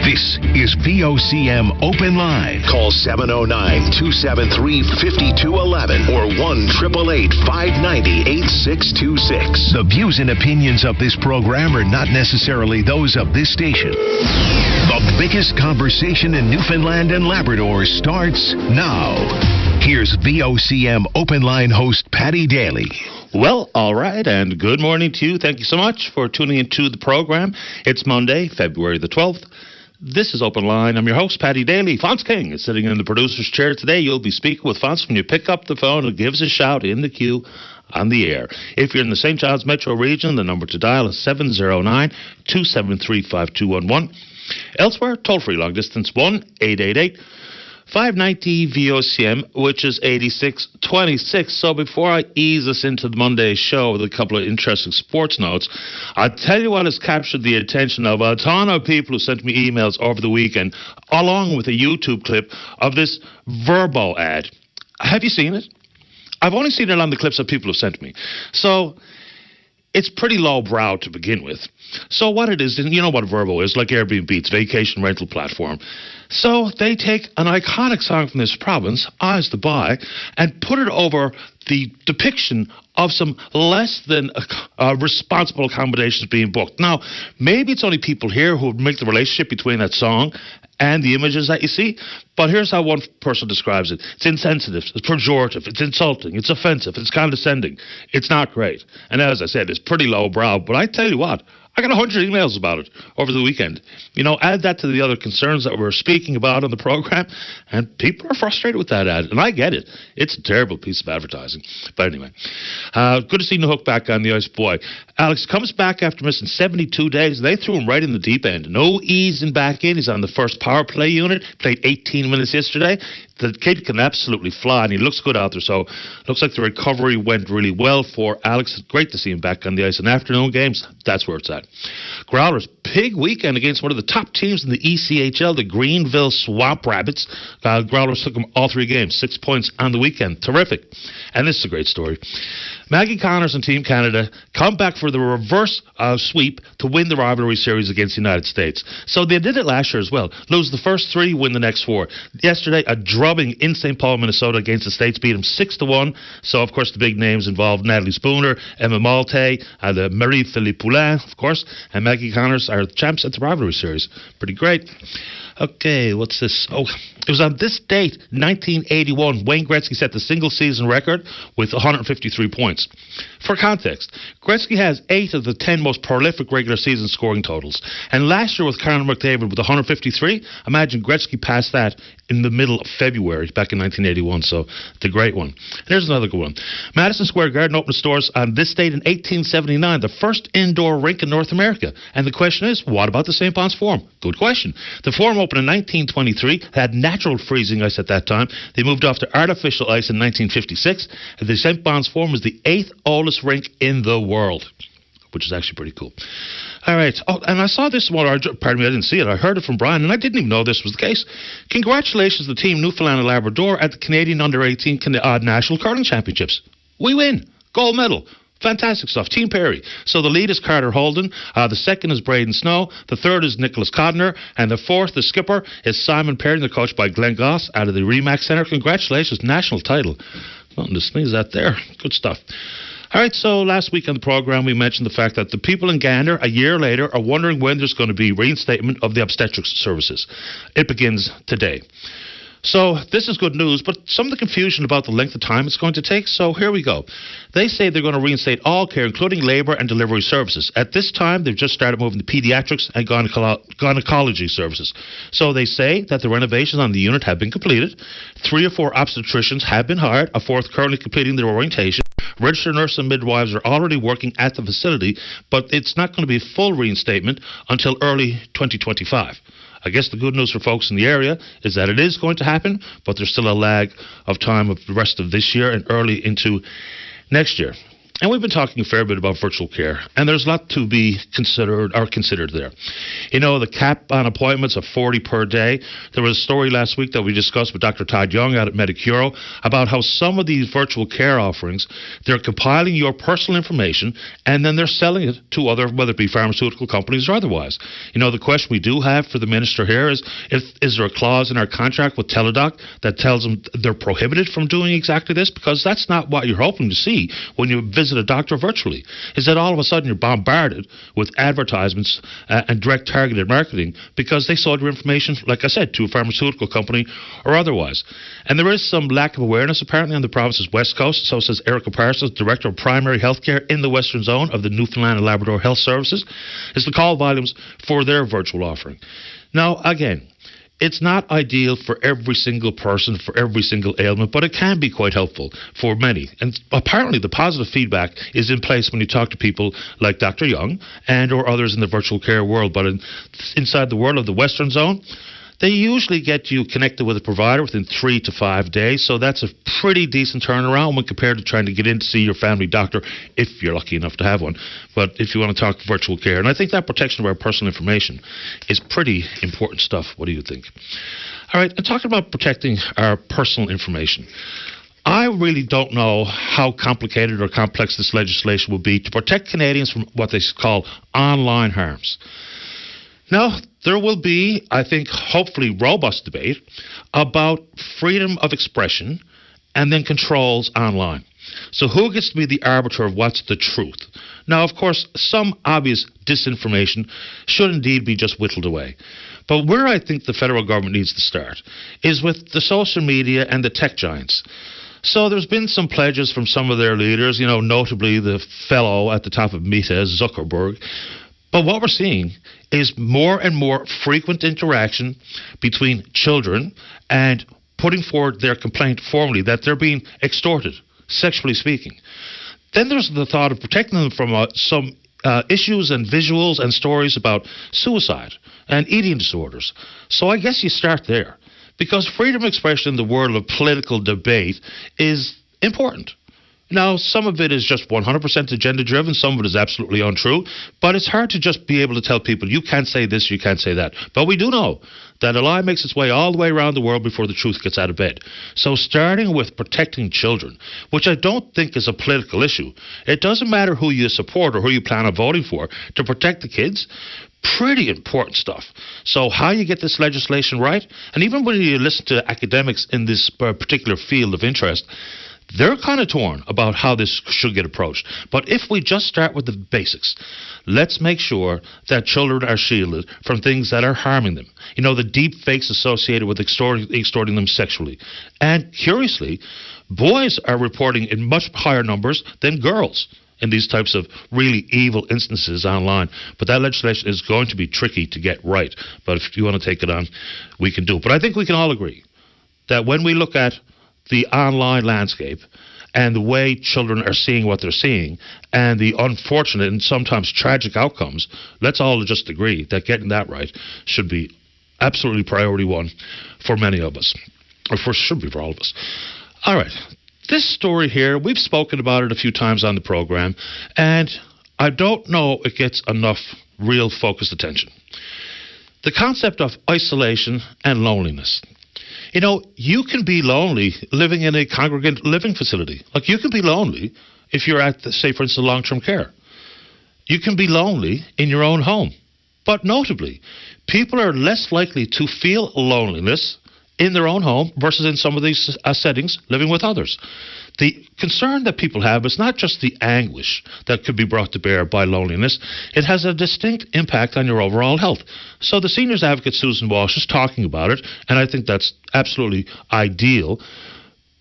This is VOCM Open Line. Call 709-273-5211 or 1-888-590-8626. The views and opinions of this program are not necessarily those of this station. The biggest conversation in Newfoundland and Labrador starts now. Here's VOCM Open Line host Paddy Daly. Well, all right, and good morning to you. Thank you so much for tuning into the program. It's Monday, February the 12th. This is Open Line. I'm your host, Paddy Daly. Fonz King is sitting in the producer's chair today. You'll be speaking with Fonz when you pick up the phone and give us a shout in the queue on the air. If you're in the St. John's metro region, the number to dial is 709-273-5211. Elsewhere, toll-free long distance 1-888-590 VOCM, which is 8626. So before I ease us into the Monday show with a couple of interesting sports notes, I'll tell you what has captured the attention of a ton of people who sent me emails over the weekend, along with a YouTube clip of this Verbo ad. Have you seen it? I've only seen it on the clips that people have sent me. So it's pretty lowbrow to begin with. So what it is, you know what Verbo is, like Airbnb, it's a vacation rental platform. So they take an iconic song from this province, Eyes to Buy, and put it over the depiction of some less than responsible accommodations being booked. Now, maybe it's only people here who make the relationship between that song and the images that you see, but here's how one person describes it. It's insensitive, it's pejorative, it's insulting, it's offensive, it's condescending. It's not great. And as I said, it's pretty lowbrow, but I tell you what, I got 100 emails about it over the weekend. You know, add that to the other concerns that we're speaking about on the program, and people are frustrated with that ad, and I get it. It's a terrible piece of advertising. But anyway, good to see Nahook back on the ice. Boy, Alex comes back after missing 72 days. They threw him right in the deep end. No easing back in. He's on the first power play unit. Played 18 minutes yesterday. The kid can absolutely fly, and he looks good out there. So looks like the recovery went really well for Alex. Great to see him back on the ice in afternoon games. That's where it's at. Growlers, big weekend against one of the top teams in the ECHL, the Greenville Swamp Rabbits. Growlers took them all three games, 6 points on the weekend. Terrific. And this is a great story. Maggie Connors and Team Canada come back for the reverse sweep to win the rivalry series against the United States. So they did it last year as well. Lose the first three, win the next four. Yesterday, a drubbing in St. Paul, Minnesota against the States, beat them 6-1. So, of course, the big names involved Natalie Spooner, Emma Malte, and Marie-Philippe Poulin, of course, and Maggie Connors are the champs at the rivalry series. Pretty great. Okay, what's this? Oh, it was on this date, 1981, Wayne Gretzky set the single-season record with 153 points. For context, Gretzky has 8 of the 10 most prolific regular season scoring totals. And last year with Conor McDavid with 153, imagine Gretzky passed that in the middle of February back in 1981, so the great one. Here's another good one. Madison Square Garden opened its doors on this date in 1879, the first indoor rink in North America. And the question is, what about the St. Bon's Forum? Good question. The Forum opened in 1923, had natural freezing ice at that time. They moved off to artificial ice in 1956, and the St. Bon's Forum is the 8th oldest rink in the world, which is actually pretty cool. All right. Oh, and I saw this one. Pardon me, I didn't see it. I heard it from Brian, and I didn't even know this was the case. Congratulations to the team Newfoundland and Labrador at the Canadian Under-18 National Curling Championships. We win. Gold medal. Fantastic stuff. Team Perry. So the lead is Carter Holden. The second is Braden Snow. The third is Nicholas Codner. And the fourth, the skipper, is Simon Perry. They're coached by Glenn Goss out of the Remax Center. Congratulations. National title. Nothing to sneeze at there. Good stuff. All right, so last week on the program, we mentioned the fact that the people in Gander, a year later, are wondering when there's going to be reinstatement of the obstetrics services. It begins today. So this is good news, but some of the confusion about the length of time it's going to take, so here we go. They say they're going to reinstate all care, including labor and delivery services. At this time, they've just started moving the pediatrics and gynecology services. So they say that the renovations on the unit have been completed. 3 or 4 obstetricians have been hired, a 4th currently completing their orientation. Registered nurses and midwives are already working at the facility, but it's not going to be full reinstatement until early 2025. I guess the good news for folks in the area is that it is going to happen, but there's still a lag of time of the rest of this year and early into next year. And we've been talking a fair bit about virtual care, and there's a lot to be considered there. The cap on appointments of 40 per day. There was a story last week that we discussed with Dr. Todd Young out at Medicuro about how some of these virtual care offerings, they're compiling your personal information and then they're selling it to other, whether it be pharmaceutical companies or otherwise. The question we do have for the minister here is there a clause in our contract with Teladoc that tells them they're prohibited from doing exactly this? Because that's not what you're hoping to see when you visit a doctor virtually, is that all of a sudden you're bombarded with advertisements and direct targeted marketing because they sold your information, like I said, to a pharmaceutical company or otherwise. And there is some lack of awareness apparently on the province's west coast, so says Erica Parsons, Director of Primary Health Care in the Western Zone of the Newfoundland and Labrador Health Services, is the call volumes for their virtual offering. Now, again, it's not ideal for every single person, for every single ailment, but it can be quite helpful for many. And apparently the positive feedback is in place when you talk to people like Dr. Young and or others in the virtual care world. But inside the world of the Western Zone, they usually get you connected with a provider within 3 to 5 days, so that's a pretty decent turnaround when compared to trying to get in to see your family doctor if you're lucky enough to have one. But if you want to talk virtual care, and I think that protection of our personal information is pretty important stuff. What do you think? All right, and talking about protecting our personal information, I really don't know how complicated or complex this legislation will be to protect Canadians from what they call online harms. Now, there will be, I think, hopefully robust debate about freedom of expression and then controls online. So who gets to be the arbiter of what's the truth? Now, of course, some obvious disinformation should indeed be just whittled away. But where I think the federal government needs to start is with the social media and the tech giants. So there's been some pledges from some of their leaders, notably the fellow at the top of Meta, Zuckerberg. But what we're seeing is more and more frequent interaction between children and putting forward their complaint formally that they're being extorted, sexually speaking. Then there's the thought of protecting them from some issues and visuals and stories about suicide and eating disorders. So I guess you start there, because freedom of expression in the world of political debate is important. Now, some of it is just 100% agenda-driven, some of it is absolutely untrue, but it's hard to just be able to tell people, you can't say this, you can't say that. But we do know that a lie makes its way all the way around the world before the truth gets out of bed. So starting with protecting children, which I don't think is a political issue, it doesn't matter who you support or who you plan on voting for, to protect the kids, pretty important stuff. So how you get this legislation right, and even when you listen to academics in this particular field of interest, they're kind of torn about how this should get approached. But if we just start with the basics, let's make sure that children are shielded from things that are harming them. The deep fakes associated with extorting them sexually. And curiously, boys are reporting in much higher numbers than girls in these types of really evil instances online. But that legislation is going to be tricky to get right. But if you want to take it on, we can do it. But I think we can all agree that when we look at the online landscape and the way children are seeing what they're seeing and the unfortunate and sometimes tragic outcomes, let's all just agree that getting that right should be absolutely priority one for many of us, or should be for all of us. All right, this story here, we've spoken about it a few times on the program, and I don't know it gets enough real focused attention. The concept of isolation and loneliness. You can be lonely living in a congregate living facility. Like, you can be lonely if you're at, say, for instance, long-term care. You can be lonely in your own home. But notably, people are less likely to feel loneliness in their own home versus in some of these settings living with others. The concern that people have is not just the anguish that could be brought to bear by loneliness. It has a distinct impact on your overall health. So the seniors advocate Susan Walsh is talking about it, and I think that's absolutely ideal.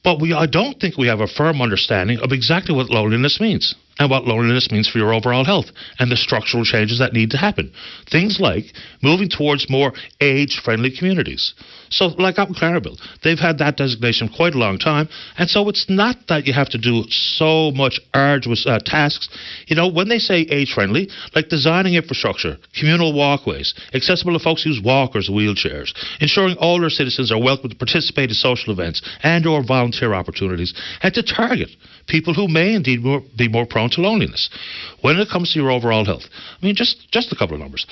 But I don't think we have a firm understanding of exactly what loneliness means and what loneliness means for your overall health and the structural changes that need to happen. Things like moving towards more age-friendly communities. So, like up in Clareville, they've had that designation for quite a long time, and so it's not that you have to do so much arduous tasks. When they say age-friendly, like designing infrastructure, communal walkways, accessible to folks who use walkers or wheelchairs, ensuring older citizens are welcome to participate in social events and or volunteer opportunities, and to target people who may indeed be more prone prone to loneliness. When it comes to your overall health, I mean, just a couple of numbers.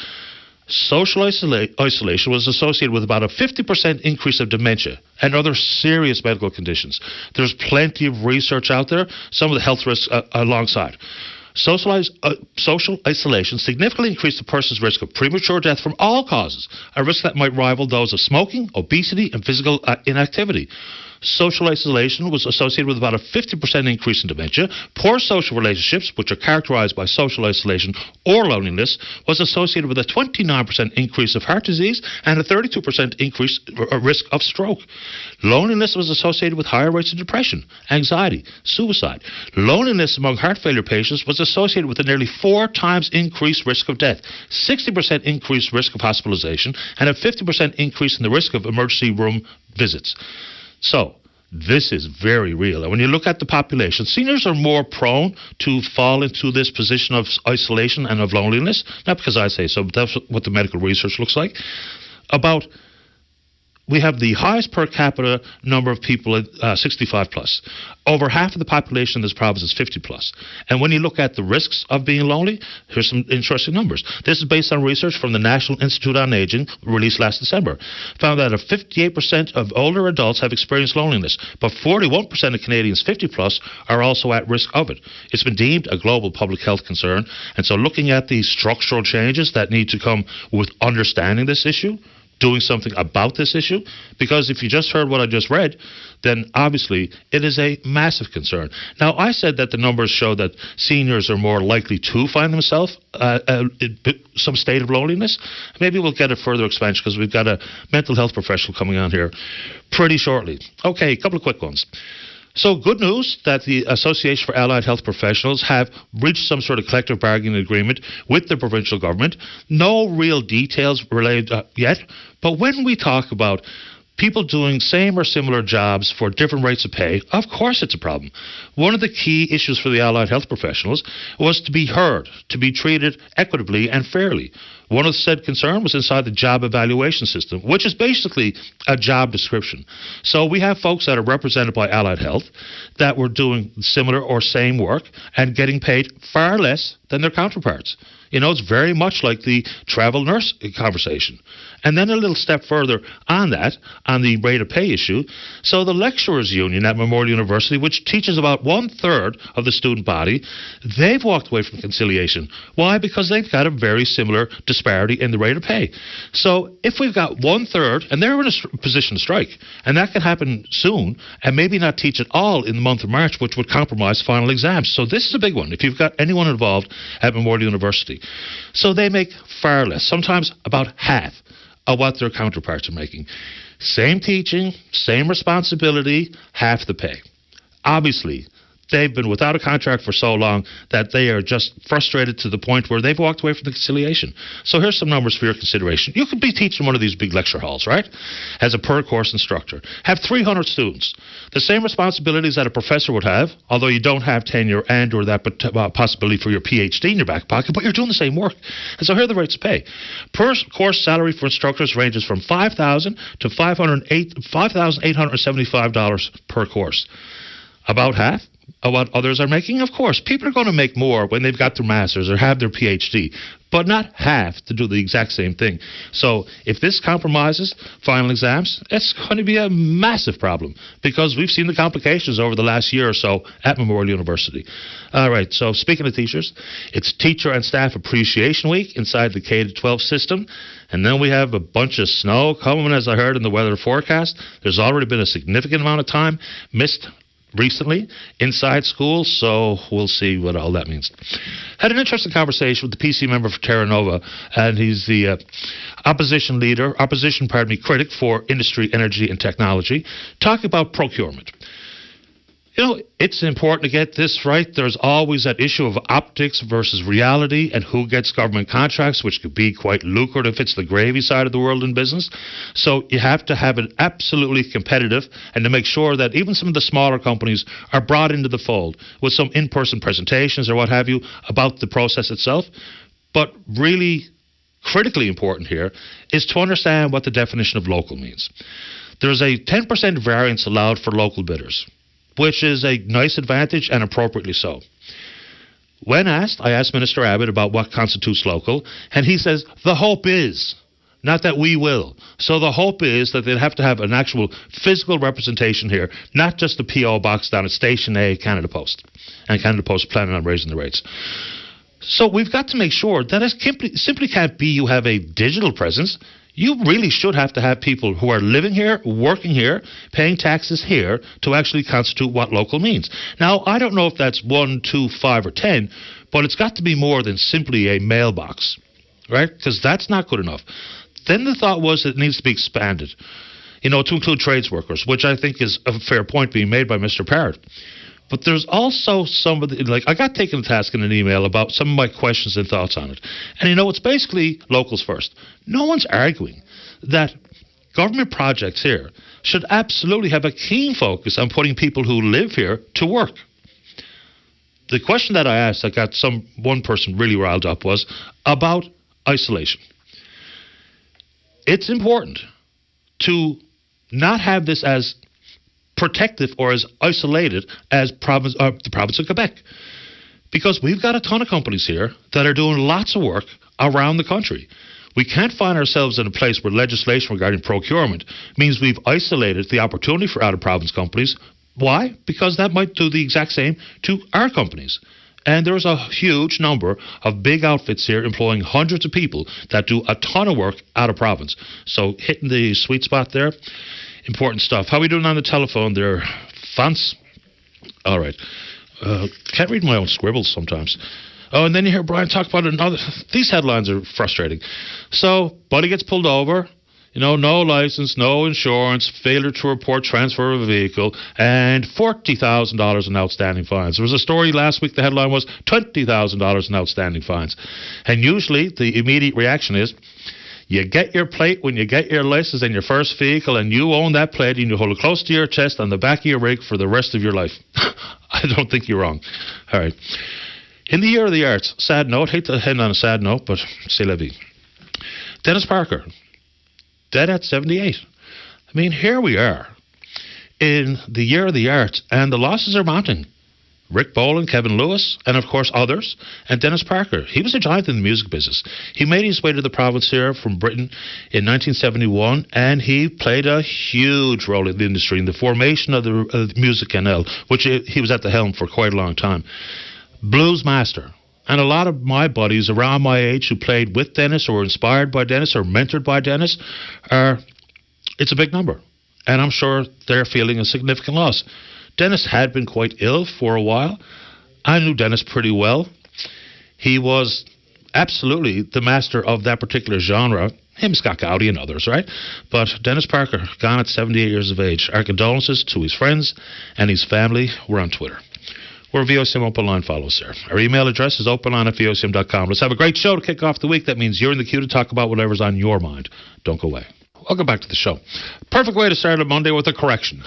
Social isolation was associated with about a 50% increase of dementia and other serious medical conditions. There's plenty of research out there, some of the health risks alongside. Social isolation significantly increased a person's risk of premature death from all causes, a risk that might rival those of smoking, obesity, and physical inactivity. Social isolation was associated with about a 50% increase in dementia. Poor social relationships, which are characterized by social isolation or loneliness, was associated with a 29% increase of heart disease and a 32% increase risk of stroke. Loneliness was associated with higher rates of depression, anxiety, suicide. Loneliness among heart failure patients was associated with a nearly 4 times increased risk of death, 60% increased risk of hospitalization, and a 50% increase in the risk of emergency room visits. So, this is very real. And when you look at the population, seniors are more prone to fall into this position of isolation and of loneliness. Not because I say so, but that's what the medical research looks like. We have the highest per capita number of people at 65 plus. Over half of the population in this province is 50 plus. And when you look at the risks of being lonely, here's some interesting numbers. This is based on research from the National Institute on Aging, released last December. Found that 58% of older adults have experienced loneliness, but 41% of Canadians 50 plus are also at risk of it. It's been deemed a global public health concern. And so looking at the structural changes that need to come with understanding this issue, doing something about this issue, because if you just heard what I just read, then obviously it is a massive concern. Now, I said that the numbers show that seniors are more likely to find themselves in some state of loneliness. Maybe we'll get a further expansion because we've got a mental health professional coming on here pretty shortly. Okay, a couple of quick ones. So good news that the Association for Allied Health Professionals have reached some sort of collective bargaining agreement with the provincial government. No real details related yet, but when we talk about people doing same or similar jobs for different rates of pay, of course it's a problem. One of the key issues for the allied health professionals was to be heard, to be treated equitably and fairly. One of the said concern was inside the job evaluation system, which is basically a job description. So we have folks that are represented by Allied Health that were doing similar or same work and getting paid far less than their counterparts. You know, it's very much like the travel nurse conversation. And then a little step further on that, on the rate of pay issue. So the lecturers union at Memorial University, which teaches about 1/3 of the student body, they've walked away from conciliation. Why? Because they've got a very similar disparity in the rate of pay. So if we've got 1/3, and they're in a position to strike, and that can happen soon, and maybe not teach at all in the month of March, which would compromise final exams. So this is a big one if you've got anyone involved at Memorial University. So they make far less, sometimes about half of what their counterparts are making. Same teaching, same responsibility, half the pay. Obviously, they've been without a contract for so long that they are just frustrated to the point where they've walked away from the conciliation. So here's some numbers for your consideration. You could be teaching one of these big lecture halls, right? As a per-course instructor. Have 300 students. The same responsibilities that a professor would have, although you don't have tenure and or that possibility for your PhD in your back pocket, but you're doing the same work. And so here are the rates of pay. Per course salary for instructors ranges from $5,000 to $5,875 per course. About half of what others are making. Of course, people are going to make more when they've got their master's or have their PhD, but not half to do the exact same thing. So if this compromises final exams, it's going to be a massive problem because we've seen the complications over the last year or so at Memorial University. All right, so speaking of teachers, it's Teacher and Staff Appreciation Week inside the K-12 system. And then we have a bunch of snow coming, as I heard in the weather forecast. There's already been a significant amount of time missed recently inside schools, so we'll see what all that means. Had an interesting conversation with the PC member for Terra Nova, and he's the opposition critic for industry, energy, and technology, talking about procurement. You know, it's important to get this right. There's always that issue of optics versus reality and who gets government contracts, which could be quite lucrative. It's the gravy side of the world in business. So you have to have it absolutely competitive and to make sure that even some of the smaller companies are brought into the fold with some in-person presentations or what have you about the process itself. But really critically important here is to understand what the definition of local means. There's a 10% variance allowed for local bidders, which is a nice advantage and appropriately so. When asked, I asked Minister Abbott about what constitutes local, and he says, the hope is, not that we will. So the hope is that they'd have to have an actual physical representation here, not just a P.O. box down at Station A, Canada Post. And Canada Post planning on raising the rates. So we've got to make sure that it simply can't be you have a digital presence. You really should have to have people who are living here, working here, paying taxes here to actually constitute what local means. Now, I don't know if that's 1, 2, 5, or 10, but it's got to be more than simply a mailbox, right? Because that's not good enough. Then the thought was it needs to be expanded, to include trades workers, which I think is a fair point being made by Mr. Parrott. But there's also somebody, I got taken to task in an email about some of my questions and thoughts on it. And it's basically locals first. No one's arguing that government projects here should absolutely have a keen focus on putting people who live here to work. The question that I asked, that got one person really riled up, was about isolation. It's important to not have this as protective or as isolated as the province of Quebec. Because we've got a ton of companies here that are doing lots of work around the country. We can't find ourselves in a place where legislation regarding procurement means we've isolated the opportunity for out-of-province companies. Why? Because that might do the exact same to our companies. And there's a huge number of big outfits here employing hundreds of people that do a ton of work out of province. So hitting the sweet spot there. Important stuff. How are we doing on the telephone there, Fance? All right. Can't read my own scribbles sometimes. Oh, and then you hear Brian talk about another. These headlines are frustrating. So, buddy gets pulled over. No license, no insurance, failure to report transfer of a vehicle, and $40,000 in outstanding fines. There was a story last week, the headline was $20,000 in outstanding fines. And usually the immediate reaction is, you get your plate when you get your license and your first vehicle, and you own that plate, and you hold it close to your chest on the back of your rig for the rest of your life. I don't think you're wrong. All right. In the year of the arts, sad note, hate to end on a sad note, but c'est la vie. Dennis Parker, dead at 78. I mean, here we are in the year of the arts, and the losses are mounting. Rick Boland, Kevin Lewis, and of course others, and Dennis Parker. He was a giant in the music business. He made his way to the province here from Britain in 1971, and he played a huge role in the industry in the formation of the Music NL, which he was at the helm for quite a long time. Blues master. And a lot of my buddies around my age who played with Dennis or were inspired by Dennis or mentored by Dennis, it's a big number. And I'm sure they're feeling a significant loss. Dennis had been quite ill for a while. I knew Dennis pretty well. He was absolutely the master of that particular genre. Him, Scott Gowdy, and others, right? But Dennis Parker, gone at 78 years of age. Our condolences to his friends and his family. We're on Twitter. We're VOCM Open Line. Follow us there. Our email address is openline@vocm.com. Let's have a great show to kick off the week. That means you're in the queue to talk about whatever's on your mind. Don't go away. Welcome back to the show. Perfect way to start a Monday with a correction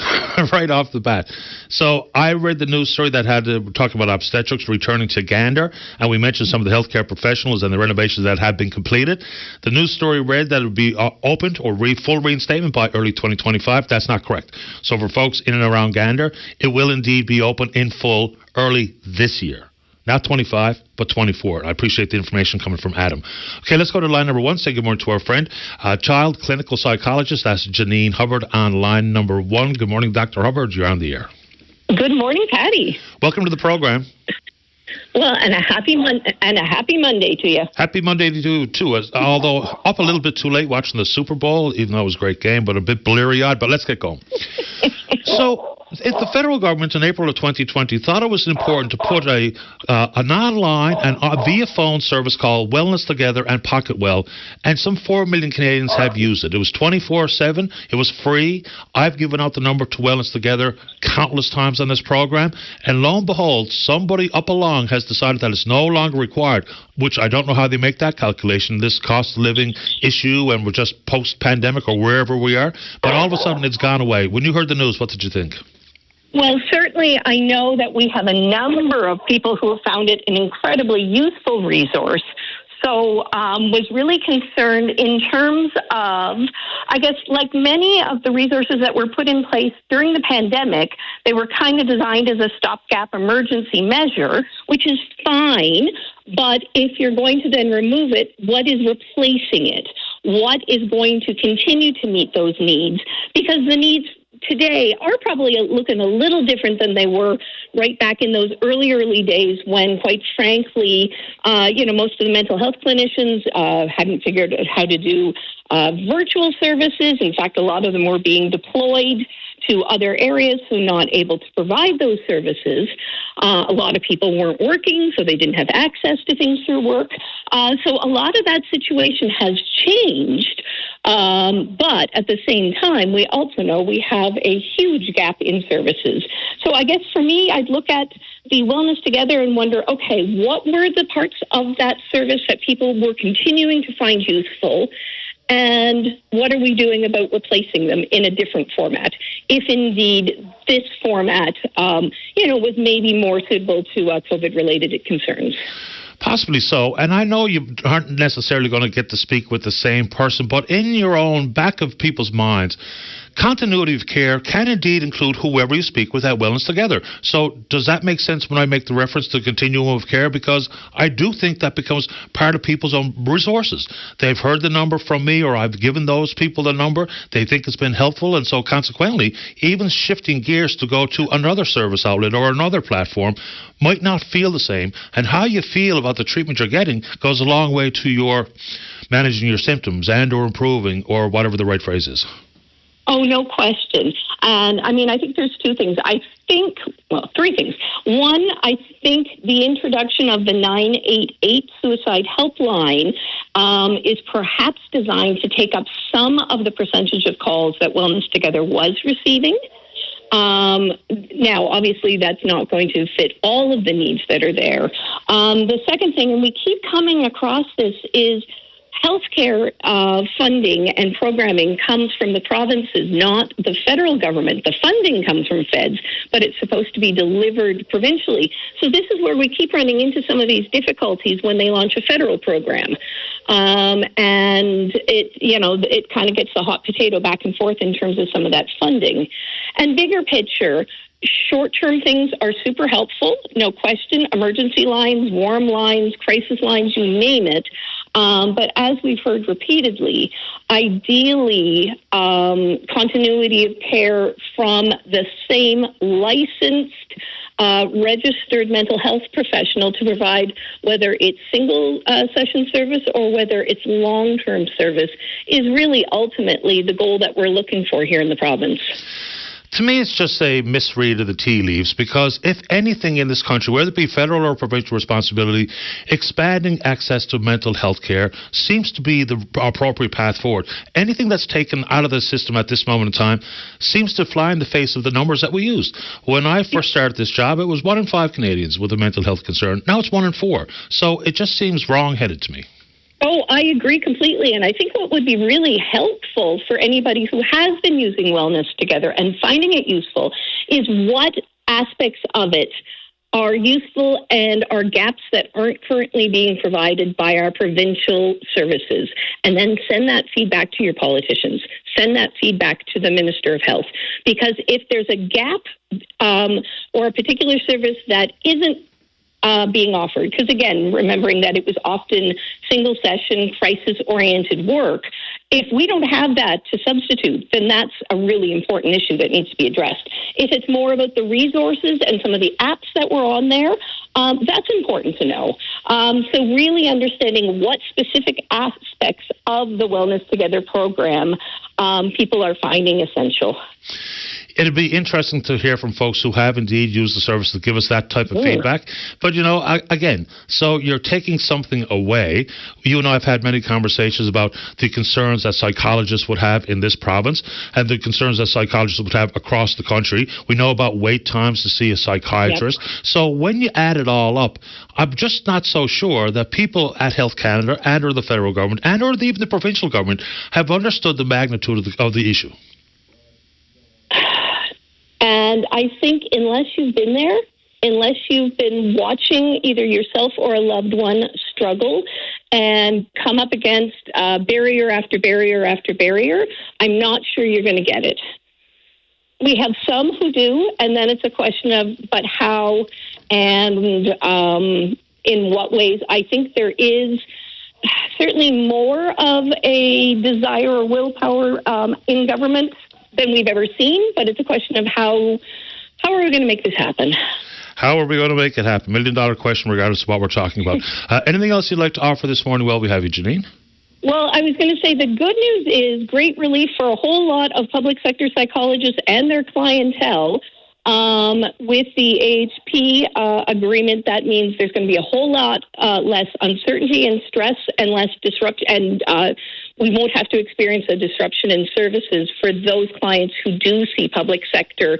right off the bat. So I read the news story that had to talk about obstetrics returning to Gander, and we mentioned some of the healthcare professionals and the renovations that had been completed. The news story read that it would be opened or full reinstatement by early 2025. That's not correct. So for folks in and around Gander, it will indeed be open in full early this year. Not 25, but 24. I appreciate the information coming from Adam. Okay, let's go to line number one. Say good morning to our friend, child clinical psychologist. That's Janine Hubbard on line number one. Good morning, Dr. Hubbard. You're on the air. Good morning, Patty. Welcome to the program. Well, and a happy Monday to you. Happy Monday to you, too. Although up a little bit too late watching the Super Bowl, even though it was a great game, but a bit bleary-eyed. But let's get going. So, if the federal government in April of 2020 thought it was important to put an online and via phone service called Wellness Together and Pocket Well, and some 4 million Canadians have used it. It was 24/7. It was free. I've given out the number to Wellness Together countless times on this program, and lo and behold, somebody up along has decided that it's no longer required, which I don't know how they make that calculation, this cost of living issue, and we're just post-pandemic or wherever we are, but all of a sudden it's gone away. When you heard the news, what did you think? Well, certainly I know that we have a number of people who have found it an incredibly useful resource. So was really concerned in terms of I guess like many of the resources that were put in place during the pandemic, they were kind of designed as a stopgap emergency measure, which is fine. But if you're going to then remove it, what is replacing it? What is going to continue to meet those needs? Because the needs today are probably looking a little different than they were right back in those early days when, quite frankly, most of the mental health clinicians hadn't figured out how to do virtual services. In fact, a lot of them were being deployed to other areas, so not able to provide those services. A lot of people weren't working, so they didn't have access to things through work. So a lot of that situation has changed. But at the same time, we also know we have a huge gap in services. So I guess for me, I'd look at the Wellness Together and wonder, okay, what were the parts of that service that people were continuing to find useful? And what are we doing about replacing them in a different format? If indeed this format, was maybe more suitable to COVID-related concerns. Possibly so. And I know you aren't necessarily going to get to speak with the same person, but in your own back of people's minds, continuity of care can indeed include whoever you speak with at Wellness Together. So does that make sense when I make the reference to continuum of care? Because I do think that becomes part of people's own resources. They've heard the number from me, or I've given those people the number. They think it's been helpful, and so consequently, even shifting gears to go to another service outlet or another platform might not feel the same. And how you feel about the treatment you're getting goes a long way to your managing your symptoms and or improving, or whatever the right phrase is. Oh, no question. And I think there's three things. One, I think the introduction of the 988 suicide helpline is perhaps designed to take up some of the percentage of calls that Wellness Together was receiving. Now, obviously, that's not going to fit all of the needs that are there. The second thing, and we keep coming across this, is healthcare funding and programming comes from the provinces, not the federal government. The funding comes from feds, but it's supposed to be delivered provincially. So this is where we keep running into some of these difficulties when they launch a federal program. And it kind of gets the hot potato back and forth in terms of some of that funding. And bigger picture, short-term things are super helpful, no question. Emergency lines, warm lines, crisis lines, you name it. But as we've heard repeatedly, ideally, continuity of care from the same licensed, registered mental health professional to provide, whether it's single session service or whether it's long-term service, is really ultimately the goal that we're looking for here in the province. To me, it's just a misread of the tea leaves, because if anything in this country, whether it be federal or provincial responsibility, expanding access to mental health care seems to be the appropriate path forward. Anything that's taken out of the system at this moment in time seems to fly in the face of the numbers that we used. When I first started this job, it was 1 in 5 Canadians with a mental health concern. Now it's 1 in 4. So it just seems wrong-headed to me. Oh, I agree completely. And I think what would be really helpful for anybody who has been using Wellness Together and finding it useful is what aspects of it are useful and are gaps that aren't currently being provided by our provincial services. And then send that feedback to your politicians. Send that feedback to the Minister of Health. Because if there's a gap or a particular service that isn't being offered, because again, remembering that it was often single session, crisis-oriented work, if we don't have that to substitute, then that's a really important issue that needs to be addressed. If it's more about the resources and some of the apps that were on there, that's important to know. So really understanding what specific aspects of the Wellness Together program people are finding essential. It'd be interesting to hear from folks who have indeed used the service to give us that type of feedback. But, again, so you're taking something away. You and I have had many conversations about the concerns that psychologists would have in this province and the concerns that psychologists would have across the country. We know about wait times to see a psychiatrist. Yep. So when you add it all up, I'm just not so sure that people at Health Canada and or the federal government and or even the provincial government have understood the magnitude of the issue. And I think unless you've been there, unless you've been watching either yourself or a loved one struggle, and come up against barrier after barrier after barrier, I'm not sure you're going to get it. We have some who do, and then it's a question of, but how and in what ways. I think there is certainly more of a desire or willpower in government than we've ever seen, but it's a question of how are we going to make this happen? How are we going to make it happen? $1 million question regardless of what we're talking about. Anything else you'd like to offer this morning while we have you, Janine? Well, I was going to say the good news is great relief for a whole lot of public sector psychologists and their clientele. With the AHP agreement, that means there's going to be a whole lot less uncertainty and stress and less disruption, and we won't have to experience a disruption in services for those clients who do see public sector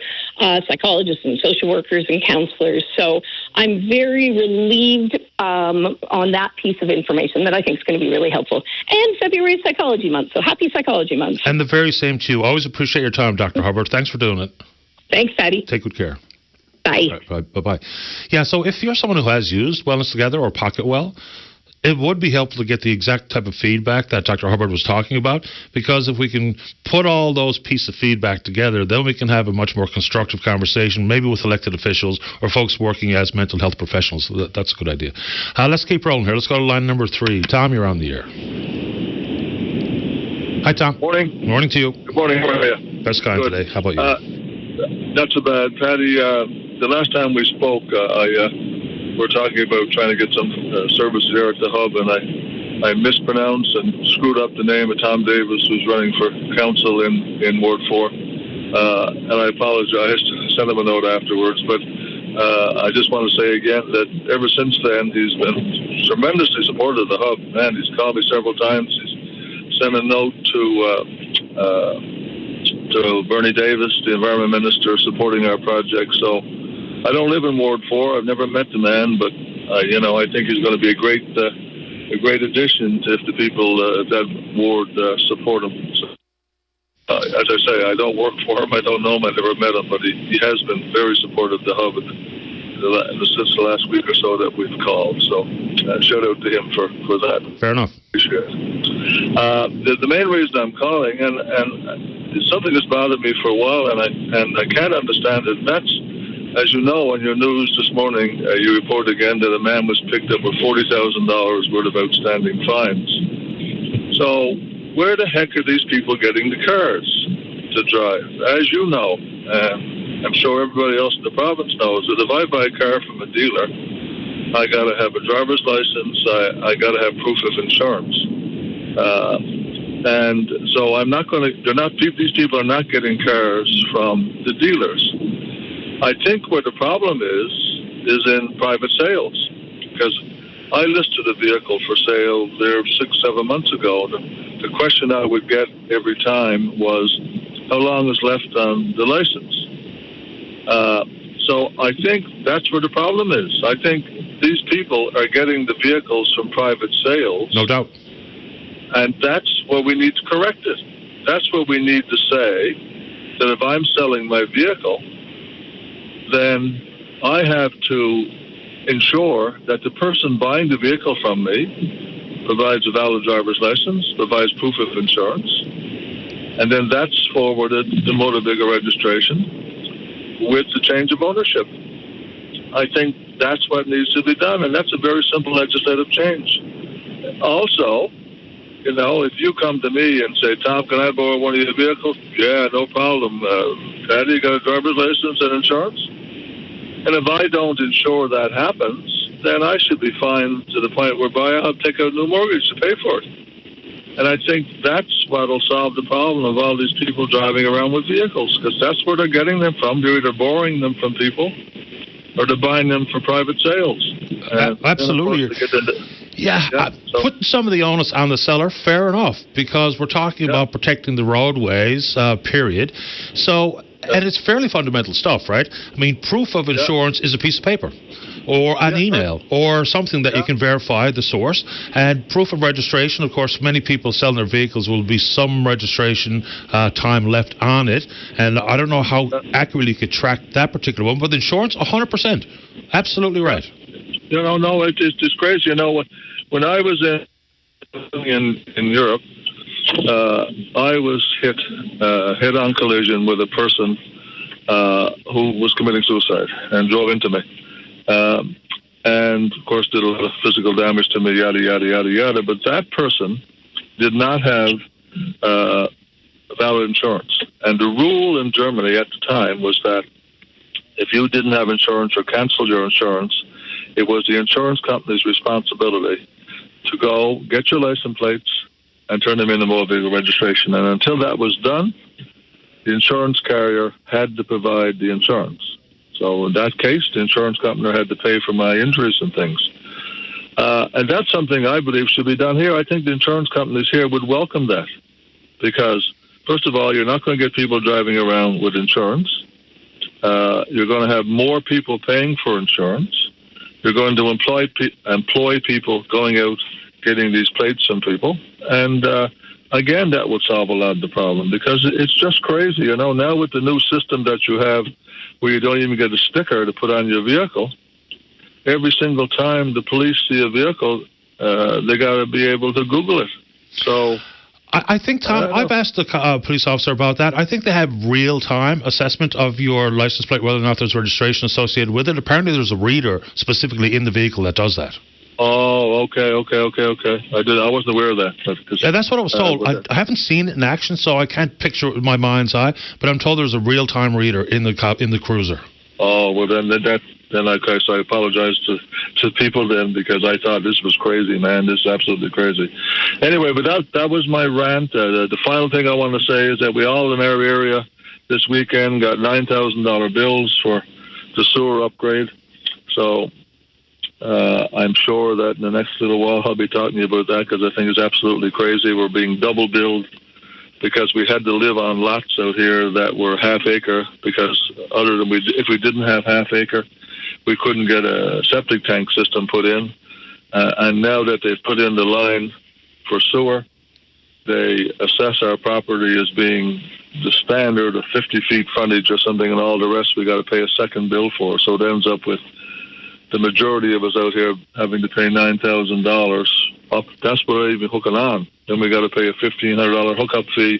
psychologists and social workers and counselors. So I'm very relieved on that piece of information that I think is going to be really helpful. And February is Psychology Month, so happy Psychology Month. And the very same to you. Always appreciate your time, Dr. Hubbard. Thanks for doing it. Thanks, Patty. Take good care. Bye. Right, bye-bye. Yeah, so if you're someone who has used Wellness Together or Pocket Well, it would be helpful to get the exact type of feedback that Dr. Hubbard was talking about, because if we can put all those pieces of feedback together, then we can have a much more constructive conversation, maybe with elected officials or folks working as mental health professionals. So that's a good idea. Let's keep rolling here. Let's go to line number 3. Tom, you're on the air. Hi, Tom. Morning. Morning to you. Good morning. How are you? Best kind Good. today. How about you? Not so bad, Patty. The last time we spoke, we were talking about trying to get some services here at the hub, and I mispronounced and screwed up the name of Tom Davis, who's running for council in Ward 4. And I apologize. Sent him a note afterwards, but I just want to say again that ever since then, he's been tremendously supportive of the hub. Man, he's called me several times. He's sent a note to Bernie Davis, the Environment Minister, supporting our project. So I don't live in Ward 4. I've never met the man, but I think he's going to be a great addition if the people of that ward support him. So, as I say, I don't work for him. I don't know him. I never met him, but he has been very supportive of the hub since the last week or so that we've called. So shout out to him for that. Fair enough. Appreciate it. The main reason I'm calling, and it's something that's bothered me for a while, and I can't understand it. That's, as you know, on your news this morning, you report again that a man was picked up with $40,000 worth of outstanding fines. So where the heck are these people getting the cars to drive? As you know, I'm sure everybody else in the province knows that if I buy a car from a dealer, I got to have a driver's license. I got to have proof of insurance. And so I'm not going to. These people are not getting cars from the dealers. I think where the problem is in private sales, because I listed a vehicle for sale there 6-7 months ago. The question I would get every time was, how long is left on the license? So I think that's where the problem is. I think these people are getting the vehicles from private sales. No doubt. And that's where we need to correct it. That's where we need to say that if I'm selling my vehicle, then I have to ensure that the person buying the vehicle from me provides a valid driver's license, provides proof of insurance, and then that's forwarded to motor vehicle registration with the change of ownership. I think that's what needs to be done, and that's a very simple legislative change. Also, if you come to me and say, Tom, can I borrow one of your vehicles? Yeah, no problem. Patty, you got a driver's license and insurance? And if I don't ensure that happens, then I should be fined to the point whereby I'll take out a new mortgage to pay for it. And I think that's what will solve the problem of all these people driving around with vehicles, because that's where they're getting them from. They're either borrowing them from people or they're buying them for private sales. Absolutely. Putting some of the onus on the seller, fair enough, because we're talking about protecting the roadways, period. So, and it's fairly fundamental stuff, right? I mean, proof of insurance is a piece of paper, or an email, or something that you can verify the source. And proof of registration, of course, many people selling their vehicles will be some registration time left on it. And I don't know how accurately you could track that particular one, but insurance, 100%. Absolutely right. No, it's crazy. When I was in Europe, I was hit head-on collision with a person who was committing suicide and drove into me. And, of course, did a lot of physical damage to me, yada, yada, yada, yada. But that person did not have valid insurance. And the rule in Germany at the time was that if you didn't have insurance or canceled your insurance, it was the insurance company's responsibility to go get your license plates and turn them into motor vehicle registration. And until that was done, the insurance carrier had to provide the insurance. So in that case, the insurance company had to pay for my injuries and things. And that's something I believe should be done here. I think the insurance companies here would welcome that because, first of all, you're not going to get people driving around with insurance. You're going to have more people paying for insurance. You're going to employ people going out getting these plates from people. And again, that would solve a lot of the problem because it's just crazy. You know, now with the new system that you have where you don't even get a sticker to put on your vehicle, every single time the police see a vehicle, they got to be able to Google it. So I think, Tom, I've asked the police officer about that. I think they have real-time assessment of your license plate, whether or not there's registration associated with it. Apparently there's a reader specifically in the vehicle that does that. Oh, okay. I wasn't aware of that. Yeah, that's what I was told. I haven't seen it in action, so I can't picture it with my mind's eye, but I'm told there's a real-time reader in the cruiser. Oh, well, then okay, so I apologize to people then because I thought this was crazy, man. This is absolutely crazy. Anyway, but that was my rant. The final thing I want to say is that we all in our area this weekend got $9,000 bills for the sewer upgrade. So I'm sure that in the next little while I'll be talking to you about that because I think it's absolutely crazy. We're being double billed because we had to live on lots out here that were half acre because if we didn't have half acre, we couldn't get a septic tank system put in. And now that they've put in the line for sewer, they assess our property as being the standard of 50 feet frontage or something, and all the rest we got to pay a second bill for. So it ends up with the majority of us out here having to pay $9,000 up. That's what even hooking on. Then we got to pay a $1,500 hookup fee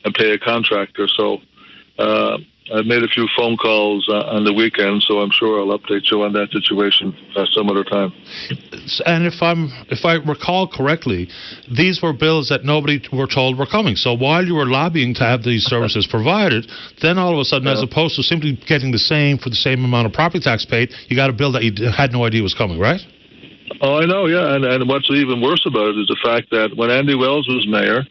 and pay a contractor. So I've made a few phone calls on the weekend, so I'm sure I'll update you on that situation some other time. And if I recall correctly, these were bills that nobody were told were coming. So while you were lobbying to have these services provided, then all of a sudden, as opposed to simply getting the same for the same amount of property tax paid, you got a bill that you had no idea was coming, right? Oh, I know, yeah. And what's even worse about it is the fact that when Andy Wells was mayor,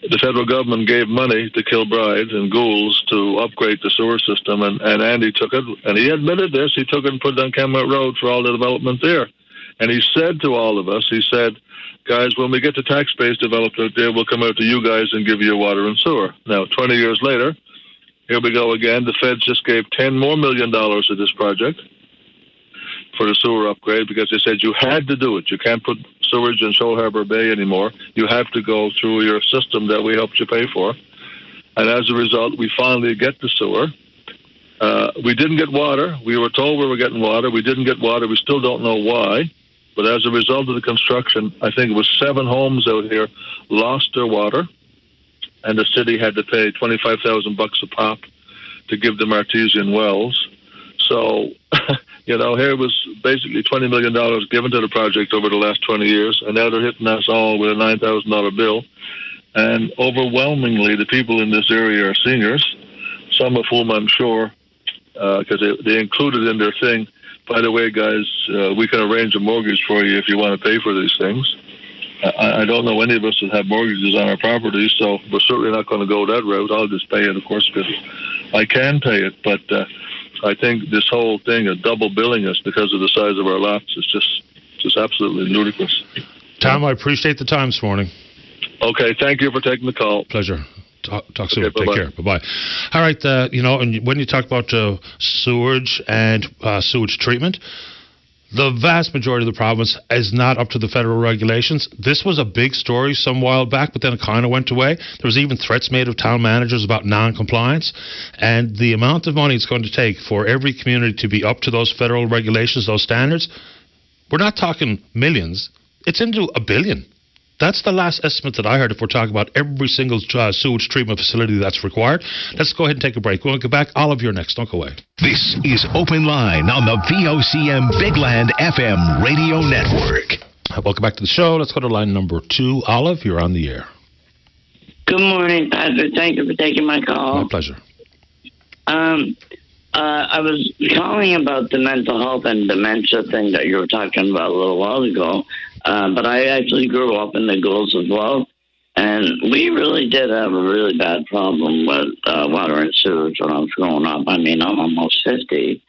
the federal government gave money to Kilbride and Goulds to upgrade the sewer system, and Andy took it, and he admitted this, he took it and put it on Kenmount Road for all the development there. And he said to all of us, he said, guys, when we get the tax base developed out there, we'll come out to you guys and give you water and sewer. Now, 20 years later, here we go again. The feds just gave $10 more million to this project for the sewer upgrade because they said you had to do it. You can't put sewage in Shoal Harbour Bay anymore. You have to go through your system that we helped you pay for. And as a result, we finally get the sewer. We didn't get water. We were told we were getting water. We didn't get water. We still don't know why. But as a result of the construction, I think it was 7 homes out here lost their water, and the city had to pay $25,000 a pop to give them artesian wells. So, here was basically $20 million given to the project over the last 20 years, and now they're hitting us all with a $9,000 bill. And overwhelmingly, the people in this area are seniors, some of whom I'm sure, because they included in their thing, by the way, guys, we can arrange a mortgage for you if you want to pay for these things. I don't know any of us that have mortgages on our property, so we're certainly not going to go that route. I'll just pay it, of course, because I can pay it. But I think this whole thing of double billing us because of the size of our lots is just absolutely ludicrous. Tom, I appreciate the time this morning. Okay, thank you for taking the call. Pleasure. Talk soon. Okay, take care. Bye-bye. All right, and when you talk about sewage and sewage treatment, the vast majority of the province is not up to the federal regulations. This was a big story some while back, but then it kind of went away. There was even threats made of town managers about non-compliance. And the amount of money it's going to take for every community to be up to those federal regulations, those standards, we're not talking millions. It's into $1 billion. That's the last estimate that I heard if we're talking about every single sewage treatment facility that's required. Let's go ahead and take a break. We'll get back. Olive, you're next. Don't go away. This is Open Line on the VOCM Big Land FM radio network. Welcome back to the show. Let's go to line number 2. Olive, you're on the air. Good morning, Patrick. Thank you for taking my call. My pleasure. I was calling about the mental health and dementia thing that you were talking about a little while ago, but I actually grew up in the Gulls as well, and we really did have a really bad problem with water and sewage when I was growing up. I mean, I'm almost 50,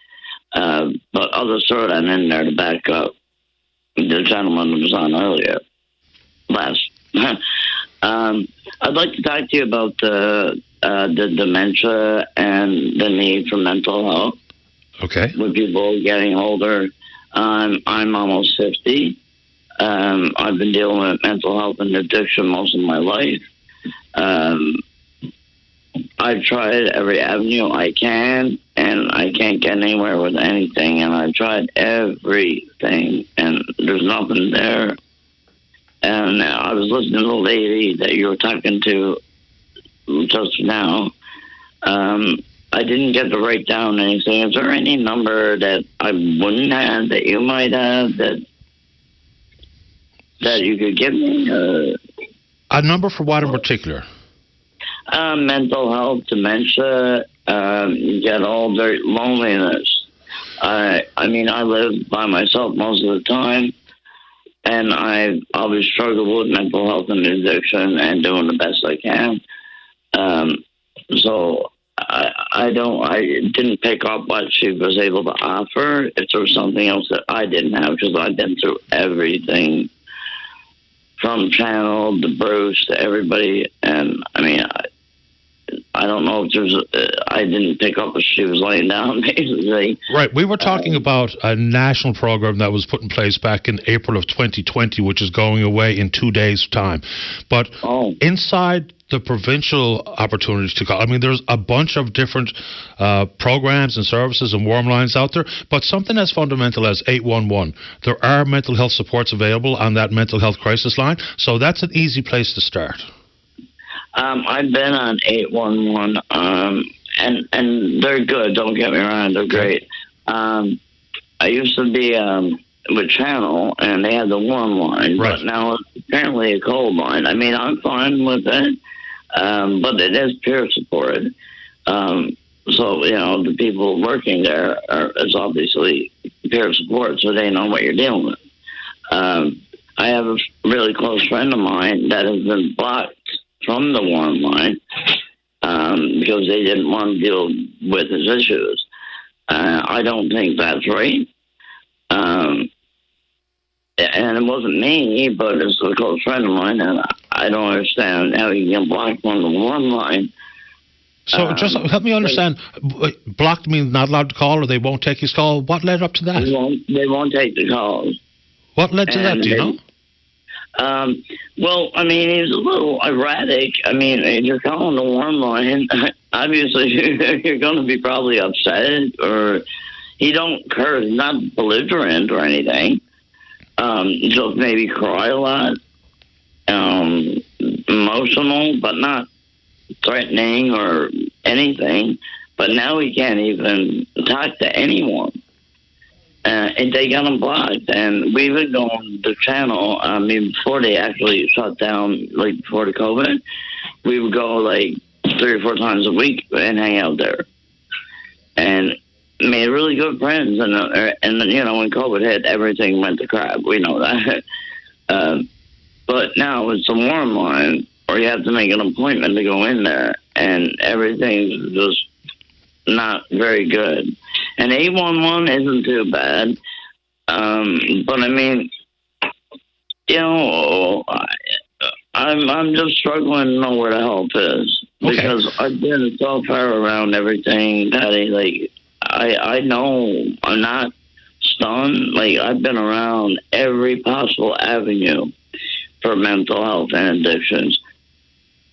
but I'll just throw that in there to back up the gentleman who was on earlier. I'd like to talk to you about the dementia and the need for mental health. Okay. With people getting older. I'm almost 50. I've been dealing with mental health and addiction most of my life. I've tried every avenue I can, and I can't get anywhere with anything. And I've tried everything, and there's nothing there. And I was listening to the lady that you were talking to just now. I didn't get to write down anything. Is there any number that I wouldn't have that you might have that you could give me? A number for what in particular? Mental health, dementia, you get older, loneliness. I mean, I live by myself most of the time. And I've always struggled with mental health and addiction and doing the best I can. So I didn't pick up what she was able to offer. If there was something else that I didn't have, because I've been through everything from Channel to Bruce to everybody. And I mean, I don't know if there's. I didn't pick up as she was laying down, basically. Right. We were talking about a national program that was put in place back in April of 2020, which is going away in 2 days' time. But inside the provincial opportunities to call, I mean, there's a bunch of different programs and services and warm lines out there. But something as fundamental as 811, there are mental health supports available on that mental health crisis line. So that's an easy place to start. I've been on 811, and they're good. Don't get me wrong, they're great. I used to be with Channel, and they had the warm line, right. But now it's apparently a cold line. I mean, I'm fine with it, but it is peer supported. So, you know, the people working there is obviously peer support, so they know what you're dealing with. I have a really close friend of mine that has been blocked from the warm line because they didn't want to deal with his issues. I don't think that's right. And it wasn't me, but it's a close friend of mine, and I don't understand how you get blocked from the warm line. So just help me understand, blocked means not allowed to call, or they won't take his call? What led up to that? They won't take the calls. What led to that, do you know? Well, I mean, he's a little erratic. I mean, if you're calling the warm line, obviously you're going to be probably upset, or he don't curse, not belligerent or anything. Just maybe cry a lot, emotional, but not threatening or anything. But now he can't even talk to anyone. And they got them blocked, and we've been going to Channel. I mean, before they actually shut down, like before the COVID, we would go like 3 or 4 times a week and hang out there, and made really good friends. And you know, when COVID hit, everything went to crap. We know that. But now it's a warm line, or you have to make an appointment to go in there, and everything's just not very good. And 811 isn't too bad. But I mean, you know, I'm just struggling to know where the help is. Okay. Because I've been so far around everything, Patty. Like, I know I'm not stunned. Like, I've been around every possible avenue for mental health and addictions.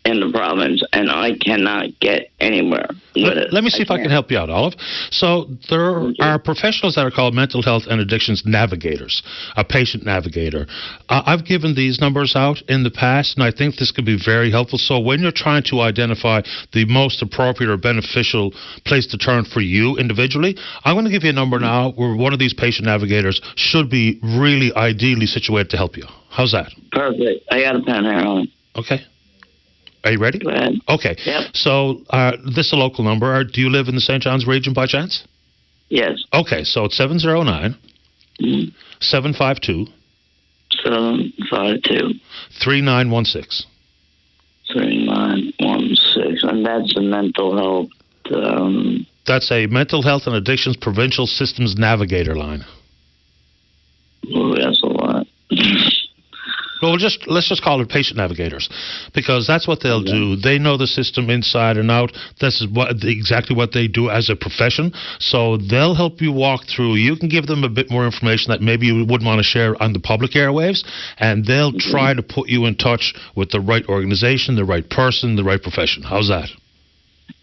in the province, and I cannot get anywhere with it. Let me see if I can help you out, Olive. So there are professionals that are called mental health and addictions navigators, a patient navigator. I've given these numbers out in the past, and I think this could be very helpful. So when you're trying to identify the most appropriate or beneficial place to turn for you individually, I'm going to give you a number now where one of these patient navigators should be really ideally situated to help you. How's that? Perfect. I got a pen here on. Okay. Are you ready? Go ahead. Okay. Yep. So this is a local number. Do you live in the St. John's region by chance? Yes. Okay, so it's 709 752 752 3916. 3916. And that's a mental health. That's a mental health and addictions provincial systems navigator line. Oh, that's a lot. Well, let's just call it patient navigators, because that's what they'll do. They know the system inside and out. This is exactly what they do as a profession. So they'll help you walk through. You can give them a bit more information that maybe you wouldn't want to share on the public airwaves, and they'll try to put you in touch with the right organization, the right person, the right profession. How's that?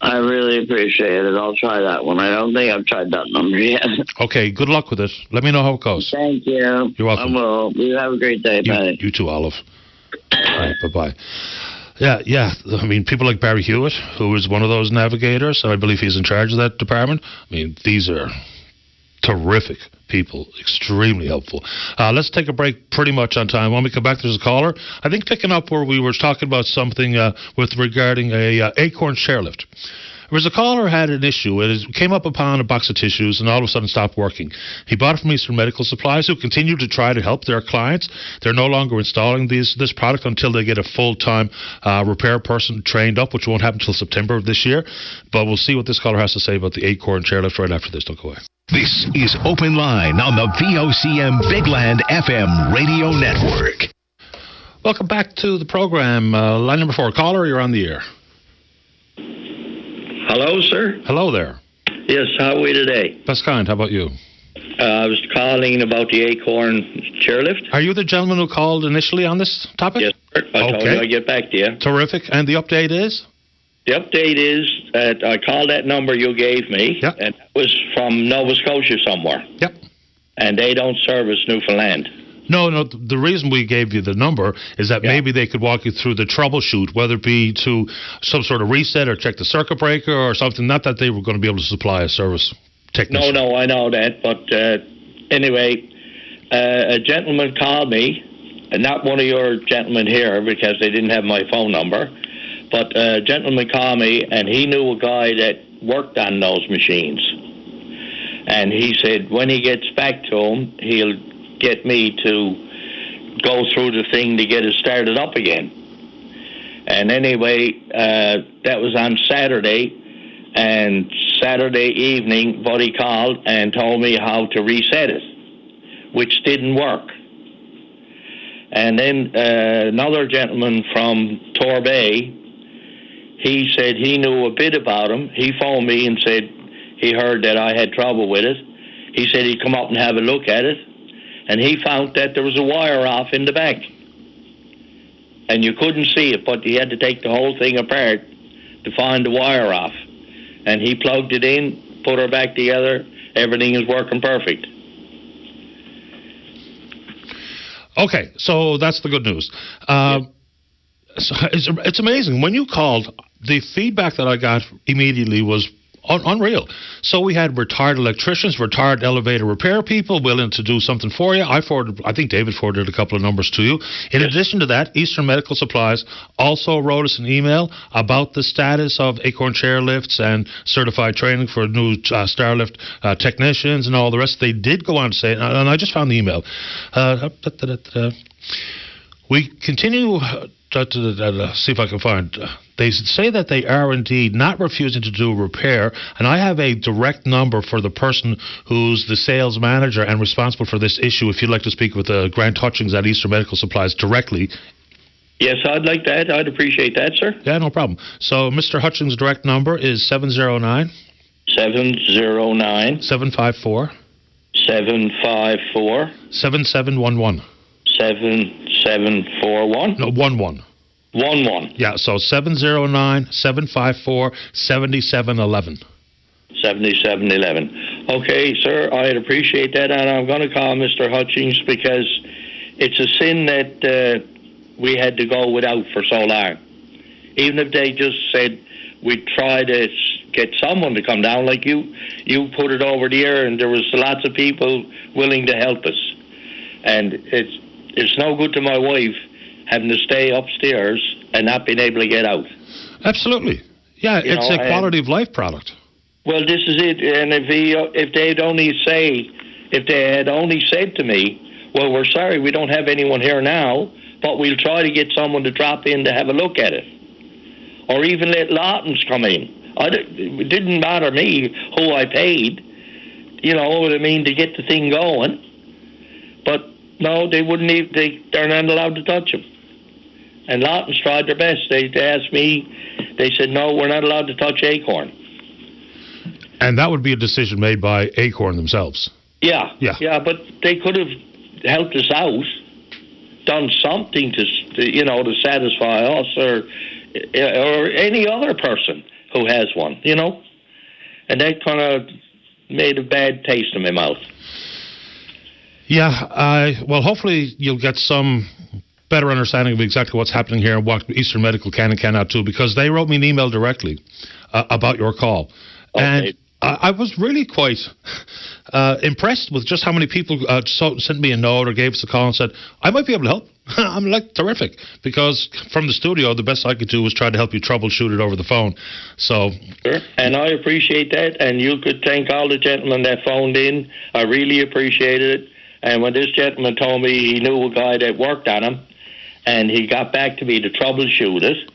I really appreciate it. I'll try that one. I don't think I've tried that number yet. Okay, good luck with it. Let me know how it goes. Thank you. You're welcome. I will. You have a great day. Bye. You too, Olive. All right, bye-bye. Yeah. I mean, people like Barry Hewitt, who is one of those navigators, I believe he's in charge of that department. I mean, these are terrific people, extremely helpful. Let's take a break pretty much on time. When we come back, there's a caller. I think picking up where we were talking about something regarding a Acorn chairlift. There was a caller who had an issue. It came up upon a box of tissues and all of a sudden stopped working. He bought it from Eastern Medical Supplies, who continue to try to help their clients. They're no longer installing this product until they get a full-time repair person trained up, which won't happen until September of this year. But we'll see what this caller has to say about the Acorn chairlift right after this. Don't go away. This is Open Line on the VOCM Bigland FM radio network. Welcome back to the program. Line number 4. Caller, you're on the air. Hello, sir. Hello there. Yes, how are we today? Best kind. How about you? I was calling about the Acorn chairlift. Are you the gentleman who called initially on this topic? Yes, sir. I told you I'd get back to you. Terrific. And the update is? The update is that I called that number you gave me, and that was from Nova Scotia somewhere. Yep. And they don't service Newfoundland. No, the reason we gave you the number is that maybe they could walk you through the troubleshoot, whether it be to some sort of reset or check the circuit breaker or something. Not that they were going to be able to supply a service technician. No, I know that. But anyway, a gentleman called me, and not one of your gentlemen here because they didn't have my phone number. But a gentleman called me, and he knew a guy that worked on those machines. And he said when he gets back to him, he'll get me to go through the thing to get it started up again. And anyway, that was on Saturday. And Saturday evening, Buddy called and told me how to reset it, which didn't work. And then another gentleman from Torbay, he said he knew a bit about him. He phoned me and said he heard that I had trouble with it. He said he'd come up and have a look at it. And he found that there was a wire off in the back. And you couldn't see it, but you had to take the whole thing apart to find the wire off. And he plugged it in, put her back together. Everything is working perfect. Okay, so that's the good news. So it's amazing. When you called, the feedback that I got immediately was unreal. So we had retired electricians, retired elevator repair people willing to do something for you. I think David forwarded a couple of numbers to you. In addition to that, Eastern Medical Supplies also wrote us an email about the status of Acorn chairlifts and certified training for new Starlift technicians and all the rest. They did go on to say, and I just found the email. We continue to see if I can find. They say that they are indeed not refusing to do repair, and I have a direct number for the person who's the sales manager and responsible for this issue. If you'd like to speak with Grant Hutchings at Eastern Medical Supplies directly. Yes, I'd like that. I'd appreciate that, sir. Yeah, no problem. So Mr. Hutchings' direct number is 709 709 754 754 7711. 7741. No, 11. 11. Yeah, so 709-754-7711. 7711. Okay, sir, I'd appreciate that, and I'm going to call Mr. Hutchings because it's a sin that we had to go without for so long. Even if they just said we'd try to get someone to come down, like you put it over the air, and there was lots of people willing to help us. And it's no good to my wife having to stay upstairs and not being able to get out. Absolutely. Yeah, it's a quality of life product. Well, this is it. And if they had only said to me, well, we're sorry, we don't have anyone here now, but we'll try to get someone to drop in to have a look at it. Or even let Lawton's come in. It didn't matter me who I paid, you know what I mean, to get the thing going. But no, they wouldn't even, they're not allowed to touch them. And Lawton's tried their best. They asked me, they said, no, we're not allowed to touch Acorn. And that would be a decision made by Acorn themselves. Yeah, but they could have helped us out, done something to satisfy us or any other person who has one, you know. And that kind of made a bad taste in my mouth. Yeah, well, hopefully you'll get some better understanding of exactly what's happening here and what Eastern Medical can and cannot do, because they wrote me an email directly about your call. Okay. And I was really quite impressed with just how many people sent me a note or gave us a call and said, I might be able to help. I'm like, terrific, because from the studio, the best I could do was try to help you troubleshoot it over the phone. So, sure. And I appreciate that, and you could thank all the gentlemen that phoned in. I really appreciated it. And when this gentleman told me he knew a guy that worked on him, and he got back to me to troubleshoot it,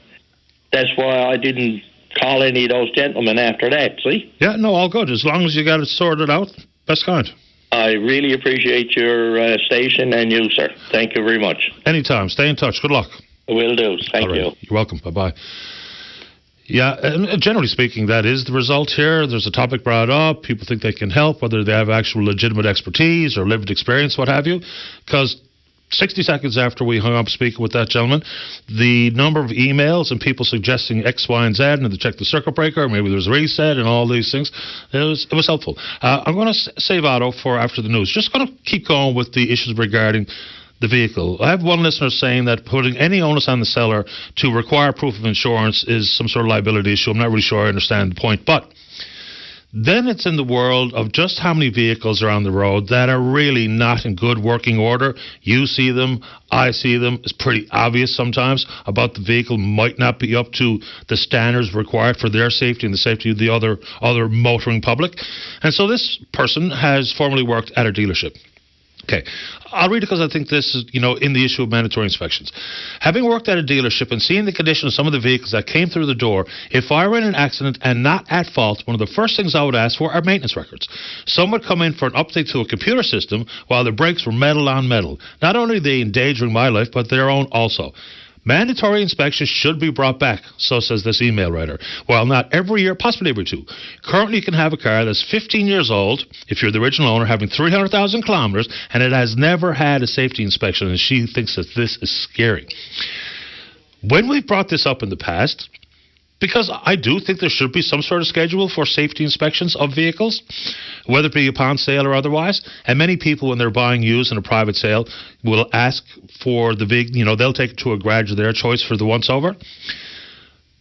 that's why I didn't call any of those gentlemen after that, see? Yeah, no, all good. As long as you got it sorted out, best kind. I really appreciate your station and you, sir. Thank you very much. Anytime. Stay in touch. Good luck. Will do. Thank you. You're welcome. Bye-bye. Yeah, and generally speaking, that is the result here. There's a topic brought up. People think they can help, whether they have actual legitimate expertise or lived experience, what have you. Because 60 seconds after we hung up speaking with that gentleman, the number of emails and people suggesting X, Y, and Z, and to check the circuit breaker, maybe there's a reset and all these things, it was helpful. I'm going to save Otto for after the news. Just going to keep going with the issues regarding the vehicle. I have one listener saying that putting any onus on the seller to require proof of insurance is some sort of liability issue. I'm not really sure I understand the point, but then it's in the world of just how many vehicles are on the road that are really not in good working order. You see them, I see them. It's pretty obvious sometimes about the vehicle might not be up to the standards required for their safety and the safety of the other motoring public. And so this person has formerly worked at a dealership. Okay, I'll read it because I think this is, in the issue of mandatory inspections. Having worked at a dealership and seeing the condition of some of the vehicles that came through the door, if I were in an accident and not at fault, one of the first things I would ask for are maintenance records. Some would come in for an update to a computer system while the brakes were metal on metal. Not only are they endangering my life, but their own also. Mandatory inspections should be brought back, so says this email writer. Well, not every year, possibly every two. Currently, you can have a car that's 15 years old, if you're the original owner, having 300,000 kilometers, and it has never had a safety inspection, and she thinks that this is scary. When we've brought this up in the past, because I do think there should be some sort of schedule for safety inspections of vehicles, whether it be upon sale or otherwise. And many people, when they're buying used in a private sale, will ask for the vehicle, they'll take it to a garage of their choice for the once-over.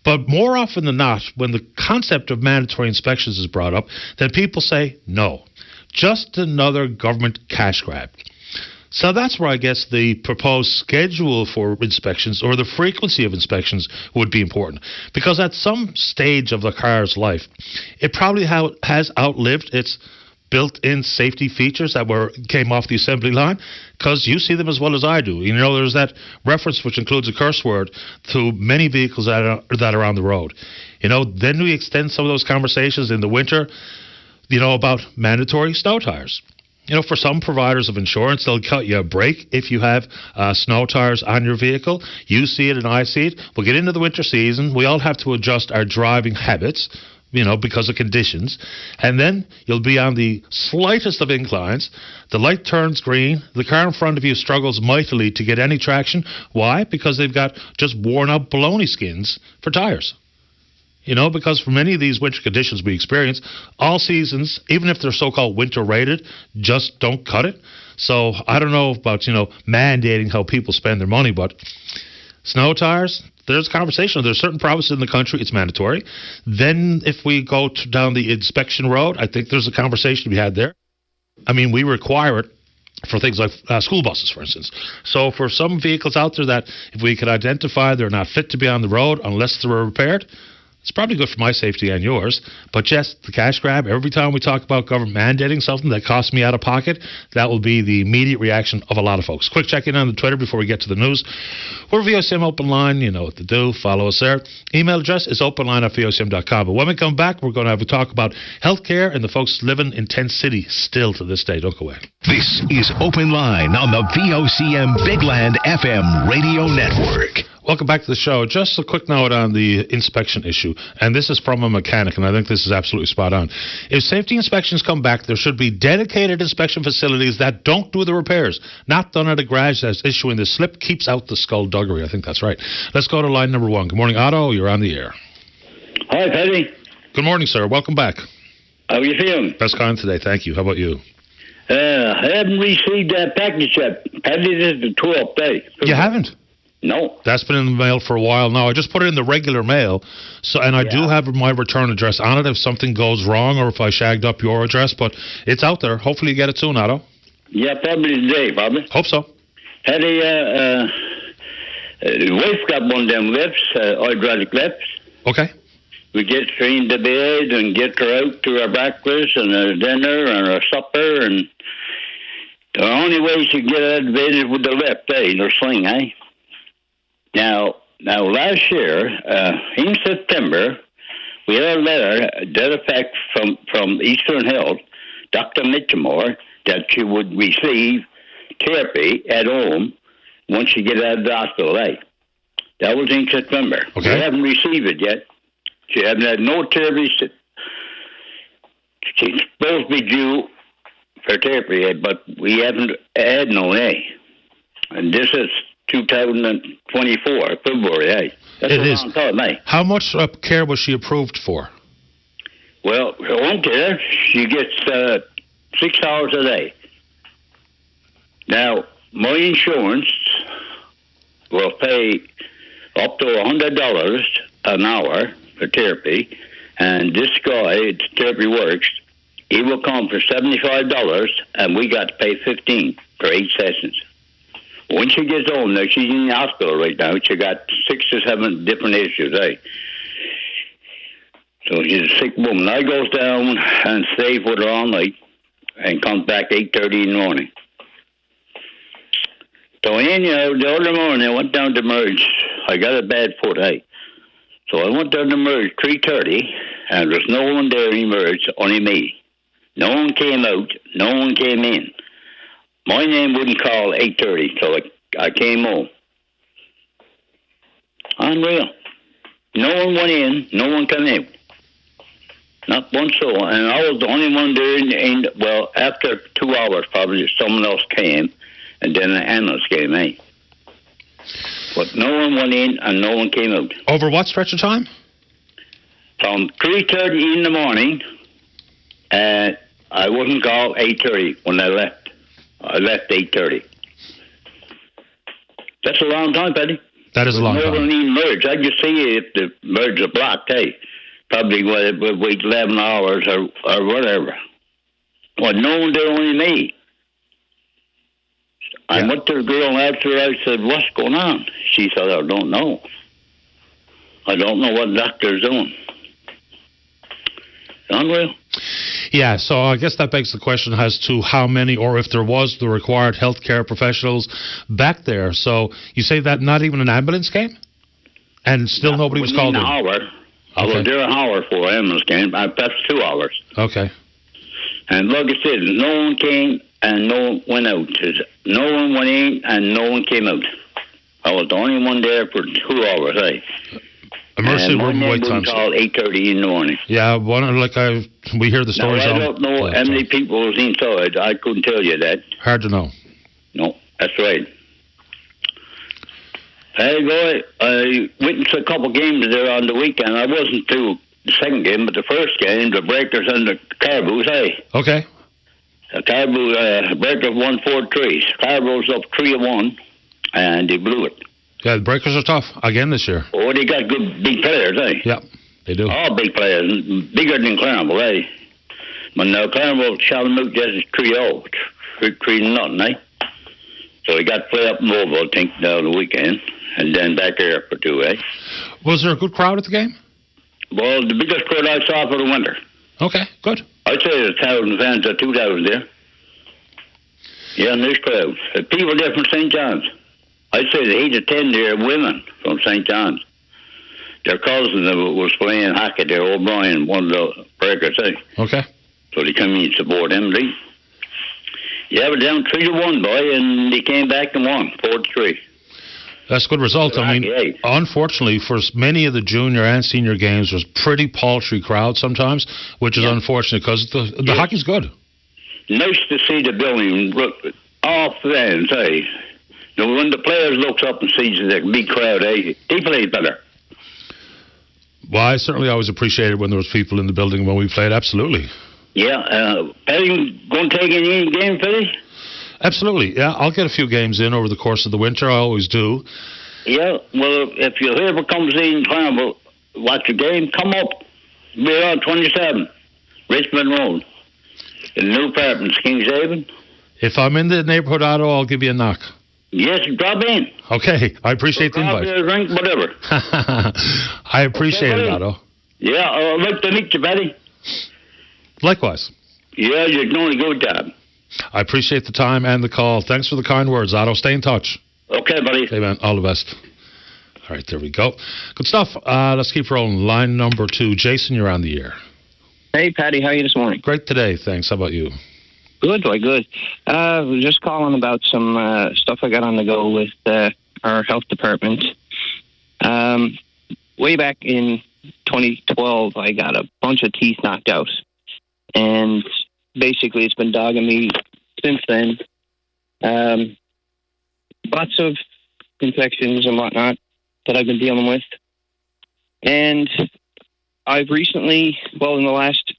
But more often than not, when the concept of mandatory inspections is brought up, then people say, no, just another government cash grab. So that's where I guess the proposed schedule for inspections or the frequency of inspections would be important. Because at some stage of the car's life, it probably has outlived its built-in safety features that came off the assembly line, because you see them as well as I do. There's that reference which includes a curse word to many vehicles that are on the road. Then we extend some of those conversations in the winter, about mandatory snow tires. For some providers of insurance, they'll cut you a break if you have snow tires on your vehicle. You see it and I see it. We'll get into the winter season. We all have to adjust our driving habits. because of conditions. And then you'll be on the slightest of inclines. The light turns green. The car in front of you struggles mightily to get any traction. Why? Because they've got just worn out baloney skins for tires. Because for many of these winter conditions we experience, all seasons, even if they're so-called winter rated, just don't cut it. So I don't know about, mandating how people spend their money, but snow tires, there's a conversation. There's certain provinces in the country, it's mandatory. Then if we go down the inspection road, I think there's a conversation to be had there. I mean, we require it for things like school buses, for instance. So for some vehicles out there that if we could identify they're not fit to be on the road unless they're repaired, it's probably good for my safety and yours. But just the cash grab, every time we talk about government mandating something that costs me out of pocket, that will be the immediate reaction of a lot of folks. Quick check-in on the Twitter before we get to the news. We're VOCM Open Line. You know what to do. Follow us there. Email address is openline@vocm.com. But when we come back, we're going to have a talk about healthcare and the folks living in Tent City still to this day. Don't go away. This is Open Line on the VOCM Big Land FM radio network. Welcome back to the show. Just a quick note on the inspection issue, and this is from a mechanic, and I think this is absolutely spot on. If safety inspections come back, there should be dedicated inspection facilities that don't do the repairs, not done at a garage that's issuing the slip, keeps out the skullduggery. I think that's right. Let's go to line number 1. Good morning, Otto. You're on the air. Hi, Paddy. Good morning, sir. Welcome back. How are you feeling? Best kind today. Thank you. How about you? I haven't received that package yet. Paddy, this is the 12th day. You haven't? No. That's been in the mail for a while now. I just put it in the regular mail, and I do have my return address on it if something goes wrong or if I shagged up your address, but it's out there. Hopefully you get it soon, Otto. Yeah, probably today, probably. Hope so. Paddy, wife got one of them lifts, hydraulic lifts. Okay. We get her into bed and get her out to her breakfast and her dinner and her supper, and the only way she can get out of bed is with the lift, her sling, Now, last year, in September, we had a letter that effect from Eastern Health, Dr. Mitchmore, that she would receive therapy at home once she get out of the hospital. That was in September. Okay. We haven't received it yet. She hasn't had no therapy. She's supposed to be due for therapy, but we haven't had no, And this is 2024, February, That's it a is. long time, How much care was she approved for? Well, one care, she gets 6 hours a day. Now, my insurance will pay up to $100 an hour for therapy, and this guy, Therapy Works, he will come for $75, and we got to pay $15 for 8 sessions. When she gets home, now she's in the hospital right now. She got 6 or 7 different issues, So she's a sick woman. I goes down and stays with her all night and comes back 8:30 in the morning. So anyhow, the other morning I went down to Merge. I got a bad foot, So I went down to Merge 3:30, and there's no one there in Merge, only me. No one came out. No one came in. My name wouldn't call 8:30, so I came home. Unreal. No one went in, no one came out. Not one soul. And I was the only one there well, after 2 hours probably someone else came, and then the ambulance came, But no one went in and no one came out. Over what stretch of time? From 3:30 in the morning, and I wasn't called 8:30 when I left. I left 8:30. That's a long time, Paddy. That is a long time. No one even merged. I just see if the merge are blocked, Probably would wait 11 hours or whatever. Well, no one there, only me. I went to the girl after I said, what's going on? She said, I don't know. I don't know what the doctor's doing. Unreal. Yeah, so I guess that begs the question as to how many, or if there was the required healthcare professionals back there. So you say that not even an ambulance came? And still nobody was called in? An hour. I was there an hour for an ambulance came. That's 2 hours. Okay. And like I said, no one came and no one went out. No one went in and no one came out. I was the only one there for 2 hours, Emergency room wait times. Call 8:30 in the morning. Yeah, we hear the stories. Now, I don't know how many people was inside. I couldn't tell you that. Hard to know. No, that's right. Hey, boy, I witnessed a couple games there on the weekend. I wasn't to the second game, but the first game, the Breakers and the Caribous, hey. Okay. The Caribou, Breakers won 4-3. Caribous up 3-1, and they blew it. Yeah, the Breakers are tough again this year. Oh, they got good big players, eh? Yeah, they do. All big players, bigger than Claremont, eh? But now Claremont shot them out just 3-0, 3-0, eh? So he got to play up in Louisville, I think, down the weekend, and then back there for 2, eh? Was there a good crowd at the game? Well, the biggest crowd I saw for the winter. Okay, good. I'd say there's 1,000 fans or 2,000 there. Yeah, nice crowd. People there from St. John's. I'd say the 8 to 10 there are women from St. John's. Their cousin was playing hockey there, O'Brien, one of the Breakers, eh? Okay. So they come in and support them, right? Yeah, we're down 3-1, boy, and they came back and won 4-3. That's a good result. I mean, unfortunately, for many of the junior and senior games, there's pretty paltry crowds sometimes, which is unfortunate because the hockey's good. Nice to see the building, all fans, eh? When the players looks up and sees the big crowd, eh, they play better. Well, I certainly always appreciated when there was people in the building when we played, absolutely. Yeah, Paddy, going to take any game, Paddy? Absolutely, yeah. I'll get a few games in over the course of the winter. I always do. Yeah, well, if you ever comes in Claremont, watch the game, come up. We're on 27, Richmond Road. In the new apartments, Kingshaven. If I'm in the neighborhood, Otto, I'll give you a knock. Yes, drop in. Okay, I appreciate the invite. A drink, whatever. I appreciate it, Otto. Yeah, I'd like to meet you, Paddy. Likewise. Yeah, you're doing a good job. I appreciate the time and the call. Thanks for the kind words, Otto. Stay in touch. Okay, buddy. Hey, man. All the best. All right, there we go. Good stuff. Let's keep rolling. Line number 2. Jason, you're on the air. Hey, Patty. How are you this morning? Great today. Thanks. How about you? Good, good. Just calling about some stuff I got on the go with our health department. Way back in 2012, I got a bunch of teeth knocked out. And basically, it's been dogging me since then. Lots of infections and whatnot that I've been dealing with. And I've recently, in the last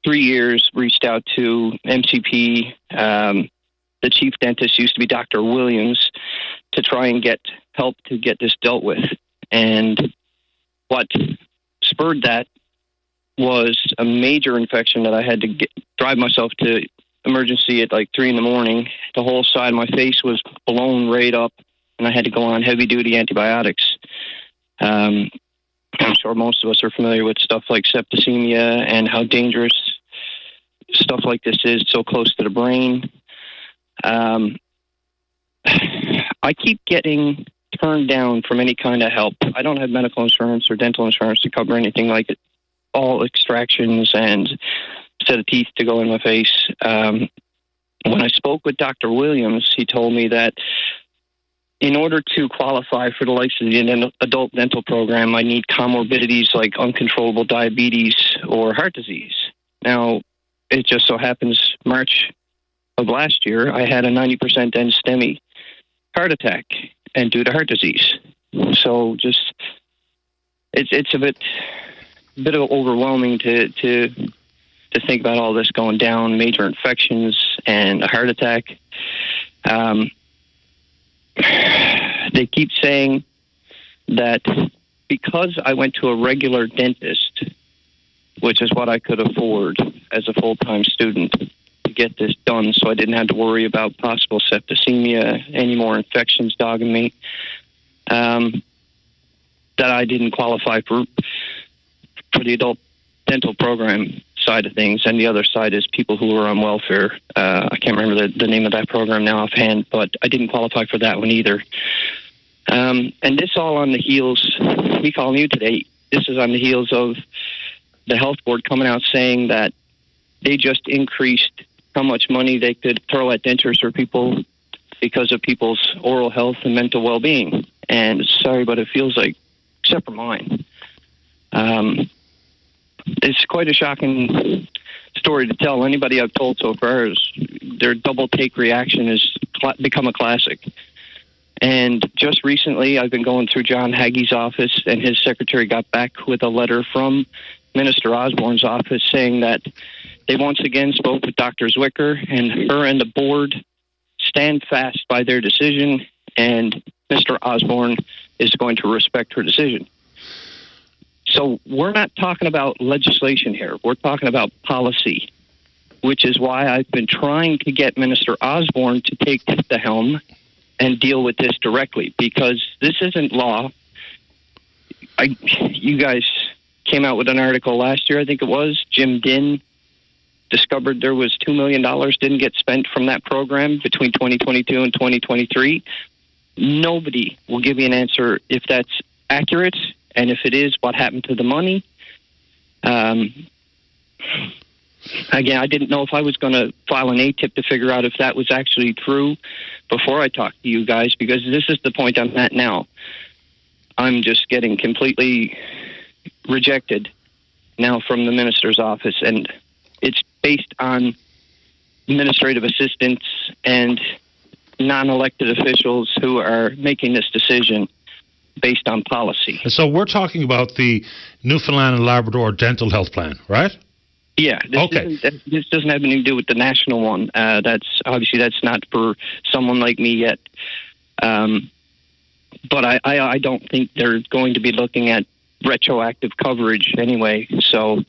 3 years, reached out to MCP. The chief dentist used to be Dr. Williams, to try and get help to get this dealt with. And what spurred that was a major infection that I had to drive myself to emergency at like 3 a.m. The whole side of my face was blown right up, and I had to go on heavy-duty antibiotics. I'm sure most of us are familiar with stuff like septicemia and how dangerous stuff like this is so close to the brain. I keep getting turned down from any kind of help. I don't have medical insurance or dental insurance to cover anything like it. All extractions and set of teeth to go in my face. When I spoke with Dr. Williams, he told me that in order to qualify for the likes of the adult dental program, I need comorbidities like uncontrollable diabetes or heart disease. Now, it just so happens March of last year, I had a 90% end-STEMI heart attack, and due to heart disease. So just, it's a bit of overwhelming to think about all this going down, major infections and a heart attack. They keep saying that because I went to a regular dentist, which is what I could afford as a full-time student, to get this done, so I didn't have to worry about possible septicemia, any more infections dogging me, that I didn't qualify for the adult dental program side of things, and the other side is people who are on welfare. I can't remember the name of that program now offhand, but I didn't qualify for that one either. And this all on the heels, me calling you today, this is on the heels of the health board coming out saying that they just increased how much money they could throw at dentures for people because of people's oral health and mental well-being. And sorry, but it feels like except for mine. It's quite a shocking story to tell. Anybody I've told so far is their double take reaction has become a classic. And just recently, I've been going through John Hagee's office, and his secretary got back with a letter from Minister Osborne's office saying that they once again spoke with Dr. Zwicker, and her and the board stand fast by their decision, and Mr. Osborne is going to respect her decision. So we're not talking about legislation here. We're talking about policy, which is why I've been trying to get Minister Osborne to take the helm and deal with this directly, because this isn't law. You guys came out with an article last year, I think it was. Jim Dinn discovered there was $2 million didn't get spent from that program between 2022 and 2023. Nobody will give you an answer if that's accurate, and if it is, what happened to the money. Again, I didn't know if I was going to file an ATIP to figure out if that was actually true before I talked to you guys, because this is the point I'm at now. I'm just getting completely rejected now from the minister's office, and it's based on administrative assistants and non-elected officials who are making this decision based on policy. So we're talking about the Newfoundland and Labrador Dental Health Plan, right? Yeah. This doesn't have anything to do with the national one. That's not for someone like me yet. But I don't think they're going to be looking at retroactive coverage anyway. So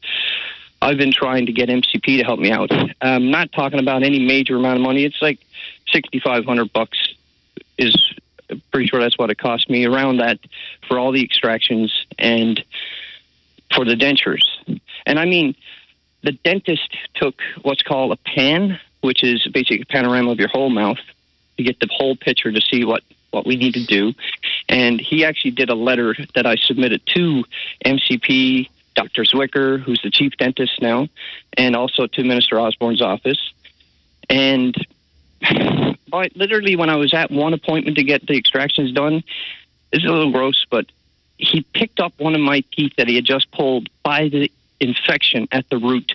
I've been trying to get MCP to help me out. I'm not talking about any major amount of money. It's like $6,500 is pretty sure that's what it cost me, around that, for all the extractions and for the dentures. And I mean, the dentist took what's called a pan, which is basically a panorama of your whole mouth, to get the whole picture to see what we need to do. And he actually did a letter that I submitted to MCP, Dr. Zwicker, who's the chief dentist now, and also to Minister Osborne's office. And literally, when I was at one appointment to get the extractions done, it's a little gross, but he picked up one of my teeth that he had just pulled by the infection at the root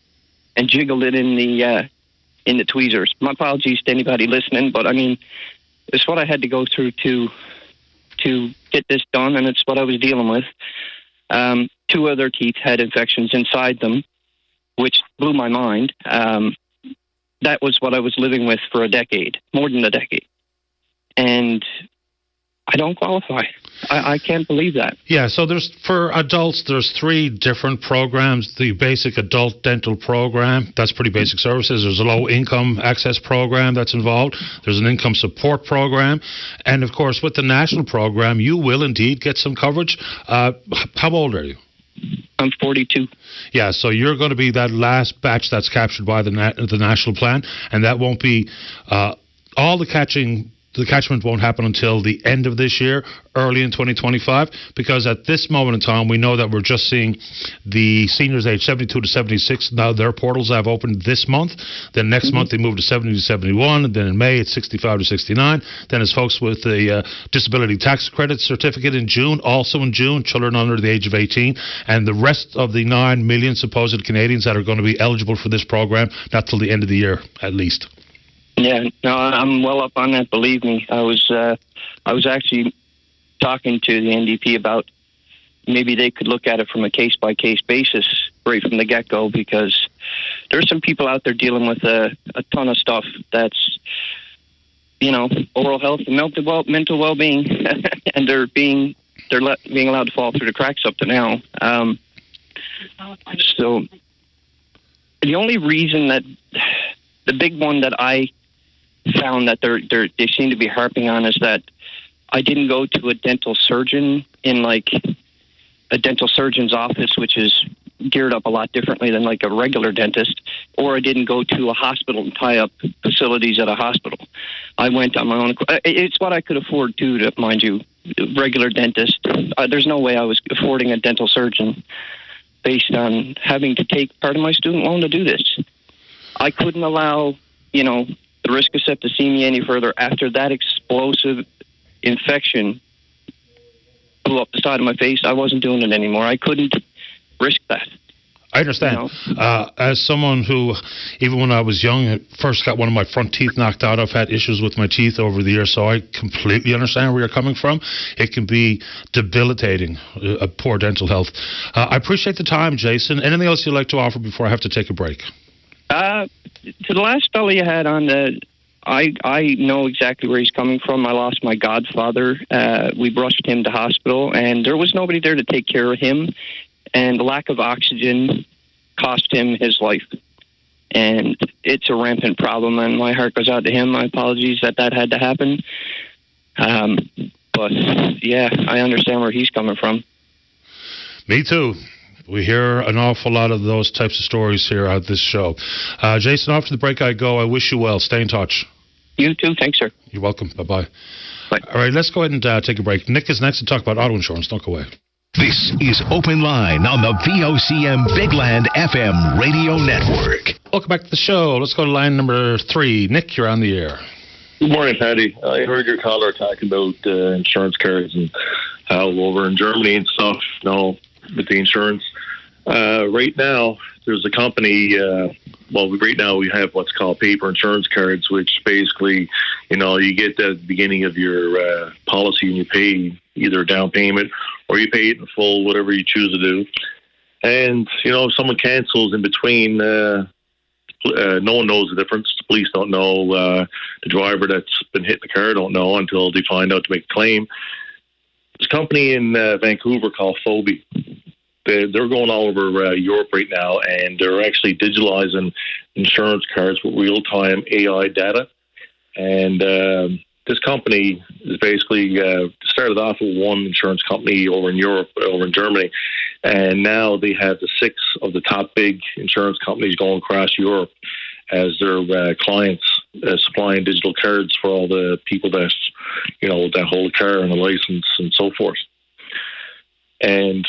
and jiggled it in the tweezers. My apologies to anybody listening, but I mean, it's what I had to go through to get this done, and it's what I was dealing with. 2 other teeth had infections inside them, which blew my mind. That was what I was living with for a decade, more than a decade. And I don't qualify. I can't believe that. Yeah, so for adults, there's 3 different programs. The basic adult dental program, that's pretty basic services. There's a low-income access program that's involved. There's an income support program. And, of course, with the national program, you will indeed get some coverage. How old are you? I'm 42. Yeah, so you're going to be that last batch that's captured by the national plan, and that won't be all the catchment won't happen until the end of this year, early in 2025, because at this moment in time, we know that we're just seeing the seniors aged 72 to 76. Now their portals have opened this month. Then next month they move to 70 to 71. And then in May it's 65 to 69. Then it's folks with the disability tax credit certificate in June, also in June, children under the age of 18. And the rest of the 9 million supposed Canadians that are going to be eligible for this program, not till the end of the year at least. Yeah, no, I'm well up on that. Believe me, I was actually talking to the NDP about maybe they could look at it from a case-by-case basis right from the get-go, because there's some people out there dealing with a ton of stuff that's, oral health and mental well-being, and they're being allowed to fall through the cracks up to now. So the only reason that the big one that I found that they seem to be harping on is that I didn't go to a dental surgeon in like a dental surgeon's office, which is geared up a lot differently than like a regular dentist, or I didn't go to a hospital and tie up facilities at a hospital. I went on my own. It's what I could afford to mind you, regular dentist. There's no way I was affording a dental surgeon based on having to take part of my student loan to do this. I couldn't allow, the risk of septicemia any further after that explosive infection blew up the side of my face, I wasn't doing it anymore. I couldn't risk that. I understand. As someone who, even when I was young, first got one of my front teeth knocked out, I've had issues with my teeth over the years, so I completely understand where you're coming from. It can be debilitating, poor dental health. I appreciate the time, Jason. Anything else you'd like to offer before I have to take a break? To the last fellow you had on, I know exactly where he's coming from. I lost my godfather. We rushed him to hospital, and there was nobody there to take care of him. And the lack of oxygen cost him his life. And it's a rampant problem, and my heart goes out to him. My apologies that had to happen. But, yeah, I understand where he's coming from. Me too. We hear an awful lot of those types of stories here at this show. Jason, after the break I go. I wish you well. Stay in touch. You too. Thanks, sir. You're welcome. Bye-bye. Bye. All right, let's go ahead and take a break. Nick is next to talk about auto insurance. Don't go away. This is Open Line on the VOCM Big Land FM radio network. Welcome back to the show. Let's go to line number 3. Nick, you're on the air. Good morning, Paddy. I heard your caller talking about insurance cards and how over in Germany and stuff, with the insurance. Right now, there's a company, right now we have what's called paper insurance cards, which basically, you get at the beginning of your policy and you pay either a down payment or you pay it in full, whatever you choose to do. And, if someone cancels in between, no one knows the difference. The police don't know. The driver that's been hit the car don't know until they find out to make a claim. There's a company in Vancouver called Phoebe. They're going all over Europe right now, and they're actually digitalizing insurance cards with real-time AI data. And this company is basically started off with one insurance company over in Europe, over in Germany, and now they have the 6 of the top big insurance companies going across Europe as their clients, supplying digital cards for all the people that hold a car and a license and so forth. And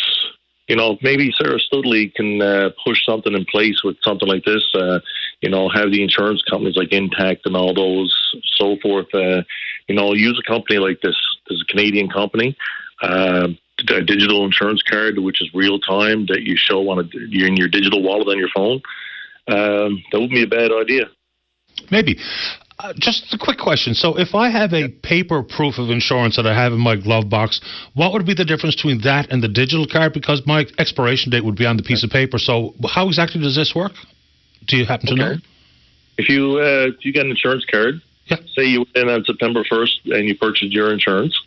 maybe Sarah Studley can push something in place with something like this. Have the insurance companies like Intact and all those, so forth. Use a company like this. There's a Canadian company, a digital insurance card, which is real time that you show in your digital wallet on your phone. That wouldn't be a bad idea. Maybe. Just a quick question. So if I have a paper proof of insurance that I have in my glove box, what would be the difference between that and the digital card? Because my expiration date would be on the piece of paper. So how exactly does this work? Do you happen to know? If you get an insurance card, say you went in on September 1st and you purchased your insurance,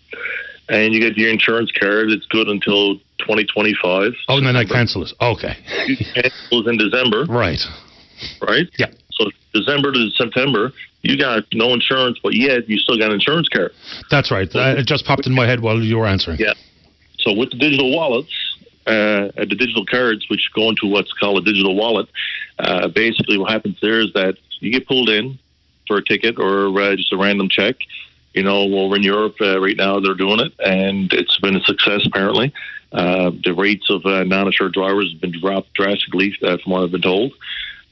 and you get your insurance card, it's good until 2025. Oh, and then I cancel it. Okay. You cancel it in December. Right. Right? Yeah. So December to September, you got no insurance, but yet you still got an insurance card. That's right. It just popped in my head while you were answering. Yeah. So with the digital wallets, the digital cards, which go into what's called a digital wallet, basically what happens there is that you get pulled in for a ticket or just a random check. Over in Europe right now they're doing it, and it's been a success apparently. The rates of non-insured drivers have been dropped drastically from what I've been told.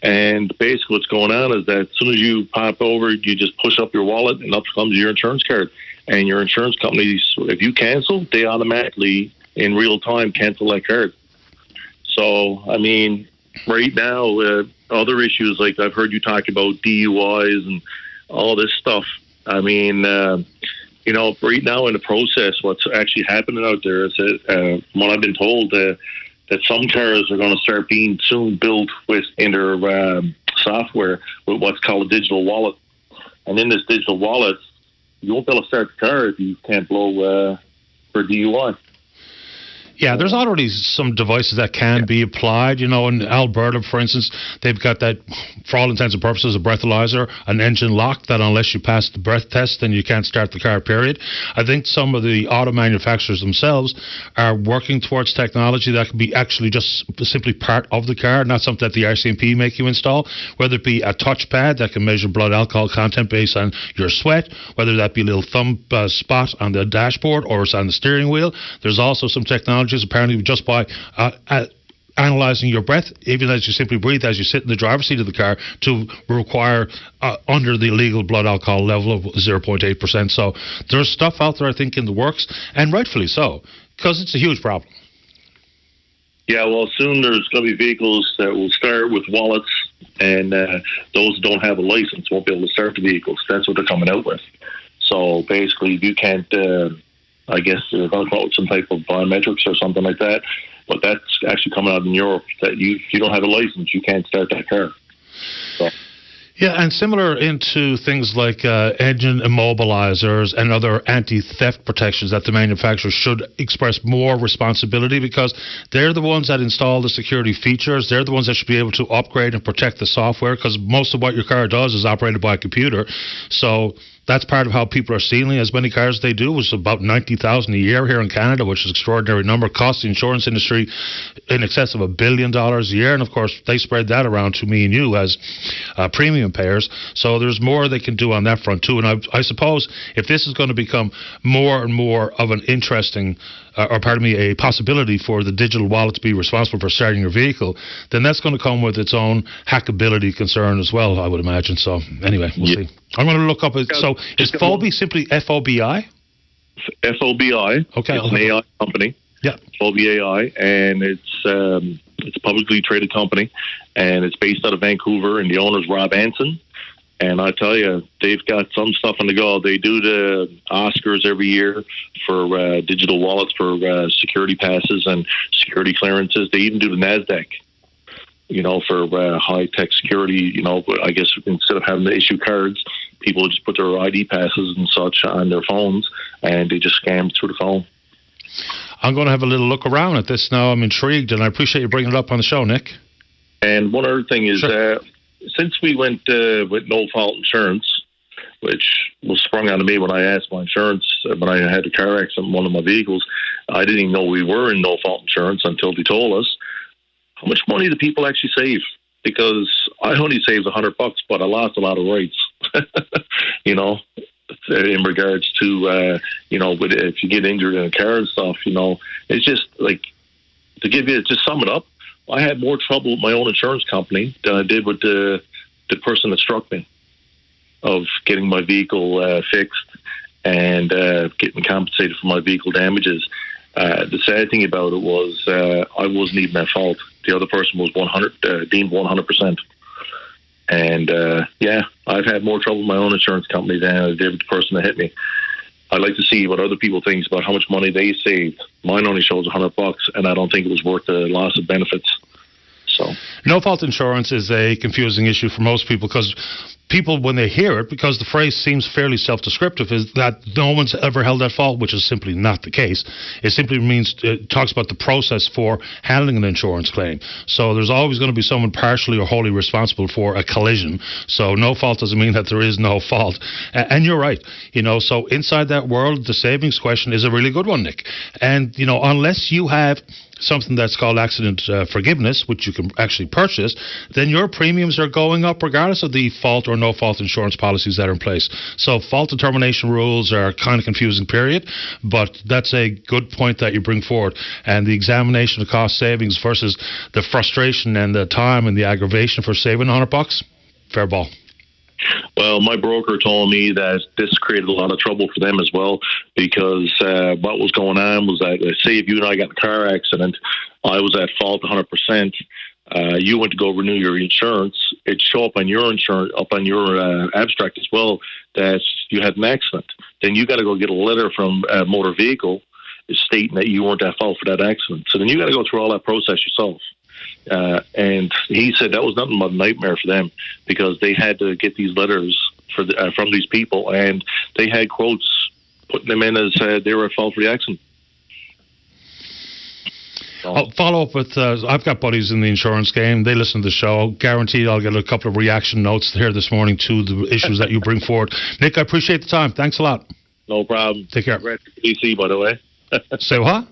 And basically what's going on is that as soon as you pop over, you just push up your wallet and up comes your insurance card. And your insurance companies, if you cancel, they automatically, in real time, cancel that card. So, right now, other issues like I've heard you talk about DUIs and all this stuff. Right now in the process, what's actually happening out there is that, from what I've been told, that some cars are going to start being soon built in their software with what's called a digital wallet. And in this digital wallet, you won't be able to start the car if you can't blow for DUI. Yeah, there's already some devices that can be applied. In Alberta, for instance, they've got that, for all intents and purposes, a breathalyzer, an engine lock that unless you pass the breath test, then you can't start the car, period. I think some of the auto manufacturers themselves are working towards technology that can be actually just simply part of the car, not something that the RCMP make you install, whether it be a touchpad that can measure blood alcohol content based on your sweat, whether that be a little thumb spot on the dashboard or it's on the steering wheel. There's also some technology apparently just by analyzing your breath, even as you simply breathe as you sit in the driver's seat of the car, to require under the legal blood alcohol level of 0.8%. So there's stuff out there, I think, in the works, and rightfully so. Because it's a huge problem. Yeah, well, soon there's going to be vehicles that will start with wallets, and those who don't have a license won't be able to start the vehicles. That's what they're coming out with. So basically, you can't, I guess they're going to come out with some type of biometrics or something like that, but that's actually coming out in Europe, that if you don't have a license, you can't start that car. So. Yeah, and similar into things like engine immobilizers and other anti-theft protections that the manufacturers should express more responsibility, because they're the ones that install the security features. They're the ones that should be able to upgrade and protect the software, because most of what your car does is operated by a computer. So that's part of how people are stealing as many cars as they do, which is about 90,000 a year here in Canada, which is an extraordinary number. Costs the insurance industry in excess of $1 billion a year. And, of course, they spread that around to me and you as premium payers. So there's more they can do on that front, too. And I suppose if this is going to become more and more of an interesting a possibility for the digital wallet to be responsible for starting your vehicle, then that's going to come with its own hackability concern as well, I would imagine. So anyway, we'll see. I'm going to look up it. So is Fobi simply F-O-B-I? F-O-B-I. Okay. It's an AI company. Yeah. Fobi AI, and it's a publicly traded company, and it's based out of Vancouver, and the owner's Rob Anson. And I tell you, they've got some stuff on the go. They do the Oscars every year for digital wallets for security passes and security clearances. They even do the NASDAQ, for high-tech security. I guess instead of having to issue cards, people just put their ID passes and such on their phones, and they just scam through the phone. I'm going to have a little look around at this now. I'm intrigued, and I appreciate you bringing it up on the show, Nick. And one other thing is, sure. Since we went with no-fault insurance, which was sprung on me when I asked my insurance, when I had a car accident in one of my vehicles, I didn't even know we were in no-fault insurance until they told us. How much money do people actually save? Because I only saved $100, but I lost a lot of rights, in regards to, if you get injured in a car and stuff, it's just like, just sum it up, I had more trouble with my own insurance company than I did with the person that struck me, of getting my vehicle fixed and getting compensated for my vehicle damages. The sad thing about it was I wasn't even at fault. The other person was deemed 100%. And I've had more trouble with my own insurance company than I did with the person that hit me. I'd like to see what other people think about how much money they saved. Mine only shows $100, and I don't think it was worth the loss of benefits. So, no-fault insurance is a confusing issue for most people, because people, when they hear it, because the phrase seems fairly self-descriptive, is that no one's ever held at fault, which is simply not the case. It simply means, it talks about the process for handling an insurance claim. So there's always going to be someone partially or wholly responsible for a collision. So no fault doesn't mean that there is no fault. And you're right. So inside that world, the savings question is a really good one, Nick. And, unless you have something that's called accident forgiveness, which you can actually purchase, then your premiums are going up regardless of the fault or no-fault insurance policies that are in place. So fault determination rules are kind of confusing, period, but that's a good point that you bring forward. And the examination of cost savings versus the frustration and the time and the aggravation for saving $100, fair ball. Well, my broker told me that this created a lot of trouble for them as well, because what was going on was that, say if you and I got in a car accident, I was at fault 100%. You went to go renew your insurance. It'd show up on your insurance, up on your abstract as well, that you had an accident. Then you got to go get a letter from a motor vehicle stating that you weren't at fault for that accident. So then you got to go through all that process yourself. And he said that was nothing but a nightmare for them, because they had to get these letters from these people, and they had quotes putting them in as they were at fault for the accident. I'll follow up with, I've got buddies in the insurance game. They listen to the show. Guaranteed I'll get a couple of reaction notes here this morning to the issues that you bring forward. Nick, I appreciate the time. Thanks a lot. No problem. Take care. Congrats to DC, by the way. Say what?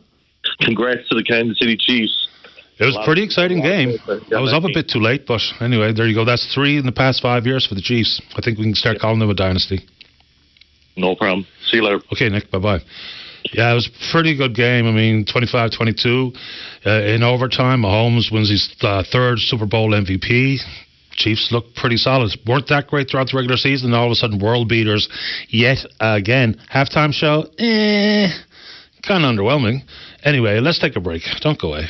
Congrats to the Kansas City Chiefs. It was a pretty exciting game. I was up a bit too late, but anyway, there you go. That's 3 in the past 5 years for the Chiefs. I think we can start calling them a dynasty. No problem. See you later. Okay, Nick. Bye-bye. Yeah, it was a pretty good game. I mean, 25-22 in overtime. Mahomes wins his third Super Bowl MVP. Chiefs look pretty solid. Weren't that great throughout the regular season, and all of a sudden world beaters yet again. Halftime show, kind of underwhelming. Anyway, let's take a break. Don't go away.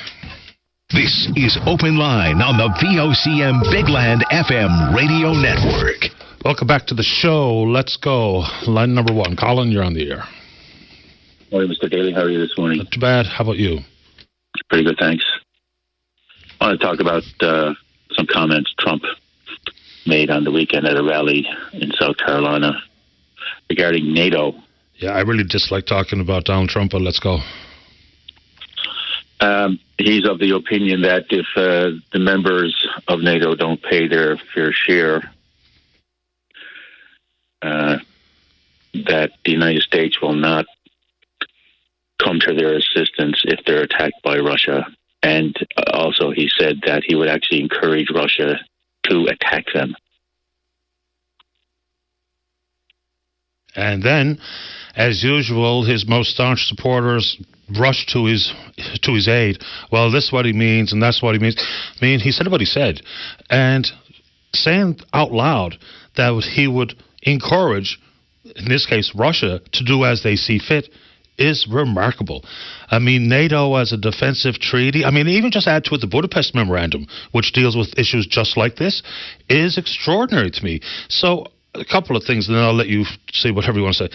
This is Open Line on the VOCM Bigland FM radio network. Welcome back to the show. Let's go. Line number 1. Colin, you're on the air. Morning, Mr. Daly. How are you this morning? Not too bad. How about you? Pretty good, thanks. I want to talk about some comments Trump made on the weekend at a rally in South Carolina regarding NATO. Yeah, I really dislike talking about Donald Trump, but let's go. He's of the opinion that if the members of NATO don't pay their fair share, that the United States will not come to their assistance if they're attacked by Russia. And also he said that he would actually encourage Russia to attack them. And then, as usual, his most staunch supporters rush to his aid. Well, this is what he means, and that's what he means. I mean, he said what he said. And saying out loud that he would encourage, in this case, Russia, to do as they see fit is remarkable. I mean, NATO as a defensive treaty, I mean, even just add to it the Budapest Memorandum, which deals with issues just like this, is extraordinary to me. So, a couple of things, and then I'll let you say whatever you want to say.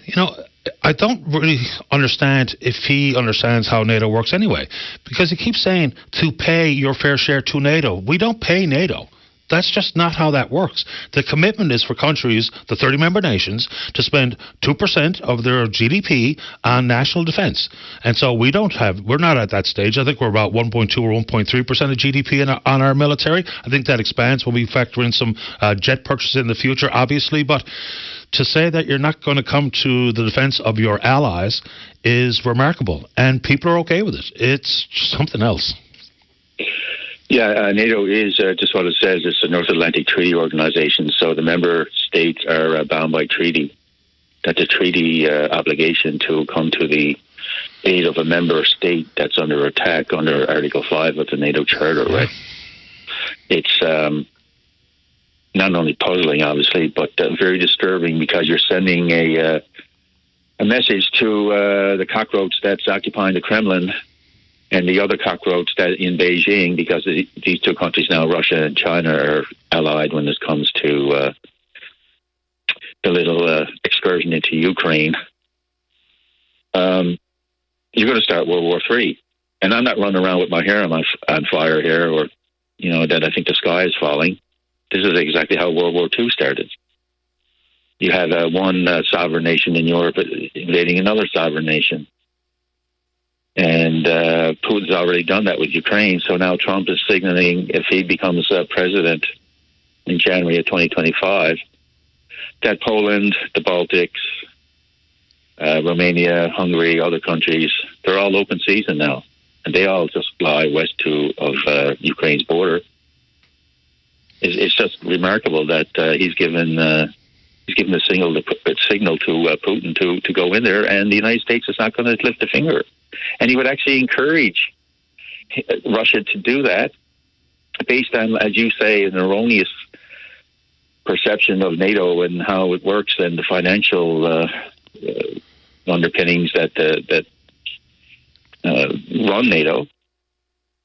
You know, I don't really understand if he understands how NATO works anyway, because he keeps saying to pay your fair share to NATO. We don't pay NATO. That's just not how that works. The commitment is for countries, the 30 member nations, to spend 2% of their GDP on national defense. And so we're not at that stage. I think we're about 1.2 or 1.3% of GDP on our military. I think that expands when we factor in some jet purchases in the future, obviously. But to say that you're not going to come to the defense of your allies is remarkable. And people are okay with it. It's something else. Yeah, NATO is just what it says. It's a North Atlantic Treaty Organization, so the member states are bound by treaty. That's a treaty obligation to come to the aid of a member state that's under attack under Article 5 of the NATO Charter, right? It's not only puzzling, obviously, but very disturbing because you're sending a message to the cockroach that's occupying the Kremlin and the other cockroach that in Beijing, because these two countries now, Russia and China, are allied when this comes to the little excursion into Ukraine. You're going to start World War III. And I'm not running around with my hair on fire here, or, that I think the sky is falling. This is exactly how World War II started. You had one sovereign nation in Europe invading another sovereign nation. And Putin's already done that with Ukraine. So now Trump is signaling, if he becomes president in January of 2025, that Poland, the Baltics, Romania, Hungary, other countries, they're all open season now. And they all just lie west of Ukraine's border. It's just remarkable that he's given the signal to Putin to go in there, and the United States is not going to lift a finger. And he would actually encourage Russia to do that based on, as you say, an erroneous perception of NATO and how it works and the financial underpinnings that run NATO.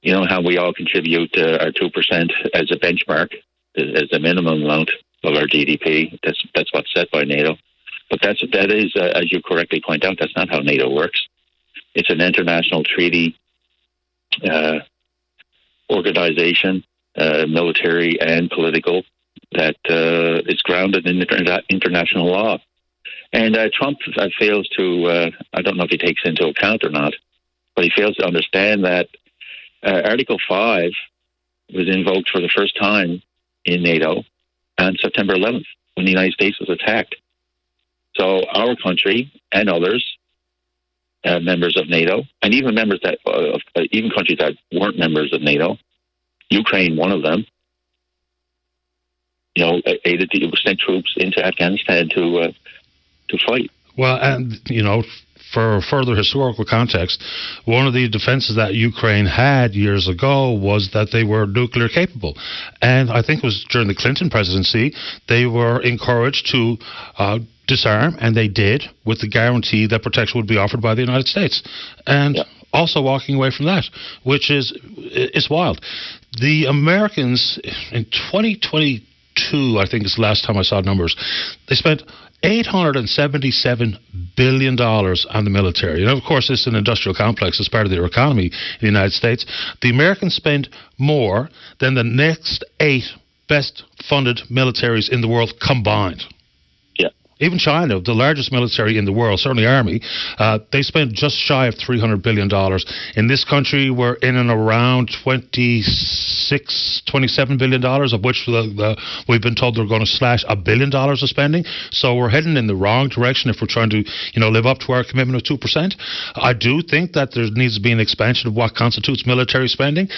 You know, how we all contribute our 2% as a benchmark, as a minimum amount of our GDP. That's what's set by NATO. But that is, as you correctly point out, that's not how NATO works. It's an international treaty organization, military and political, that is grounded in international law. And Trump fails to, I don't know if he takes into account or not, but he fails to understand that Article 5 was invoked for the first time in NATO on September 11th when the United States was attacked. So our country and others, members of NATO, and even members that, even countries that weren't members of NATO, Ukraine, one of them, sent troops into Afghanistan to fight. Well, and for further historical context, one of the defenses that Ukraine had years ago was that they were nuclear capable. And I think it was during the Clinton presidency, they were encouraged to disarm, and they did, with the guarantee that protection would be offered by the United States. And also walking away from that, which is wild. The Americans in 2022, I think is the last time I saw numbers, they spent $877 billion on the military. And of course, this is an industrial complex as part of their economy in the United States. The Americans spend more than the next 8 best funded militaries in the world combined. Even China, the largest military in the world, certainly Army, they spend just shy of $300 billion. In this country, we're in and around $27 billion, of which we've been told they're going to slash $1 billion of spending. So we're heading in the wrong direction if we're trying to, live up to our commitment of 2%. I do think that there needs to be an expansion of what constitutes military spending.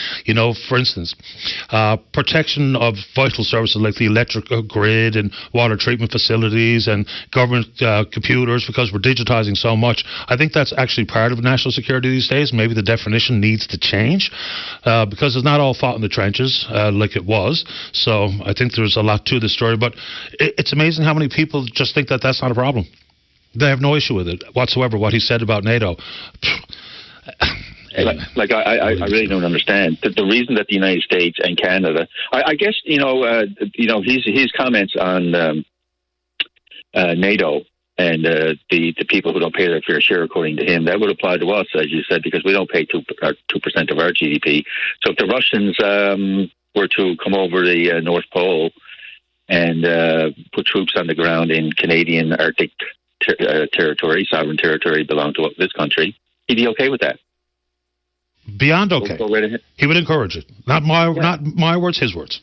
For instance, protection of vital services like the electric grid and water treatment facilities and government computers, because we're digitizing so much. I think that's actually part of national security these days. Maybe the definition needs to change because it's not all fought in the trenches like it was. So I think there's a lot to this story. But it's amazing how many people just think that that's not a problem. They have no issue with it whatsoever, what he said about NATO. Anyway. I really don't understand the reason that the United States and Canada, I guess, his comments on NATO and the people who don't pay their fair share, according to him, that would apply to us, as you said, because we don't pay 2% of our GDP. So if the Russians were to come over the North Pole and put troops on the ground in Canadian Arctic territory, sovereign territory belong to this country, he'd be okay with that. Beyond okay. He would encourage it. Not my words, his words.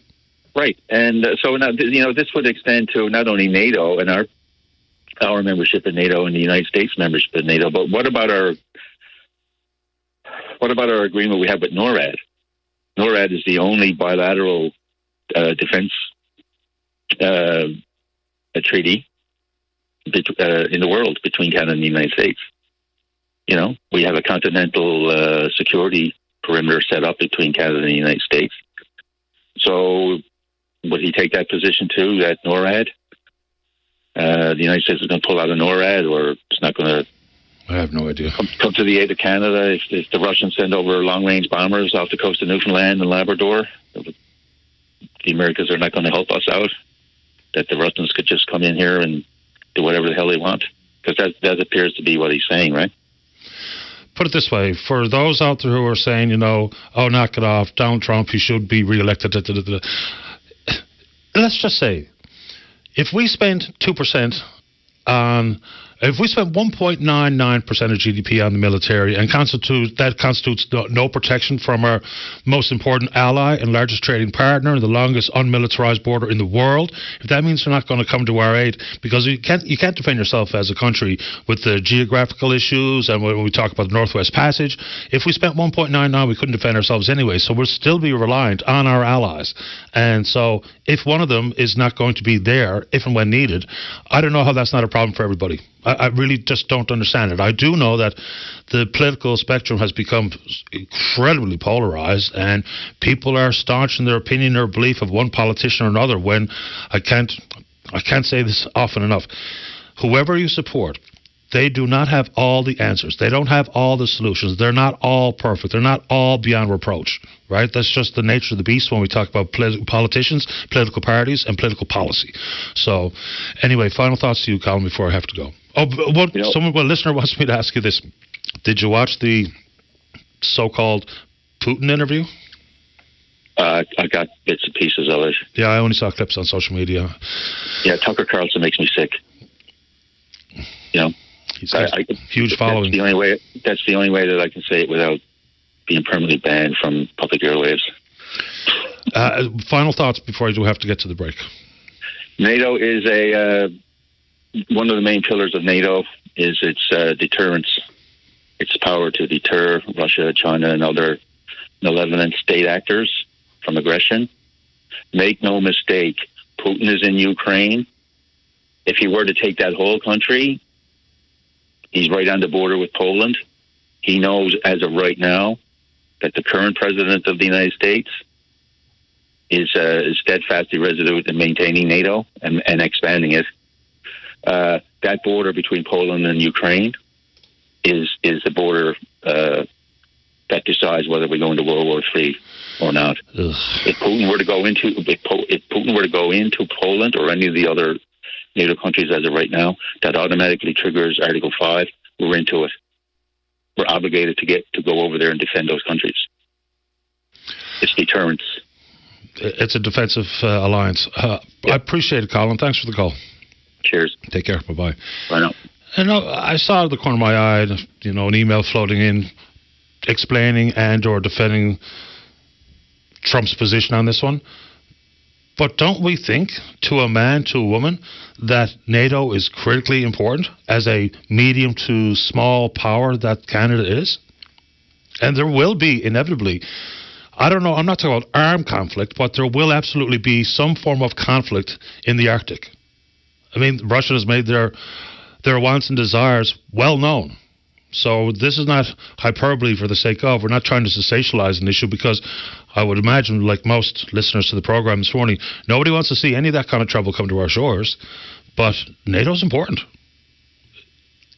Right, and so now this would extend to not only NATO and our membership in NATO and the United States membership in NATO, but what about our agreement we have with NORAD? NORAD is the only bilateral defense treaty in the world between Canada and the United States. We have a continental security perimeter set up between Canada and the United States. So would he take that position too, that NORAD? The United States is going to pull out of NORAD, or it's not going to... I have no idea. Come to the aid of Canada if the Russians send over long-range bombers off the coast of Newfoundland and Labrador. The Americans are not going to help us out. That the Russians could just come in here and do whatever the hell they want. Because that appears to be what he's saying, right? Put it this way, for those out there who are saying, knock it off, Donald Trump, he should be reelected. Let's just say, if we spend 2% if we spend 1.99% of GDP on the military, and that constitutes no protection from our most important ally and largest trading partner and the longest unmilitarized border in the world, if that means they're not going to come to our aid, because you can't defend yourself as a country with the geographical issues, and when we talk about the Northwest Passage, if we spent 1.99, we couldn't defend ourselves anyway, so we'll still be reliant on our allies. And so if one of them is not going to be there, if and when needed, I don't know how that's not a problem for everybody. I really just don't understand it. I do know that the political spectrum has become incredibly polarized, and people are staunch in their opinion or belief of one politician or another, when I can't say this often enough. Whoever you support, they do not have all the answers. They don't have all the solutions. They're not all perfect. They're not all beyond reproach, right? That's just the nature of the beast when we talk about politicians, political parties, and political policy. So, anyway, final thoughts to you, Colin, before I have to go. Oh, a listener wants me to ask you this. Did you watch the so-called Putin interview? I got bits and pieces of it. Yeah, I only saw clips on social media. Yeah, Tucker Carlson makes me sick. He's got a huge following. That's the only way that I can say it without being permanently banned from public airwaves. Final thoughts before I do have to get to the break. NATO is one of the main pillars of NATO is its deterrence, its power to deter Russia, China, and other malevolent state actors from aggression. Make no mistake, Putin is in Ukraine. If he were to take that whole country, he's right on the border with Poland. He knows as of right now that the current president of the United States is steadfastly resolute in maintaining NATO and expanding it. That border between Poland and Ukraine is the border that decides whether we go into World War III or not. Ugh. If Putin were to go into Poland or any of the other NATO countries as of right now, that automatically triggers Article 5. We're into it. We're obligated to go over there and defend those countries. It's deterrence. It's a defensive alliance. I appreciate it, Colin. Thanks for the call. Cheers. Take care. Bye-bye. Bye now. And I saw out of the corner of my eye, an email floating in explaining and or defending Trump's position on this one. But don't we think, to a man, to a woman, that NATO is critically important as a medium to small power that Canada is? And there will be, inevitably, I don't know, I'm not talking about armed conflict, but there will absolutely be some form of conflict in the Arctic. I mean, Russia has made their wants and desires well known. So this is not hyperbole for the sake of. We're not trying to sensationalize an issue, because I would imagine, like most listeners to the program this morning, nobody wants to see any of that kind of trouble come to our shores. But NATO's important,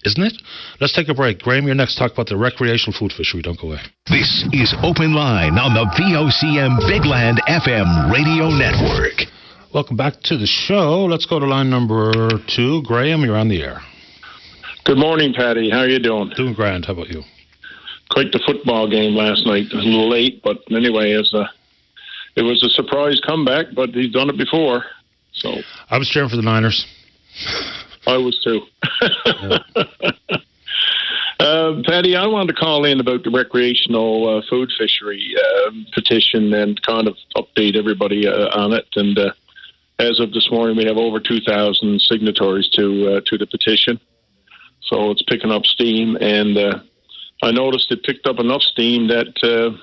isn't it? Let's take a break. Graham, you're next. Talk about the recreational food fishery. Don't go away. This is Open Line on the VOCM Big Land FM radio network. Welcome back to the show. Let's go to line number 2. Graham, you're on the air. Good morning, Paddy. How are you doing? Doing grand. How about you? Quite the football game last night. It was a little late, but anyway, it was a surprise comeback, but he's done it before. So I was cheering for the Niners. I was too. Paddy, I wanted to call in about the recreational food fishery petition and kind of update everybody on it. And as of this morning, we have over 2,000 signatories to the petition. So it's picking up steam, and I noticed it picked up enough steam that the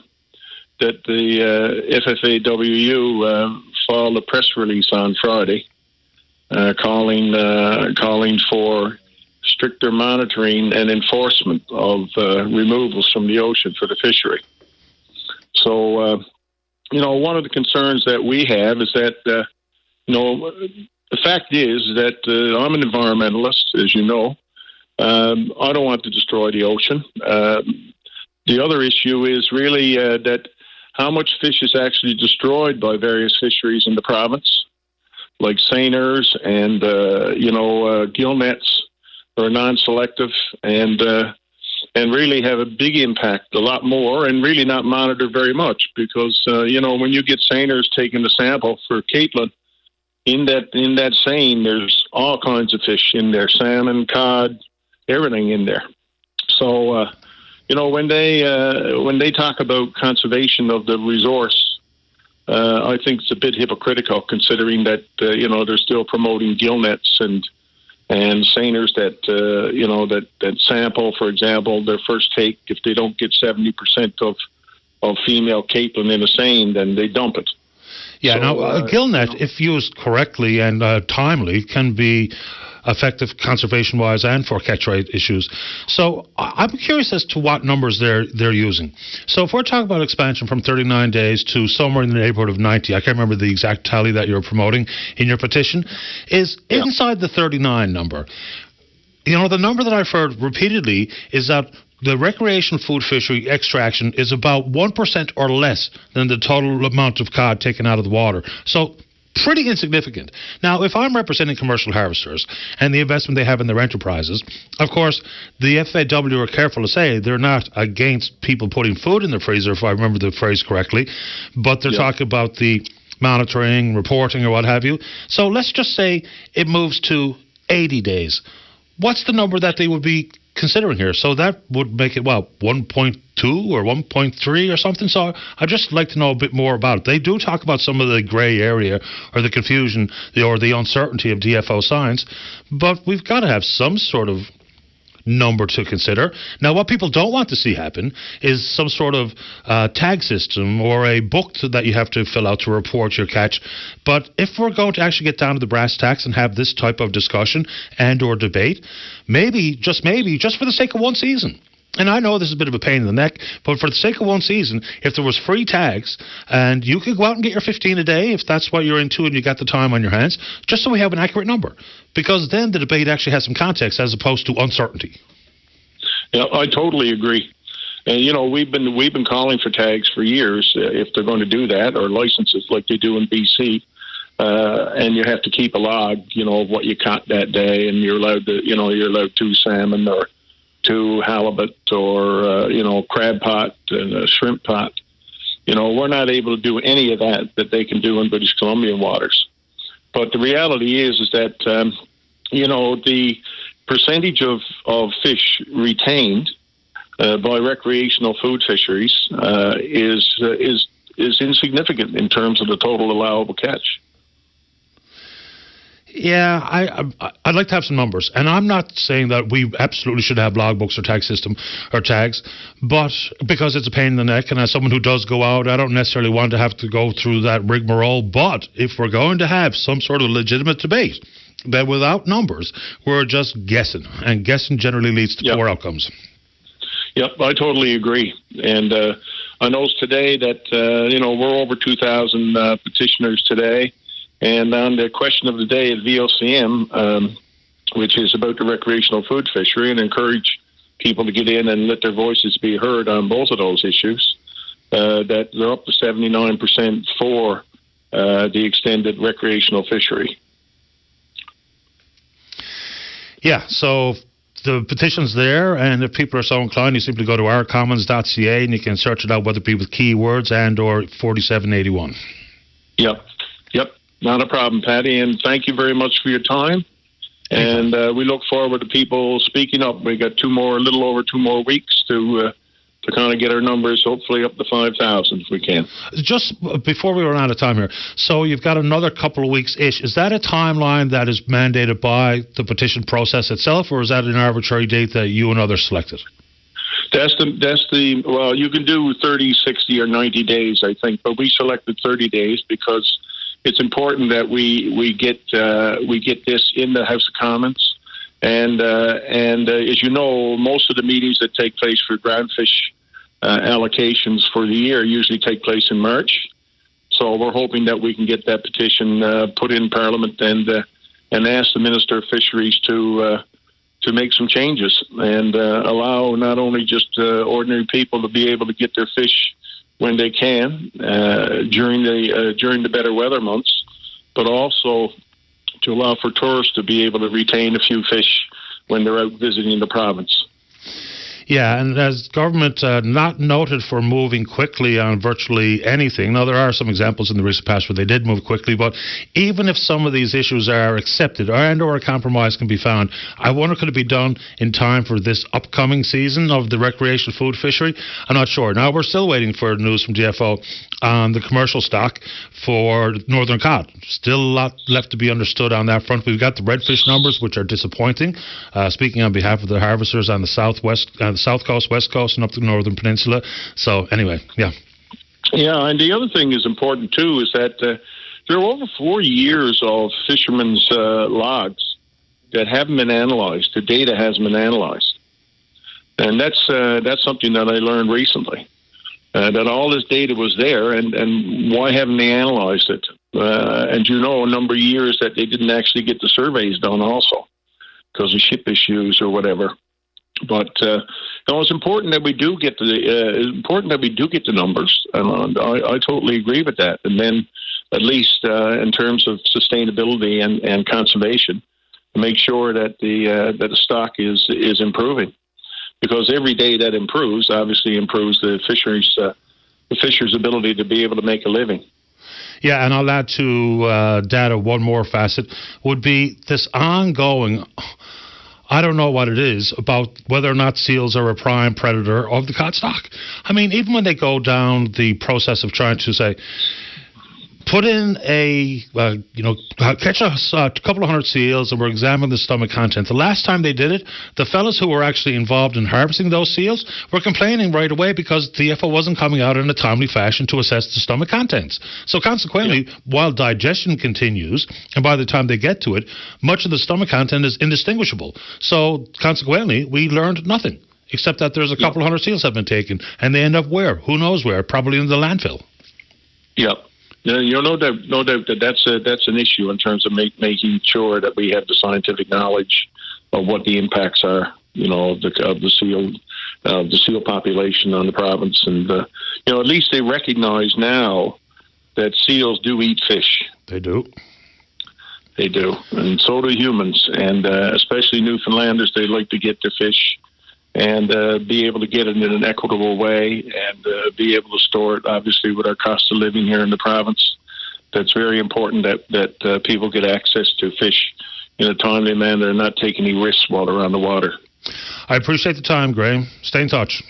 FFAWU filed a press release on Friday calling for stricter monitoring and enforcement of removals from the ocean for the fishery. So, one of the concerns that we have is that, the fact is that I'm an environmentalist, as you know. I don't want to destroy the ocean. The other issue is really that how much fish is actually destroyed by various fisheries in the province, like seiners and, gill nets are non-selective and really have a big impact, a lot more, and really not monitored very much because, when you get seiners taking the sample for Caitlin, in that seine, there's all kinds of fish in there, salmon, cod, everything in there. So, when they talk about conservation of the resource, I think it's a bit hypocritical considering that, they're still promoting gill nets and seiners that sample, for example, their first take. If they don't get 70% of female capelin in a seine, then they dump it. Yeah, now a gill net, if used correctly and timely, can be effective conservation-wise and for catch rate issues. So I'm curious as to what numbers they're using. So if we're talking about expansion from 39 days to somewhere in the neighborhood of 90, I can't remember the exact tally that you're promoting in your petition, is inside the 39 number. The number that I've heard repeatedly is that the recreational food fishery extraction is about 1% or less than the total amount of cod taken out of the water. So pretty insignificant. Now, if I'm representing commercial harvesters and the investment they have in their enterprises, of course, the FAW are careful to say they're not against people putting food in their freezer, if I remember the phrase correctly, but they're talking about the monitoring, reporting, or what have you. So let's just say it moves to 80 days. What's the number that they would be considering here? So that would make it, 1.2 or 1.3 or something. So I'd just like to know a bit more about it. They do talk about some of the grey area or the confusion or the uncertainty of DFO signs, but we've got to have some sort of number to consider. Now, what people don't want to see happen is some sort of tag system or a book that you have to fill out to report your catch. But if we're going to actually get down to the brass tacks and have this type of discussion and or debate, maybe, just for the sake of one season, and I know this is a bit of a pain in the neck, but for the sake of one season, if there was free tags and you could go out and get your 15 a day, if that's what you're into and you got the time on your hands, just so we have an accurate number. Because then the debate actually has some context as opposed to uncertainty. Yeah, I totally agree. And we've been calling for tags for years if they're going to do that, or licenses like they do in BC. And you have to keep a log, of what you caught that day, and you're allowed to, you're allowed 2 salmon or 2 halibut or crab pot and a shrimp pot. We're not able to do any of that they can do in British Columbian waters. But the reality is that the percentage of fish retained by recreational food fisheries is insignificant in terms of the total allowable catch. Yeah, I'd like to have some numbers, and I'm not saying that we absolutely should have logbooks or tag system or tags, but because it's a pain in the neck, and as someone who does go out, I don't necessarily want to have to go through that rigmarole. But if we're going to have some sort of legitimate debate, then without numbers, we're just guessing, and guessing generally leads to poor outcomes. Yep, I totally agree, and I know today that we're over 2,000 petitioners today. And on the question of the day at VOCM, which is about the recreational food fishery, and encourage people to get in and let their voices be heard on both of those issues, that they're up to 79% for the extended recreational fishery. Yeah, so the petition's there, and if people are so inclined, you simply go to ourcommons.ca and you can search it out, whether it be with keywords and or 4781. Yep. Not a problem, Patty, and thank you very much for your time. And we look forward to people speaking up. We got a little over 2 more weeks to kind of get our numbers, hopefully up to 5,000 if we can. Just before we run out of time here, so you've got another couple of weeks-ish. Is that a timeline that is mandated by the petition process itself, or is that an arbitrary date that you and others selected? Well, you can do 30, 60, or 90 days, I think, but we selected 30 days because it's important that we get this in the House of Commons, and as you know, most of the meetings that take place for groundfish allocations for the year usually take place in March. So we're hoping that we can get that petition put in Parliament and ask the Minister of Fisheries to make some changes and allow not only just ordinary people to be able to get their fish when they can during the better weather months, but also to allow for tourists to be able to retain a few fish when they're out visiting the province. Yeah, and as government not noted for moving quickly on virtually anything. Now, there are some examples in the recent past where they did move quickly, but even if some of these issues are accepted or a compromise can be found, I wonder could it be done in time for this upcoming season of the recreational food fishery? I'm not sure. Now, we're still waiting for news from DFO on the commercial stock for northern cod. Still a lot left to be understood on that front. We've got the redfish numbers, which are disappointing. Speaking on behalf of the harvesters on the southwest, the South Coast, West Coast, and up the Northern Peninsula. So, anyway, yeah. Yeah, and the other thing is important, too, is that there are over 4 years of fishermen's logs that haven't been analyzed. The data hasn't been analyzed. And that's something that I learned recently, that all this data was there, and why haven't they analyzed it? And a number of years that they didn't actually get the surveys done also because of ship issues or whatever. But it's important that we do get the numbers, and I totally agree with that. And then, at least in terms of sustainability and conservation, make sure that the stock is improving, because every day that improves obviously improves the fisher's ability to be able to make a living. Yeah, and I'll add to data one more facet would be this ongoing. I don't know what it is about whether or not seals are a prime predator of the cod stock. I mean, even when they go down the process of trying to say, put in catch a couple of hundred seals and we're examining the stomach content. The last time they did it, the fellas who were actually involved in harvesting those seals were complaining right away because the DFO wasn't coming out in a timely fashion to assess the stomach contents. So consequently, while digestion continues, and by the time they get to it, much of the stomach content is indistinguishable. So consequently, we learned nothing, except that there's a couple of hundred seals have been taken, and they end up where? Who knows where? Probably in the landfill. Yep. No doubt that's an issue in terms of making sure that we have the scientific knowledge of what the impacts are, of the seal the seal population on the province. And, at least they recognize now that seals do eat fish. They do. They do. And so do humans. And especially Newfoundlanders, they like to get their fish and be able to get it in an equitable way and be able to store it, obviously, with our cost of living here in the province. That's very important that people get access to fish in a timely manner and not take any risks while they're on the water. I appreciate the time, Graham. Stay in touch.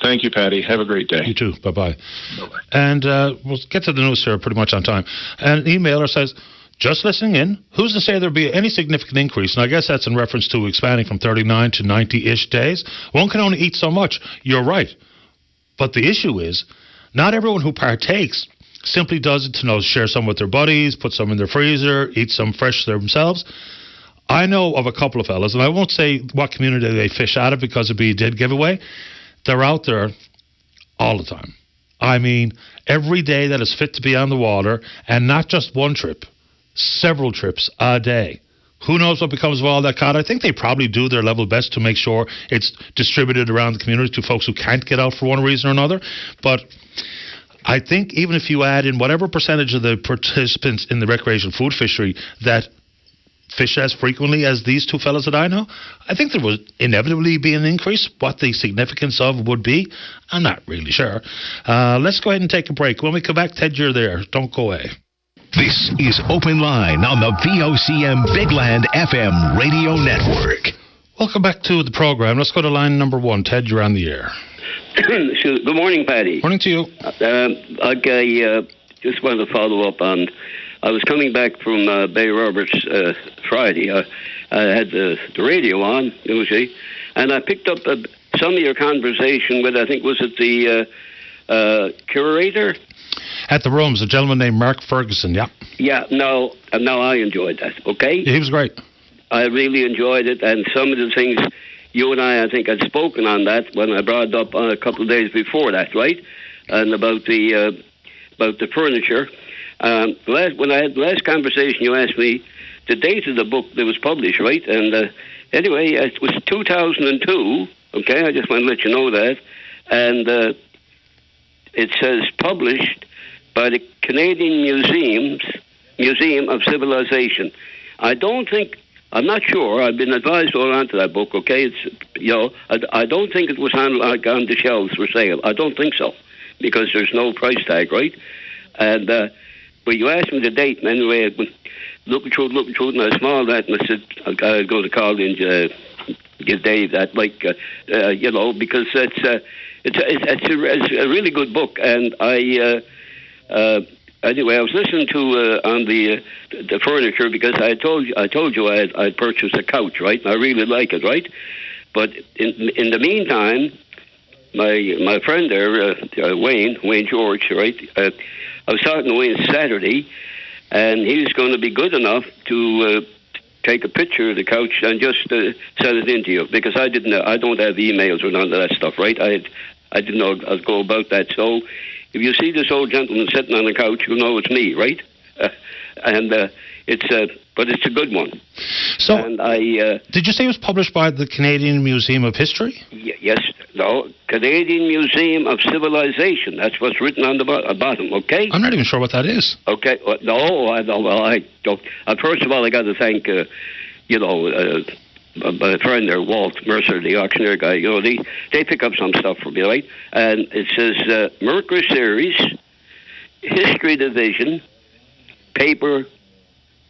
Thank you, Patty. Have a great day. You too. Bye-bye. Bye-bye. And we'll get to the news here pretty much on time. And an emailer says, just listening in, who's to say there'll be any significant increase? And I guess that's in reference to expanding from 39 to 90-ish days. One can only eat so much. You're right. But the issue is, not everyone who partakes simply does it to share some with their buddies, put some in their freezer, eat some fresh themselves. I know of a couple of fellas, and I won't say what community they fish out of because it'd be a dead giveaway. They're out there all the time. I mean, every day that is fit to be on the water, and not just one trip, several trips a day. Who knows what becomes of all that cod? I think they probably do their level best to make sure it's distributed around the community to folks who can't get out for one reason or another. But I think even if you add in whatever percentage of the participants in the recreational food fishery that fish as frequently as these two fellas that I know, I think there would inevitably be an increase. What the significance of would be, I'm not really sure. Let's go ahead and take a break. When we come back, Ted, you're there. Don't go away. This is Open Line on the VOCM Bigland FM radio network. Welcome back to the program. Let's go to line number 1. Ted, you're on the air. Good morning, Paddy. Morning to you. I just wanted to follow up on, I was coming back from Bay Roberts Friday. I had the radio on, you see, and I picked up some of your conversation with, I think, was it the curator? At the Rooms, a gentleman named Mark Ferguson, yeah. Yeah, no, I enjoyed that, okay? He was great. I really enjoyed it, and some of the things you and I think, had spoken on that when I brought it up a couple of days before that, right? And about the furniture. When I had the last conversation, you asked me the date of the book that was published, right? And anyway, it was 2002, okay? I just want to let you know that. And it says published by the Canadian Museum of Civilization. I'm not sure. I've been advised to hold on to that book, okay? It's, I don't think it was on the shelves for sale. I don't think so, because there's no price tag, right? And but you asked me the date, and anyway, looking through it, and I smiled at it, and I said, I'll go to call and give Dave that, because it's a really good book, and anyway, I was listening to on the furniture, because I told you I'd purchased a couch, right? And I really like it, right? But in the meantime, my friend there, Wayne George, right? I was talking to Wayne Saturday, and he was going to be good enough to take a picture of the couch and just send it in to you, because I don't have emails or none of that stuff, right? I didn't know I'd go about that. So if you see this old gentleman sitting on the couch, you'll know it's me, right? But it's a good one. So, and did you say it was published by the Canadian Museum of History? Yes, no, Canadian Museum of Civilization. That's what's written on the bottom. Okay. I'm not even sure what that is. Okay. No, I don't. Well, I don't. First of all, I got to thank, my friend there, Walt Mercer, the auctioneer guy. They pick up some stuff for me, right? And it says Mercury Series, History Division, paper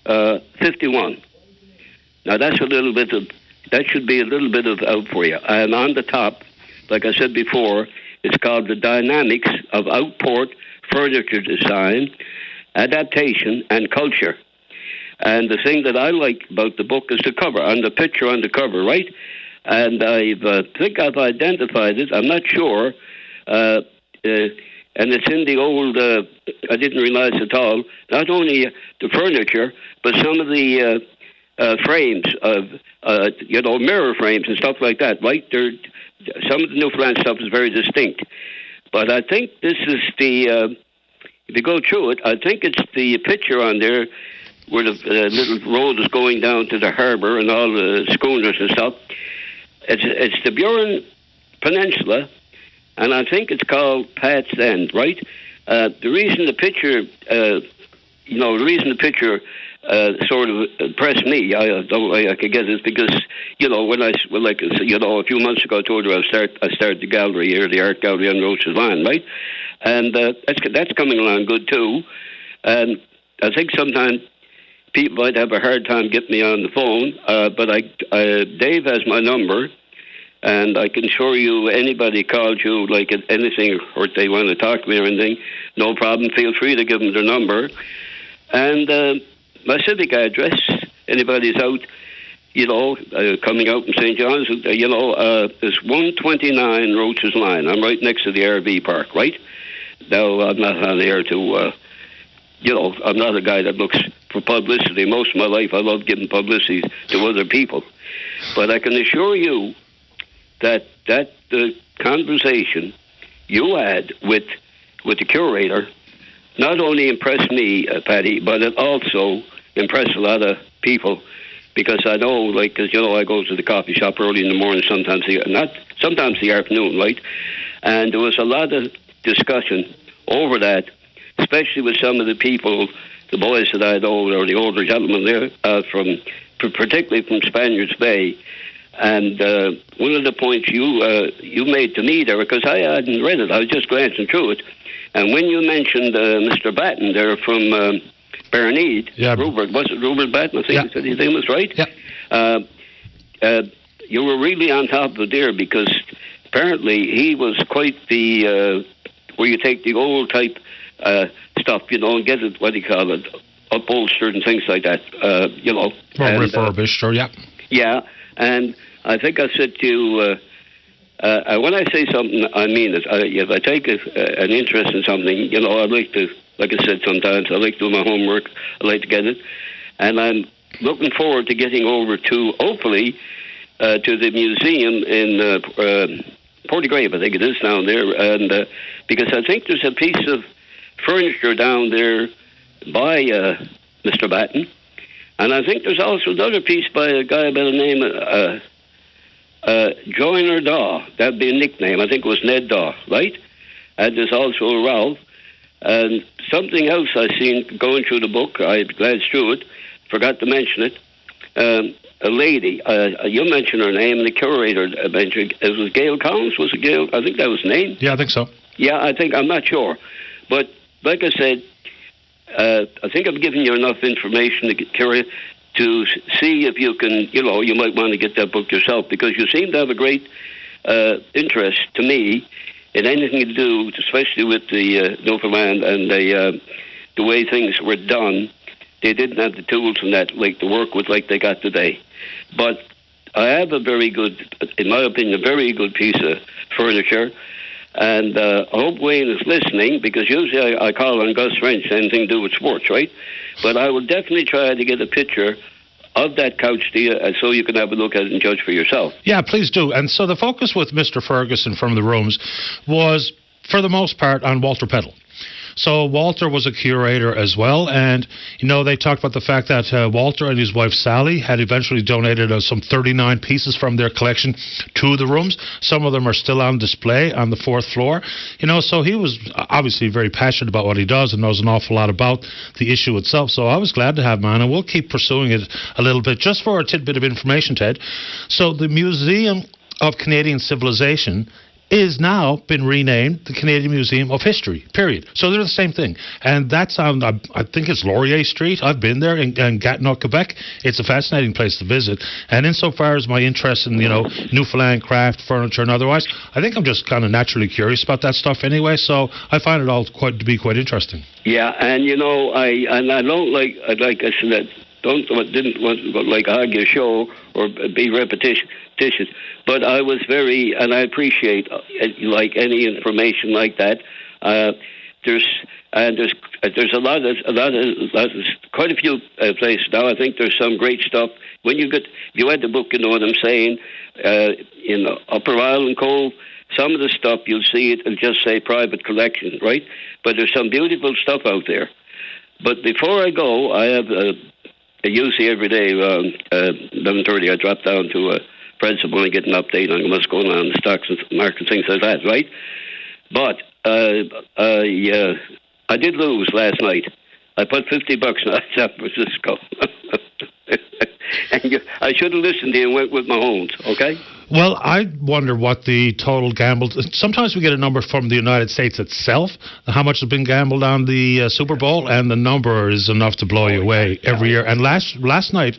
51. Now that should be a little bit of out for you. And on the top, like I said before, it's called The Dynamics of Outport Furniture Design, Adaptation, and Culture. And the thing that I like about the book is the cover, and the picture on the cover, right? And I think I've identified it. I'm not sure. And it's in the old, I didn't realize at all, not only the furniture, but some of the frames of, mirror frames and stuff like that, right? Some of the Newfoundland stuff is very distinct. But I think this is if you go through it, I think it's the picture on there where the little road is going down to the harbour and all the schooners and stuff. It's the Buren peninsula, and I think it's called Pat's End, right? The reason the picture, sort of impressed me, I could get it because, a few months ago I told her I started the gallery here, the art gallery on Roach's Land, right? And that's coming along good too. And I think sometimes people might have a hard time getting me on the phone, but Dave has my number, and I can assure you anybody calls you, like anything, or if they want to talk to me or anything, no problem, feel free to give them their number. And my civic address, anybody's out, coming out from St. John's, is 129 Roach's Line. I'm right next to the RV park, right? Now, I'm not on air to... I'm not a guy that looks for publicity. Most of my life, I love giving publicity to other people. But I can assure you that the conversation you had with the curator not only impressed me, Paddy, but it also impressed a lot of people, because I know, I go to the coffee shop early in the morning, sometimes the afternoon, right? And there was a lot of discussion over that, especially with some of the people, the boys that I know, or the older gentlemen there, particularly from Spaniards Bay. And one of the points you made to me there, because I hadn't read it, I was just glancing through it, and when you mentioned Mr. Batten there from Berneed, Rupert, was it Rupert Batten? I think his name was right? Yeah. You were really on top of it there, because apparently he was quite the, where you take the old type stuff, and get it, what do you call it, upholstered and things like that, Well, refurbished, or Yeah, and I think I said to you, when I say something, I mean it. If I take an interest in something, I like to, like I said sometimes, I like to do my homework, I like to get it, and I'm looking forward to getting over to, hopefully, to the museum in Portagrave, I think it is down there, and because I think there's a piece of furniture down there by Mr. Batten, and I think there's also another piece by a guy by the name of Joyner Daw. That'd be a nickname. I think it was Ned Daw, right? And there's also Ralph. And something else I seen going through the book, I glanced through it, forgot to mention it. A lady, you mentioned her name, the curator mentioned, it was Gail Collins, was it Gail? I think that was the name. Yeah, I think so. Yeah, I'm not sure. But like I said, I think I've given you enough information to see if you can, you might want to get that book yourself, because you seem to have a great interest to me in anything to do, especially with the Newfoundland and the way things were done. They didn't have the tools and that, to work with like they got today. But I have a very good, in my opinion, a very good piece of furniture. And I hope Wayne is listening, because usually I call on Gus French, anything to do with sports, right? But I will definitely try to get a picture of that couch to you, so you can have a look at it and judge for yourself. Yeah, please do. And so the focus with Mr. Ferguson from the rooms was, for the most part, on Walter Peddle. So Walter was a curator as well, and, they talked about the fact that Walter and his wife Sally had eventually donated some 39 pieces from their collection to the rooms. Some of them are still on display on the 4th floor. So he was obviously very passionate about what he does and knows an awful lot about the issue itself. So I was glad to have him on, and we'll keep pursuing it a little bit. Just for a tidbit of information, Ted. So the Museum of Canadian Civilization is now been renamed the Canadian Museum of History, period. So they're the same thing. And that's on, I think it's Laurier Street. I've been there in Gatineau, Quebec. It's a fascinating place to visit. And insofar as my interest in, Newfoundland craft, furniture, and otherwise, I think I'm just kind of naturally curious about that stuff anyway. So I find it all to be quite interesting. Yeah, and I don't like I said, didn't want to hog your show or be repetitious, but I was very, and I appreciate any information like that. There's a lot of quite a few places now. I think there's some great stuff. When you had the book, you know what I'm saying. In Upper Island Cove, some of the stuff you'll see it'll just say private collection, right? But there's some beautiful stuff out there. But before I go, I have usually every day around 11:30 I drop down to Fred's the one to get an update on what's going on in the stocks and markets, things like that, right? But I did lose last night. I put $50 on San Francisco. And I should have listened to you and went with my homes, okay? Well, I wonder what the total gambled. Sometimes we get a number from the United States itself, how much has been gambled on the Super Bowl, and the number is enough to blow you away every year. And last night,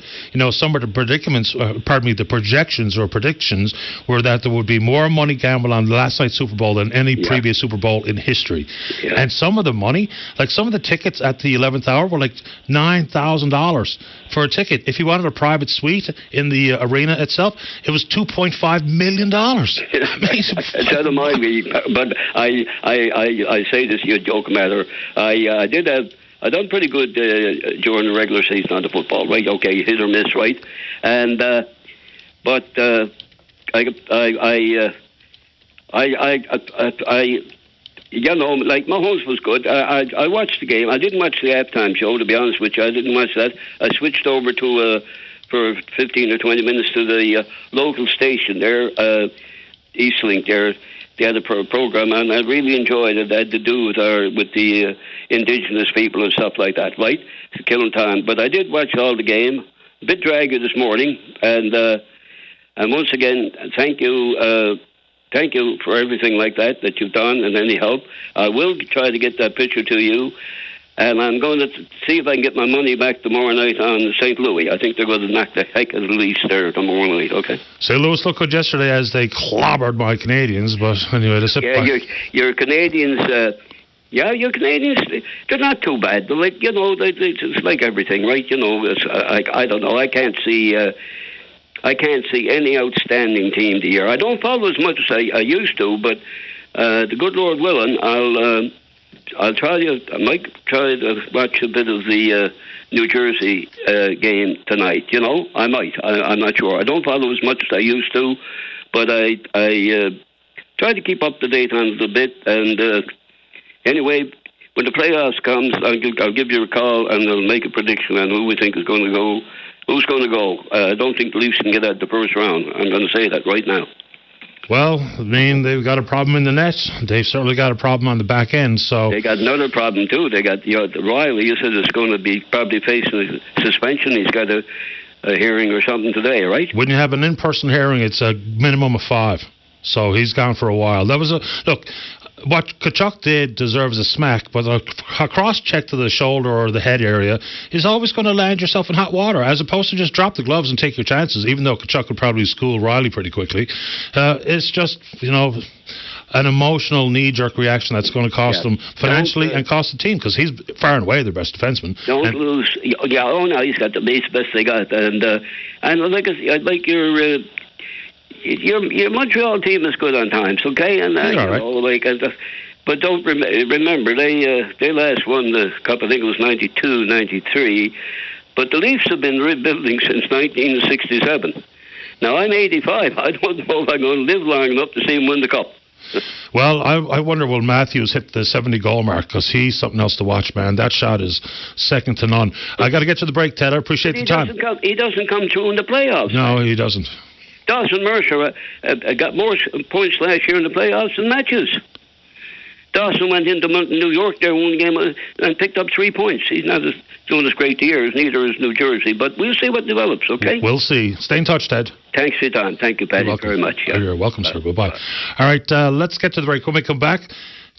some of the the projections or predictions were that there would be more money gambled on last night's Super Bowl than any previous Super Bowl in history. Yeah. And some of the money, like some of the tickets at the 11th hour, were like $9,000 for a ticket. If you wanted a private suite in the arena itself, it was $2.5 million. Amazing. That don't mind me, but I say this to you, joke matter. I done pretty good during the regular season on the football, right? Okay, hit or miss, right? And but like Mahomes was good. I watched the game. I didn't watch the halftime show, to be honest with you. I didn't watch that. I switched over to for 15 or 20 minutes to the local station there, Eastlink there. They had a program, and I really enjoyed it. It had to do with the indigenous people and stuff like that, right? Killing time. But I did watch all the game. A bit draggy this morning, and once again, thank you. Thank you for everything like that you've done and any help. I will try to get that picture to you. And I'm going to see if I can get my money back tomorrow night on St. Louis. I think they're going to knock the heck out of the Leafs there tomorrow night, okay? St. Louis looked good yesterday as they clobbered my Canadians, but anyway, that's it. Yeah, your Canadians, your Canadians, they're not too bad. They're like, it's like everything, right? It's, I don't know. I can't see any outstanding team the year. I don't follow as much as I used to, but the good Lord willing, I might try to watch a bit of the New Jersey game tonight. I might. I'm not sure. I don't follow as much as I used to, but I try to keep up to date on it a bit. And anyway, when the playoffs comes, I'll give you a call and I'll make a prediction on who we think is going to go. Who's going to go? I don't think the Leafs can get out the first round. I'm going to say that right now. Well, they've got a problem in the net. They've certainly got a problem on the back end. So they got another problem too. They got Riley. You said is going to be probably facing a suspension. He's got a hearing or something today, right? When you have an in-person hearing, it's a minimum of 5. So he's gone for a while. That was look. What Kachuk did deserves a smack, but a cross-check to the shoulder or the head area is always going to land yourself in hot water, as opposed to just drop the gloves and take your chances, even though Kachuk would probably school Riley pretty quickly. It's just, an emotional knee-jerk reaction that's going to cost them financially and cost the team, because he's far and away their best defenseman. Don't lose. No, he's got the best they got. And like your Montreal team is good on times, okay? And right. But don't remember they last won the Cup. I think it was 92, 93. But the Leafs have been rebuilding since 1967. Now I'm 85. I don't know if I'm going to live long enough to see him win the Cup. Well, I wonder will Matthews hit the 70-goal mark, because he's something else to watch, man. That shot is second to none. I got to get to the break, Ted. I appreciate the time. He doesn't come through in the playoffs. No, he doesn't. Dawson Mercer got more points last year in the playoffs than Matthews. Dawson went into New York there, won the game, and picked up 3 points. He's not doing as great a year as neither is New Jersey, but we'll see what develops, okay? We'll see. Stay in touch, Ted. Thanks for your time. Thank you, Paddy, very much. Yeah. You're welcome, sir. Bye-bye. All right, let's get to the break. When we come back,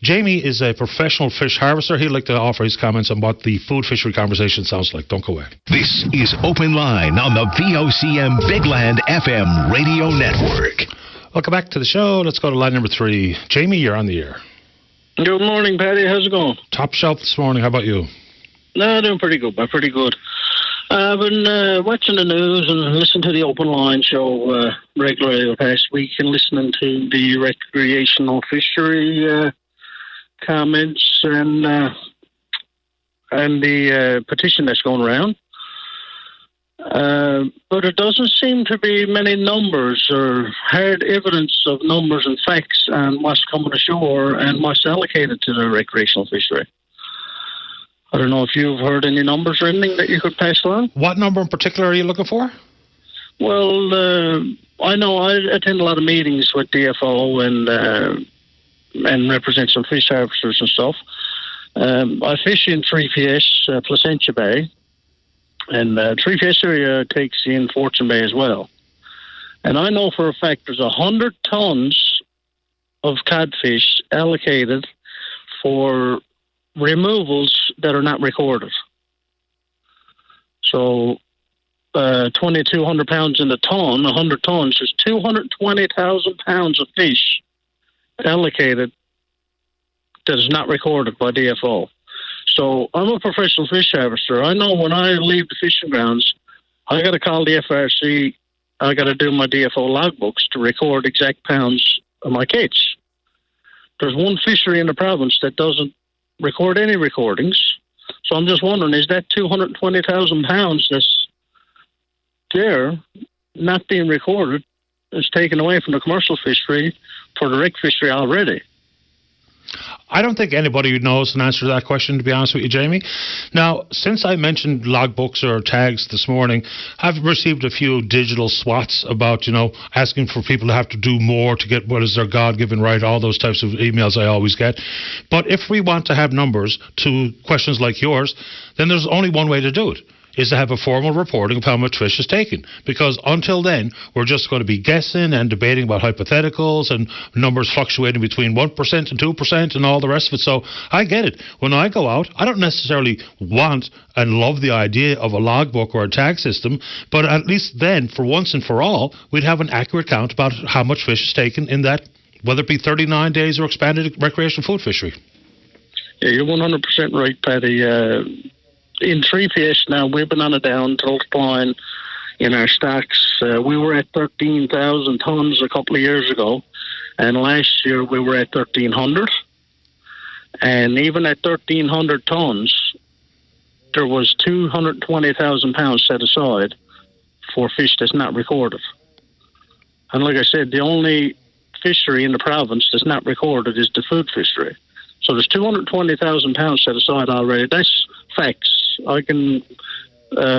Jamie is a professional fish harvester. He'd like to offer his comments on what the food fishery conversation sounds like. Don't go away. This is Open Line on the VOCM Big Land FM radio network. Welcome back to the show. Let's go to line number 3. Jamie, you're on the air. Good morning, Paddy. How's it going? Top shelf this morning. How about you? No, doing pretty good, man. Pretty good. I've been watching the news and listening to the Open Line show regularly the past week, and listening to the recreational fishery comments and the petition that's going around. But it doesn't seem to be many numbers or hard evidence of numbers and facts and what's coming ashore and what's allocated to the recreational fishery. I don't know if you've heard any numbers or anything that you could pass along. What number in particular are you looking for? Well, I know I attend a lot of meetings with DFO and represent some fish harvesters and stuff. I fish in 3PS Placentia Bay, and 3PS area takes in Fortune Bay as well. And I know for a fact there's 100 tons of codfish allocated for removals that are not recorded. So 2,200 pounds in a ton, 100 tons, there's 220,000 pounds of fish allocated that is not recorded by DFO. So I'm a professional fish harvester. I know when I leave the fishing grounds, I got to call the FRC. I got to do my DFO logbooks to record exact pounds of my catch. There's one fishery in the province that doesn't record any recordings. So I'm just wondering, is that 220,000 pounds that's there not being recorded is taken away from the commercial fishery for the rec fishery already? I don't think anybody knows an answer to that question, to be honest with you, Jamie. Now, since I mentioned logbooks or tags this morning, I've received a few digital swats about, asking for people to have to do more to get what is their God-given right, all those types of emails I always get. But if we want to have numbers to questions like yours, then there's only one way to do it, is to have a formal reporting of how much fish is taken. Because until then, we're just going to be guessing and debating about hypotheticals and numbers fluctuating between 1% and 2% and all the rest of it. So I get it. When I go out, I don't necessarily want and love the idea of a logbook or a tag system, but at least then, for once and for all, we'd have an accurate count about how much fish is taken in that, whether it be 39 days or expanded recreational food fishery. Yeah, you're 100% right, Paddy. In 3PS now, we've been on a downhill decline in our stocks. We were at 13,000 tons a couple of years ago, and last year we were at 1,300. And even at 1,300 tons, there was 220,000 pounds set aside for fish that's not recorded. And like I said, the only fishery in the province that's not recorded is the food fishery. So there's 220,000 pounds set aside already. That's facts. I can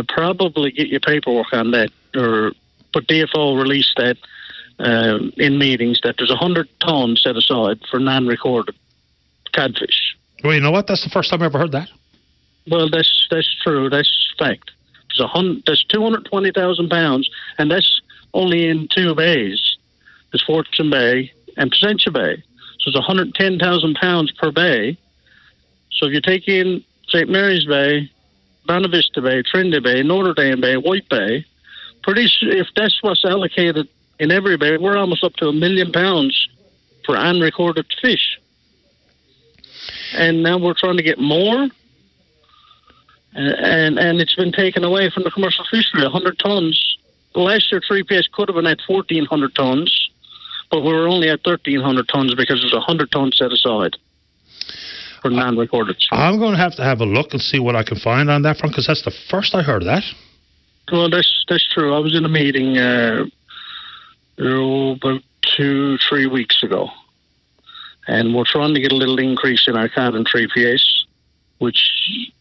probably get you paperwork on that, but DFO released that in meetings that there's 100 tons set aside for non-recorded codfish. Well, you know what? That's the first time I ever heard that. Well, that's true. That's fact. There's 220,000 pounds, and that's only in two bays. There's Fortune Bay and Placentia Bay. So it's 110,000 pounds per bay. So if you take in St. Mary's Bay, Bonavista Bay, Trinity Bay, Notre Dame Bay, White Bay, if that's what's allocated in every bay, we're almost up to 1 million pounds for unrecorded fish. And now we're trying to get more, and it's been taken away from the commercial fishery, 100 tons. Last year, 3PS could have been at 1,400 tons, but we were only at 1,300 tons because there's 100 tons set aside for non-recorded. I'm going to have a look and see what I can find on that front, because that's the first I heard of that. Well, that's true. I was in a meeting about 2-3 weeks ago, and we're trying to get a little increase in our cod and 3PS, which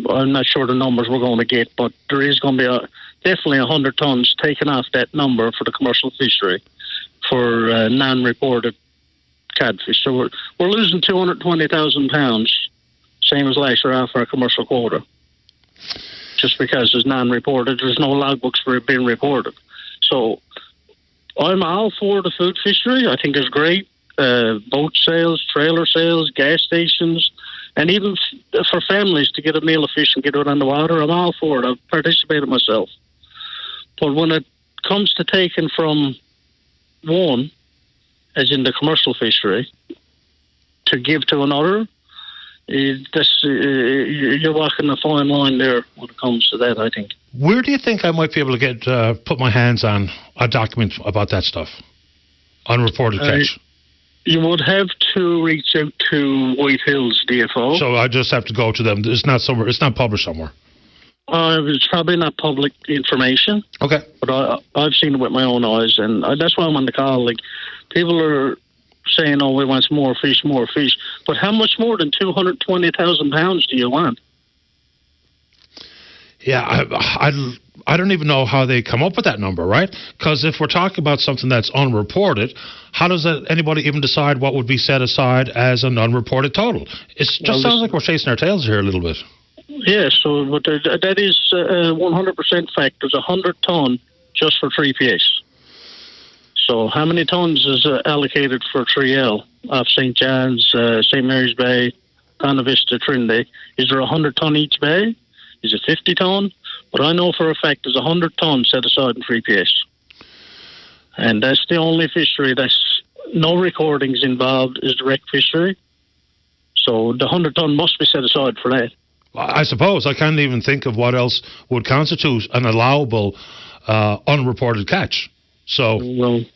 I'm not sure the numbers we're going to get, but there is going to be definitely 100 tons taken off that number for the commercial fishery for non-reported codfish. So we're losing 220,000 pounds, same as last year, off our commercial quota. Just because it's non-reported, there's no logbooks for it being reported. So I'm all for the food fishery. I think it's great. Boat sales, trailer sales, gas stations, and even for families to get a meal of fish and get it on the water, I'm all for it. I've participated myself. But when it comes to taking from one, as in the commercial fishery, to give to another, you're walking a fine line there when it comes to that, I think. Where do you think I might be able to get put my hands on a document about that stuff? Unreported catch. You would have to reach out to White Hills DFO. So I just have to go to them. It's not published somewhere. It's probably not public information. Okay. But I've seen it with my own eyes, and that's why I'm on the call. Like, people are saying, "Oh, we want more fish, more fish." But how much more than 220,000 pounds do you want? Yeah, I don't even know how they come up with that number, right? Because if we're talking about something that's unreported, how does anybody even decide what would be set aside as an unreported total? It just sounds like we're chasing our tails here a little bit. Yeah, so but that is 100% fact. There's 100 ton just for 3PS. So how many tons is allocated for 3L off St. John's, St. Mary's Bay, Conda Vista, Trinity? Is there 100 ton each bay? Is it 50 ton? But I know for a fact there's 100 tons set aside in 3PS. And that's the only fishery that's no recordings involved is direct fishery. So the 100 ton must be set aside for that. I suppose. I can't even think of what else would constitute an allowable unreported catch. So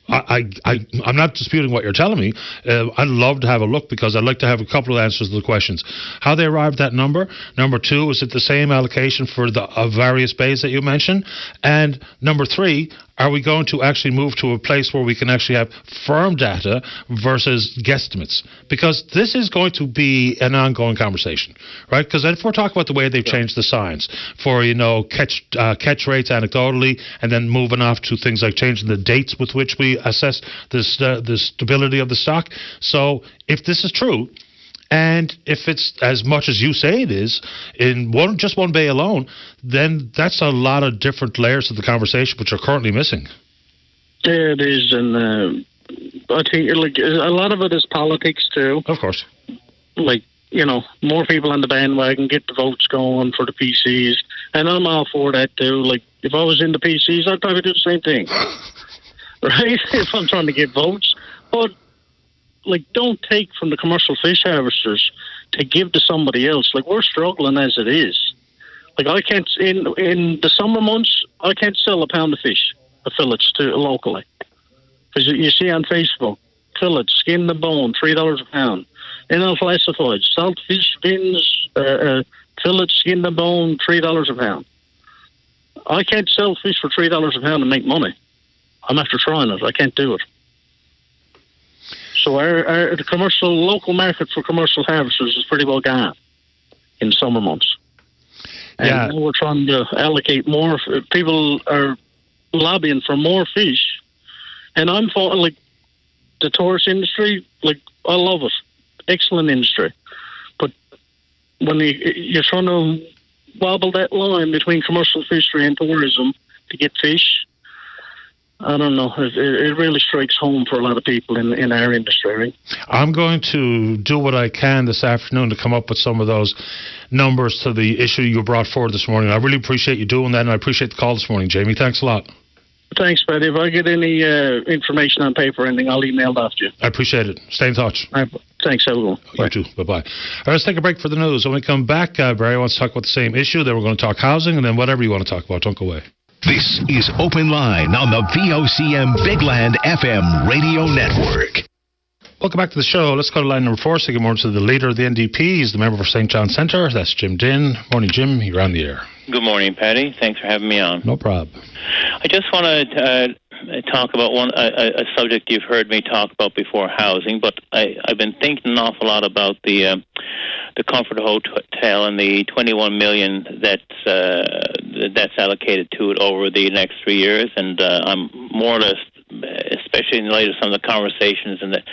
I'm not disputing what you're telling me. I'd love to have a look because I'd like to have a couple of answers to the questions. How they arrived at that number. Number two, is it the same allocation for the various bays that you mentioned? And number three, are we going to actually move to a place where we can actually have firm data versus guesstimates? Because this is going to be an ongoing conversation, right? Because if we're talking about the way they've changed the science for, catch rates anecdotally, and then moving off to things like changing the dates with which we assess the stability of the stock. So if this is true, and if it's as much as you say it is, in just one bay alone, then that's a lot of different layers of the conversation which are currently missing. Yeah, it is, and I think a lot of it is politics too. Of course. More people on the bandwagon, get the votes going for the PCs, and I'm all for that too. Like, if I was in the PCs, I'd probably do the same thing, right? If I'm trying to get votes, but don't take from the commercial fish harvesters to give to somebody else. Like, we're struggling as it is. Like, I can't, in the summer months, I can't sell a pound of fish, the fillets, to locally. Because you see on Facebook, fillets, skin the bone, $3 a pound. Unclassified, salt fish fins, fillets, skin the bone, $3 a pound. I can't sell fish for $3 a pound and make money. I'm after trying it. I can't do it. So the local market for commercial harvesters is pretty well gone in summer months. And now we're trying to allocate more. People are lobbying for more fish. And I'm for, the tourist industry, I love it. Excellent industry. But when you're trying to wobble that line between commercial fishery and tourism to get fish, I don't know. It really strikes home for a lot of people in our industry. Right? I'm going to do what I can this afternoon to come up with some of those numbers to the issue you brought forward this morning. I really appreciate you doing that, and I appreciate the call this morning, Jamie. Thanks a lot. Thanks, Paddy. If I get any information on paper or anything, I'll email it off to you. I appreciate it. Stay in touch. All right. Thanks, everyone. You too. Bye-bye. All right, let's take a break for the news. When we come back, Barry wants to talk about the same issue. Then we're going to talk housing, and then whatever you want to talk about. Don't go away. This is Open Line on the VOCM Big Land FM radio network. Welcome back to the show. Let's go to line number 4. Say good morning to the leader of the NDP. He's the member for St. John Centre. That's Jim Dinn. Morning, Jim. You're on the air. Good morning, Paddy. Thanks for having me on. No problem. I just want to talk about a subject you've heard me talk about before, housing, but I've been thinking an awful lot about the Comfort Hotel and the $21 million that's allocated to it over the next 3 years, and I'm more or less, especially in light of some of the conversations that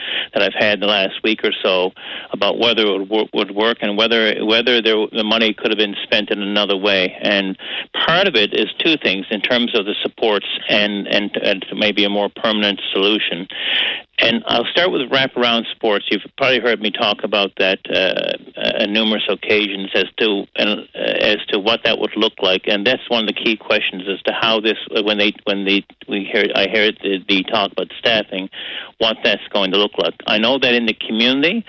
I've had in the last week or so about whether it would work and whether the money could have been spent in another way. And part of it is two things in terms of the supports and maybe a more permanent solution. And I'll start with wraparound sports. You've probably heard me talk about that on numerous occasions as to what that would look like, and that's one of the key questions as to how this I hear the talk about staffing, what that's going to look like. I know that in the community,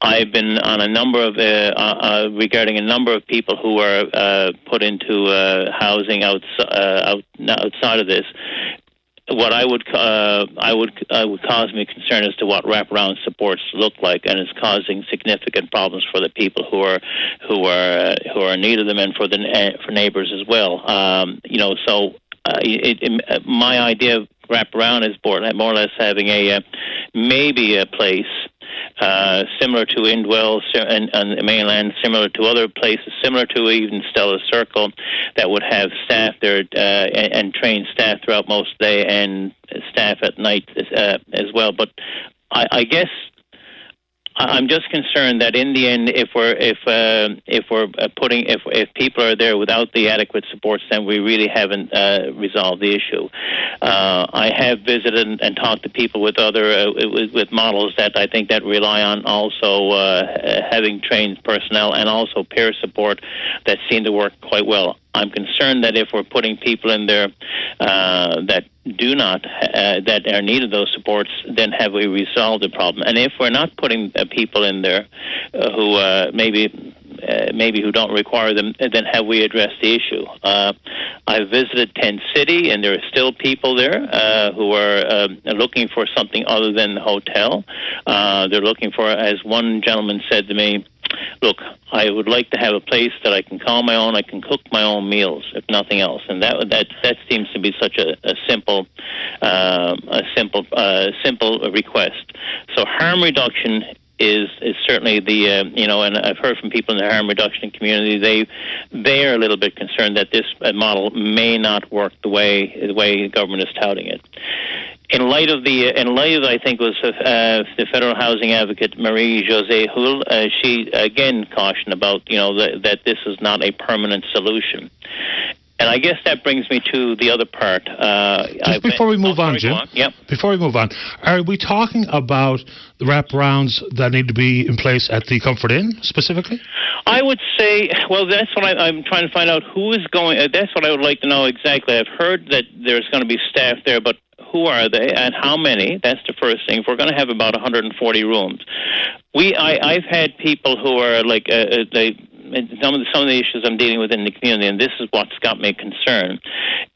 I've been on a number of regarding a number of people who are put into housing outside of this. What would cause me concern as to what wraparound supports look like, and it's causing significant problems for the people who are in need of them, and for neighbors as well. My idea of wraparound is more or less having maybe a place similar to Indwell and the mainland, similar to other places, similar to even Stella Circle, that would have staff there and trained staff throughout most of the day and staff at night as well. But I guess I'm just concerned that in the end, if people are there without the adequate supports, then we really haven't resolved the issue. I have visited and talked to people with other with models that I think that rely on also having trained personnel and also peer support that seem to work quite well. I'm concerned that if we're putting people in there that do not, that are needed those supports, then have we resolved the problem? And if we're not putting people in there who maybe who don't require them, then have we addressed the issue? I've visited Tent City, and there are still people there who are looking for something other than the hotel. They're looking for, as one gentleman said to me, look, I would like to have a place that I can call my own. I can cook my own meals, if nothing else. And that seems to be such a simple request. So harm reduction is certainly the and I've heard from people in the harm reduction community. They are a little bit concerned that this model may not work the way the government is touting it. In light of I think it was the federal housing advocate Marie-Josée Hull, she again cautioned about that this is not a permanent solution. And I guess that brings me to the other part. Before we move on, Jim, before we move on, are we talking about the wraparounds that need to be in place at the Comfort Inn specifically? I would say, well, that's what I'm trying to find out who is going. That's what I would like to know exactly. I've heard that there's going to be staff there, but who are they and how many? That's the first thing. If we're going to have about 140 rooms, I've had people who are like some of the issues I'm dealing with in the community, and this is what's got me concerned,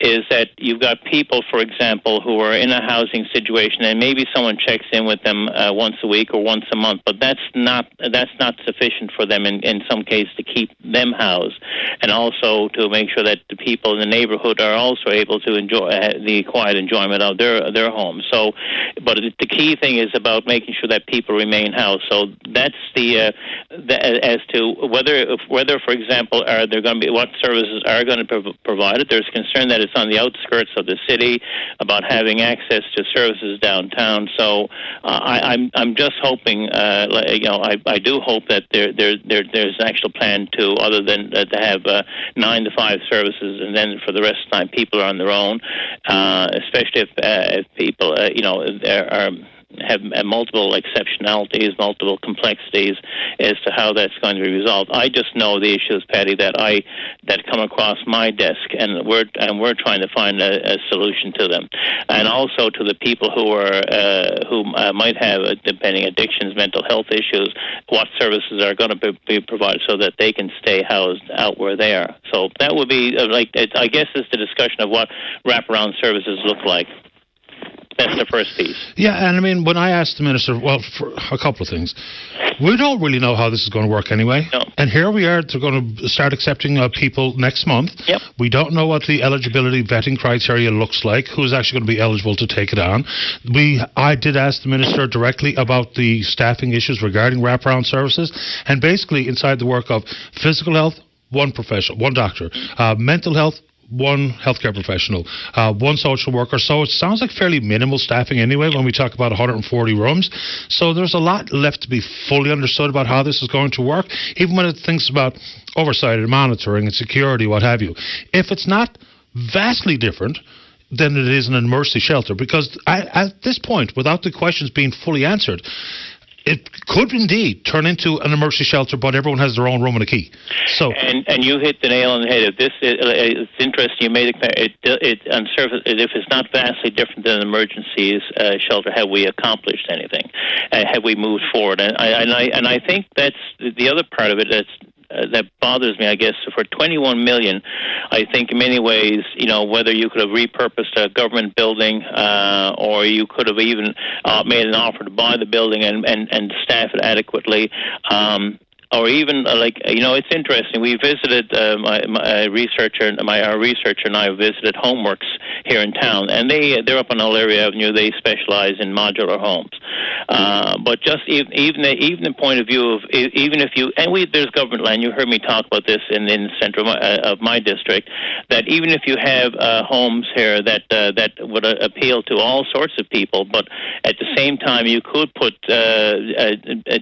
is that you've got people, for example, who are in a housing situation, and maybe someone checks in with them once a week or once a month, but that's not sufficient for them in some cases to keep them housed, and also to make sure that the people in the neighborhood are also able to enjoy the quiet enjoyment of their homes. So, but the key thing is about making sure that people remain housed. So that's as to whether, for example, are there going to be what services are going to be provided. There's concern that it's on the outskirts of the city about having access to services downtown. So I'm just hoping, I do hope that there's an actual plan to, other than to have 9 to 5 services, and then for the rest of the time people are on their own, especially if people have multiple exceptionalities, multiple complexities as to how that's going to be resolved. I just know the issues, Patty, that come across my desk, and we're trying to find a solution to them, and also to the people who might have, depending addictions, mental health issues, what services are going to be provided so that they can stay housed out where they are. So that would be I guess it's the discussion of what wraparound services look like. That's the first piece. Yeah, and I mean, when I asked the minister, well, for a couple of things, we don't really know how this is going to work anyway. No. And here we are, they're going to start accepting people next month. Yep. We don't know what the eligibility vetting criteria looks like, who's actually going to be eligible to take it on. I did ask the minister directly about the staffing issues regarding wraparound services, and basically inside the work of physical health, one professional, one doctor, mental health, one healthcare professional, one social worker. So it sounds like fairly minimal staffing anyway when we talk about 140 rooms. So there's a lot left to be fully understood about how this is going to work, even when it thinks about oversight and monitoring and security, what have you. If it's not vastly different than it is in a emergency shelter, because at this point, without the questions being fully answered, it could indeed turn into an emergency shelter, but everyone has their own room and a key. So, and you hit the nail on the head. It's interesting. You made it on surface. If it's not vastly different than an emergency shelter, have we accomplished anything? Have we moved forward? And I think that's the other part of it. That bothers me, I guess. For $21 million, I think in many ways, whether you could have repurposed a government building or you could have even made an offer to buy the building and staff it adequately. or even it's interesting. We visited our researcher and I visited Homeworks here in town, and they're up on O'Leary Avenue. They specialize in modular homes. But just even the point of view of even if you there's government land. You heard me talk about this in the center of my district. That even if you have homes here that would appeal to all sorts of people, but at the same time you could put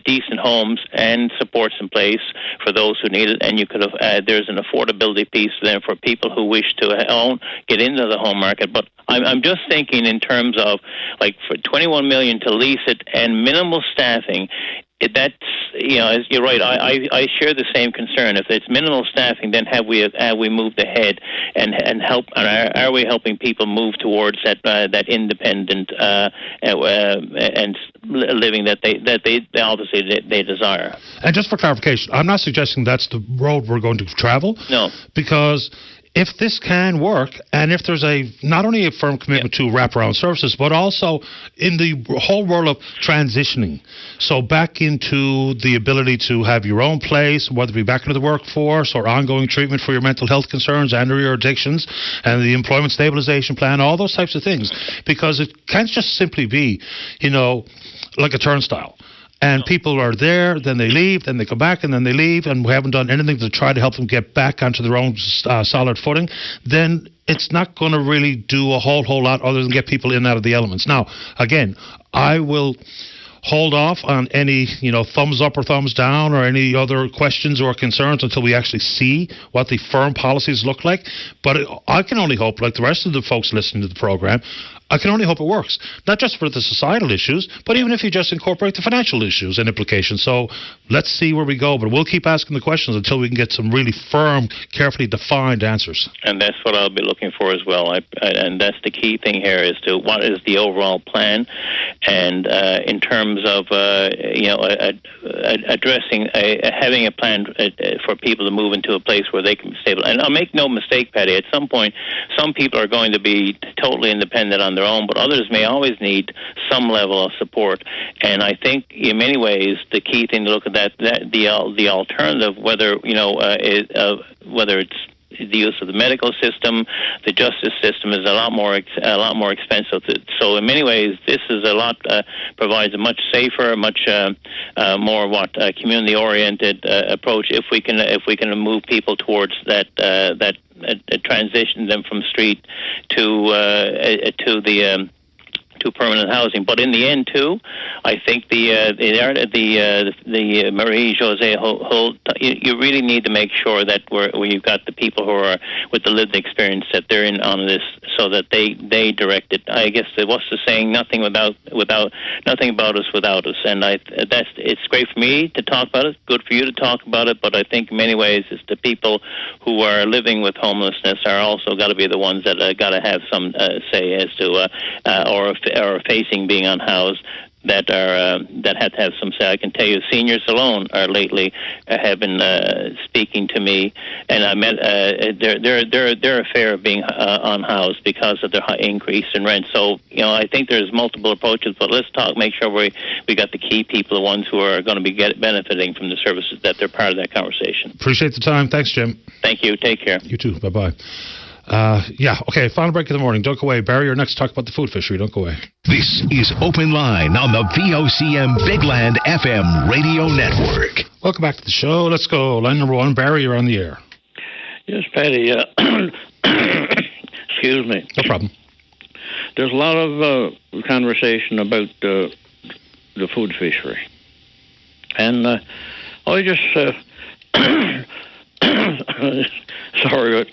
decent homes and supports in place for those who need it, and you could have there's an affordability piece then for people who wish to get into the home market. But I'm just thinking in terms of like for $21 million to lease it and minimal staffing. That's you're right. I share the same concern. If it's minimal staffing, then have we moved ahead and help? Are we helping people move towards that independent and living that they obviously they desire? And just for clarification, I'm not suggesting that's the road we're going to travel. No, because if this can work, and if there's not only a firm commitment to wraparound services, but also in the whole world of transitioning, so back into the ability to have your own place, whether it be back into the workforce or ongoing treatment for your mental health concerns and or your addictions, and the employment stabilization plan, all those types of things, because it can't just simply be, like a turnstile. And people are there, then they leave, then they come back, and then they leave, and we haven't done anything to try to help them get back onto their own solid footing, then it's not going to really do a whole lot other than get people in and out of the elements. Now, again, I will hold off on any, thumbs up or thumbs down or any other questions or concerns until we actually see what the firm policies look like. But I can only hope, like the rest of the folks listening to the program, I can only hope it works. Not just for the societal issues, but even if you just incorporate the financial issues and implications. So let's see where we go. But we'll keep asking the questions until we can get some really firm, carefully defined answers. And that's what I'll be looking for as well. And that's the key thing here is to what is the overall plan. And in terms of, addressing, having a plan for people to move into a place where they can be stable. And I'll make no mistake, Patty, at some point, some people are going to be totally independent on their own, but others may always need some level of support. And I think, in many ways, the key thing to look at the alternative, whether whether it's the use of the medical system, the justice system is a lot more expensive. So in many ways, this is provides a much safer, much more community-oriented approach. If we can move people towards that transition them from street to permanent housing. But in the end, too, I think the Marie José Holt, you really need to make sure that where you've got the people who are with the lived experience that they're in on this, so that they direct it. I guess what's the saying? Nothing about us without us. And it's great for me to talk about it. Good for you to talk about it. But I think in many ways, it's the people who are living with homelessness are also got to be the ones that got to have some say as to or facing being unhoused, that have to have some say. I can tell you, seniors alone have been speaking to me, and I met their affair of being unhoused because of the increase in rent. So I think there's multiple approaches, but let's make sure we got the key people, the ones who are going to be benefiting from the services, that they're part of that conversation. Appreciate the time. Thanks, Jim. Thank you. Take care. You too. Bye-bye. Okay, final break of the morning. Don't go away. Barry, you're next to talk about the food fishery. Don't go away. This is Open Line on the VOCM Bigland FM radio network. Welcome back to the show. Let's go. Line number one. Barry, you're on the air. Yes, Patty. Excuse me. No problem. There's a lot of conversation about the food fishery. And I just... sorry,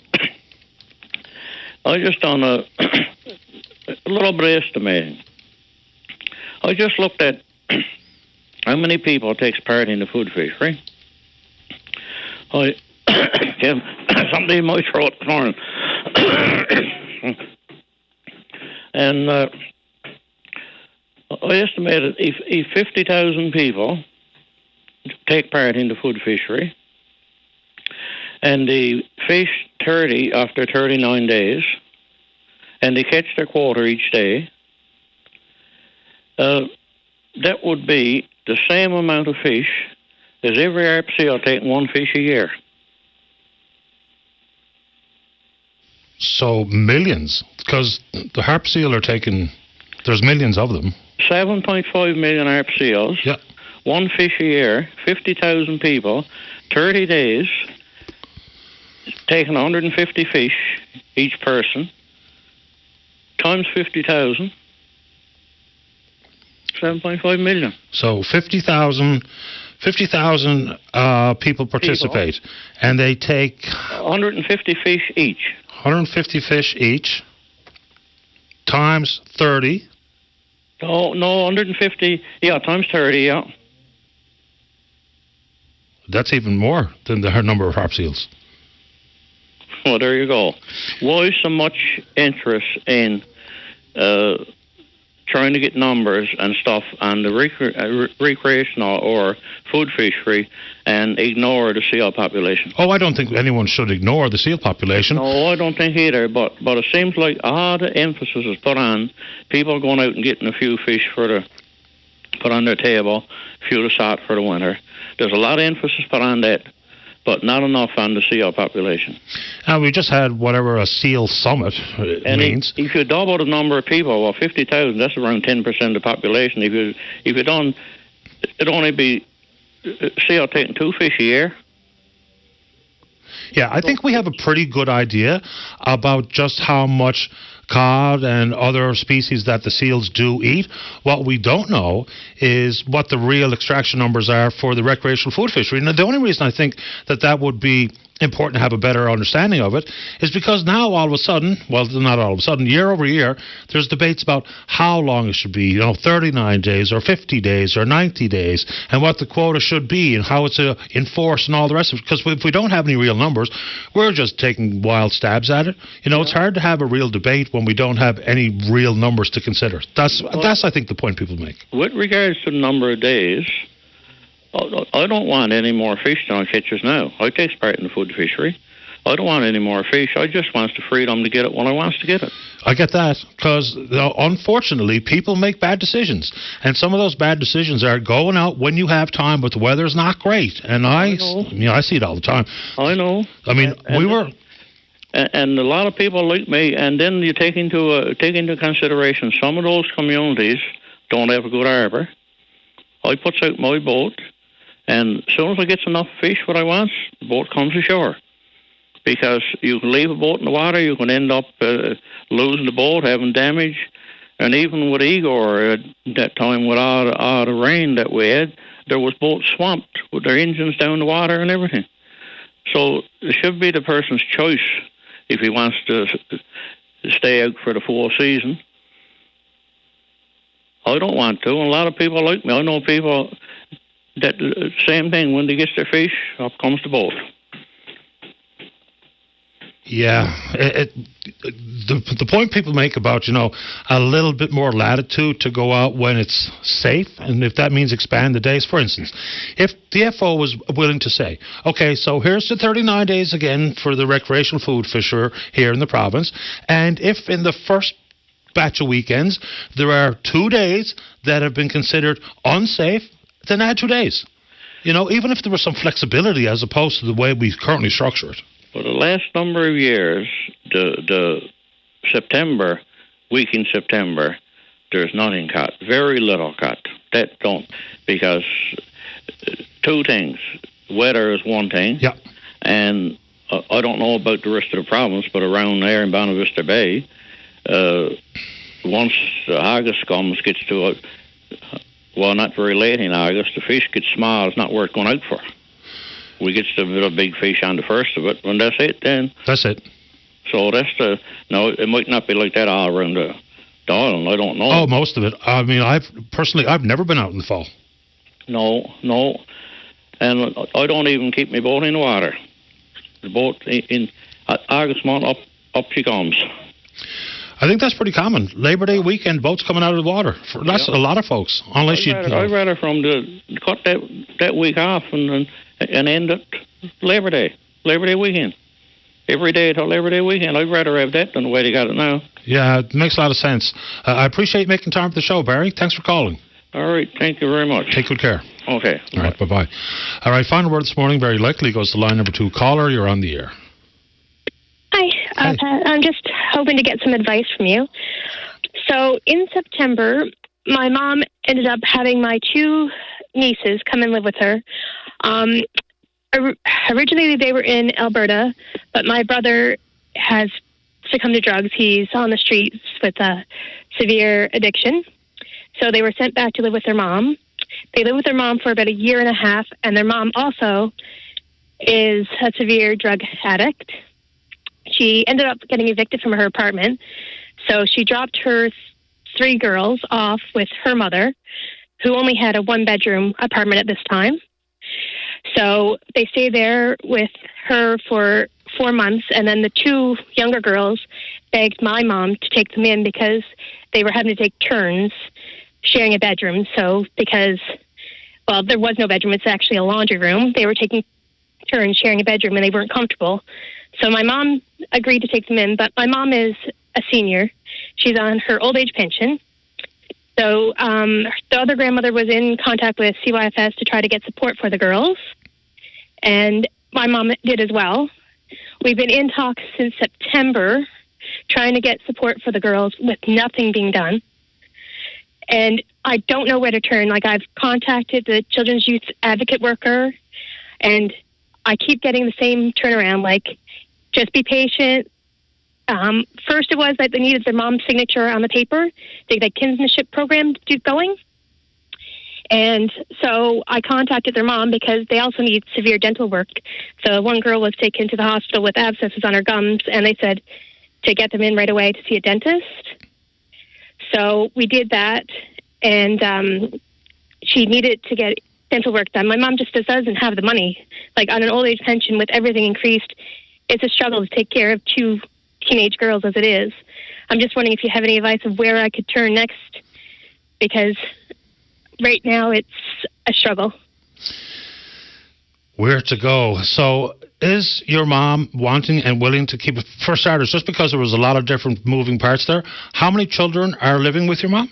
I just done a little bit of estimating. I just looked at how many people takes part in the food fishery. I have something in my throat this morning. And I estimated if 50,000 people take part in the food fishery, and they fish 30 after 39 days, and they catch their quota each day, that would be the same amount of fish is every harp seal taking one fish a year. So millions, because the harp seal are taking, there's millions of them. 7.5 million harp seals, yeah. One fish a year, 50,000 people, 30 days, taking 150 fish each person, times 50,000, 7.5 million. So 50,000 people participate, and they take 150 fish each. 150 fish each, times 30. Oh, no, 150, times 30, yeah. That's even more than the number of harp seals. Well, there you go. Why so much interest in trying to get numbers and stuff on the recreational or food fishery and ignore the seal population? Oh, I don't think anyone should ignore the seal population. No, I don't think either, but it seems like all the emphasis is put on people going out and getting a few fish put on their table, a few to salt for the winter. There's a lot of emphasis put on that, but not enough on the seal population. And we just had whatever a seal summit means. If you double the number of people, well, 50,000, that's around 10% of the population. If you don't, it'd only be seal taking 2 fish a year. Yeah, I think we have a pretty good idea about just how much cod and other species that the seals do eat. What we don't know is what the real extraction numbers are for the recreational food fishery. Now, the only reason I think that would be important to have a better understanding of it is because now all of a sudden, well, not all of a sudden, year over year, there's debates about how long it should be, 39 days or 50 days or 90 days, and what the quota should be and how it's enforced and all the rest of it. Because if we don't have any real numbers, we're just taking wild stabs at it. It's hard to have a real debate when we don't have any real numbers to consider. That's I think, the point people make. With regards to the number of days, I don't want any more fish than I catches now. I take part in the food fishery. I don't want any more fish. I just want the freedom to get it when I want to get it. I get that, because unfortunately people make bad decisions, and some of those bad decisions are going out when you have time, but the weather's not great. And I see it all the time. I know. I mean, and a lot of people like me, and then you take into consideration some of those communities don't have a good harbour. I puts out my boat, and as soon as I get enough fish what I want, the boat comes ashore. Because you can leave a boat in the water, you can end up losing the boat, having damage. And even with Igor, that time with all the rain that we had, there was boats swamped with their engines down the water and everything. So it should be the person's choice if he wants to stay out for the full season. I don't want to, and a lot of people like me. I know people that same thing, when they get their fish, up comes the boat. Yeah, the point people make about, a little bit more latitude to go out when it's safe, and if that means expand the days. For instance, if the FO was willing to say, okay, so here's the 39 days again for the recreational food fisher here in the province, and if in the first batch of weekends there are 2 days that have been considered unsafe, then add 2 days. Even if there was some flexibility as opposed to the way we currently structure it. For the last number of years, the September, week in September, there's nothing caught. Very little caught. That don't, because 2 things. Weather is one thing. Yeah. And I don't know about the rest of the province, but around there in Bonavista Bay, once August comes, gets to not very late in August, the fish gets small. It's not worth going out for. We get a big fish on the first of it, and that's it then. That's it. So it might not be like that all around the island. I don't know. Oh, most of it. I mean, I've never been out in the fall. No. And I don't even keep my boat in the water. The boat in August month, up she comes. I think that's pretty common. Labor Day weekend, boats coming out of the water. That's a lot of folks. Unless I'd rather cut that week off and end it Labor Day weekend. Every day till Labor Day weekend. I'd rather have that than the way they got it now. Yeah, it makes a lot of sense. I appreciate making time for the show, Barry. Thanks for calling. All right, thank you very much. Take good care. Okay. All right, bye-bye. All right, final word this morning, very likely goes to line number 2. Caller, you're on the air. Hi. Pat. I'm just hoping to get some advice from you. So in September, my mom ended up having my 2 nieces come and live with her. Originally, they were in Alberta, but my brother has succumbed to drugs. He's on the streets with a severe addiction. So they were sent back to live with their mom. They lived with their mom for about a year and a half, and their mom also is a severe drug addict. She ended up getting evicted from her apartment, so she dropped her 3 girls off with her mother, who only had a 1-bedroom apartment at this time. So they stayed there with her for 4 months, and then the 2 younger girls begged my mom to take them in because they were having to take turns sharing a bedroom. So because, well, there was no bedroom, it's actually a laundry room. They were taking turns sharing a bedroom, and they weren't comfortable. So my mom agreed to take them in, but my mom is a senior. She's on her old age pension. So the other grandmother was in contact with CYFS to try to get support for the girls, and my mom did as well. We've been in talks since September trying to get support for the girls with nothing being done. And I don't know where to turn. Like, I've contacted the Children's Youth Advocate worker, and I keep getting the same turnaround, like, just be patient. First it was that they needed their mom's signature on the paper to get a kinship program going. And so I contacted their mom because they also need severe dental work. So one girl was taken to the hospital with abscesses on her gums, and they said to get them in right away to see a dentist. So we did that, and she needed to get dental work done. My mom just doesn't have the money. Like, on an old age pension with everything increased, it's a struggle to take care of 2 teenage girls as it is. I'm just wondering if you have any advice of where I could turn next, because right now it's a struggle. Where to go? So is your mom wanting and willing to keep it, for starters, just because there was a lot of different moving parts there, how many children are living with your mom?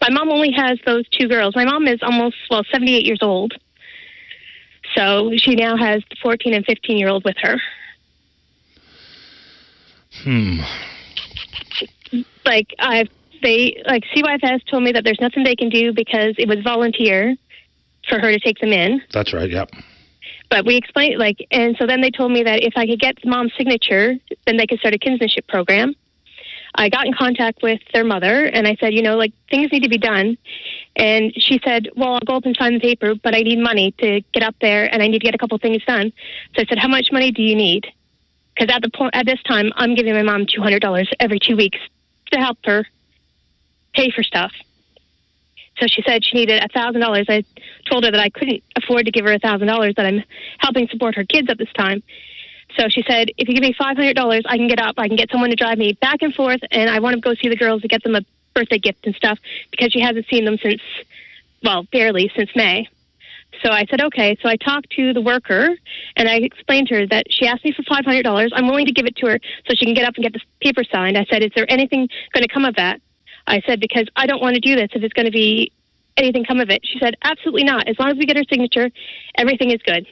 My mom only has those 2 girls. My mom is 78 years old. So she now has the 14 and 15-year-old with her. CYFS told me that there's nothing they can do because it was volunteer for her to take them in. That's right, yep. But we explained, and so then they told me that if I could get the mom's signature, then they could start a kinship program. I got in contact with their mother, and I said, things need to be done. And she said, well, I'll go up and sign the paper, but I need money to get up there, and I need to get a couple things done. So I said, how much money do you need? Because at this time, I'm giving my mom $200 every 2 weeks to help her pay for stuff. So she said she needed $1,000. I told her that I couldn't afford to give her $1,000, that I'm helping support her kids at this time. So she said, if you give me $500, I can get up, I can get someone to drive me back and forth, and I want to go see the girls to get them a birthday gift and stuff, because she hasn't seen them barely since May. So I said, okay. So I talked to the worker, and I explained to her that she asked me for $500. I'm willing to give it to her so she can get up and get the paper signed. I said, is there anything going to come of that? I said, because I don't want to do this if it's going to be anything come of it. She said, absolutely not. As long as we get her signature, everything is good.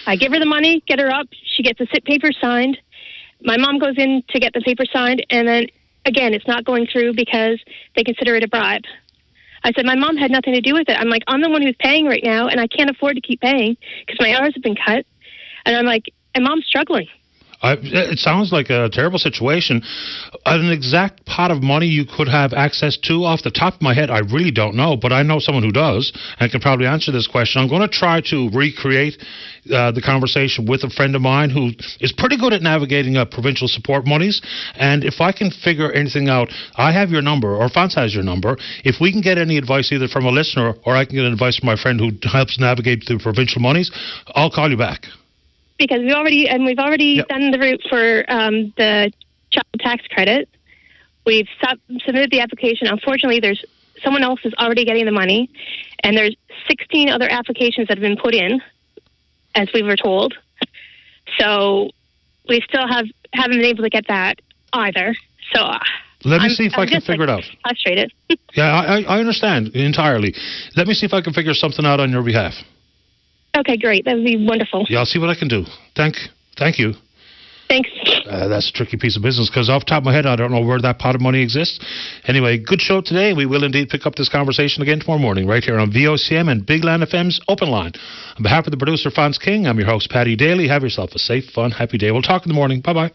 I give her the money, get her up. She gets the paper signed. My mom goes in to get the paper signed, and then, again, it's not going through because they consider it a bribe. I said, my mom had nothing to do with it. I'm like, I'm the one who's paying right now, and I can't afford to keep paying because my hours have been cut. And I'm like, and mom's struggling. It sounds like a terrible situation. An exact pot of money you could have access to, off the top of my head, I really don't know, but I know someone who does and can probably answer this question. I'm going to try to recreate the conversation with a friend of mine who is pretty good at navigating provincial support monies, and if I can figure anything out, I have your number, or Fance has your number. If we can get any advice either from a listener or I can get advice from my friend who helps navigate the provincial monies, I'll call you back. Because we've already done the route for the child tax credit. We've submitted the application. Unfortunately, there's someone else is already getting the money, and there's 16 other applications that have been put in, as we were told. So we still haven't been able to get that either. So Let me see if I can figure it out. Frustrated. Yeah, I understand entirely. Let me see if I can figure something out on your behalf. Okay, great. That would be wonderful. Yeah, I'll see what I can do. Thank you. Thanks. That's a tricky piece of business because off the top of my head, I don't know where that pot of money exists. Anyway, good show today. We will indeed pick up this conversation again tomorrow morning right here on VOCM and Big Land FM's Open Line. On behalf of the producer, Fonz King, I'm your host, Paddy Daly. Have yourself a safe, fun, happy day. We'll talk in the morning. Bye-bye.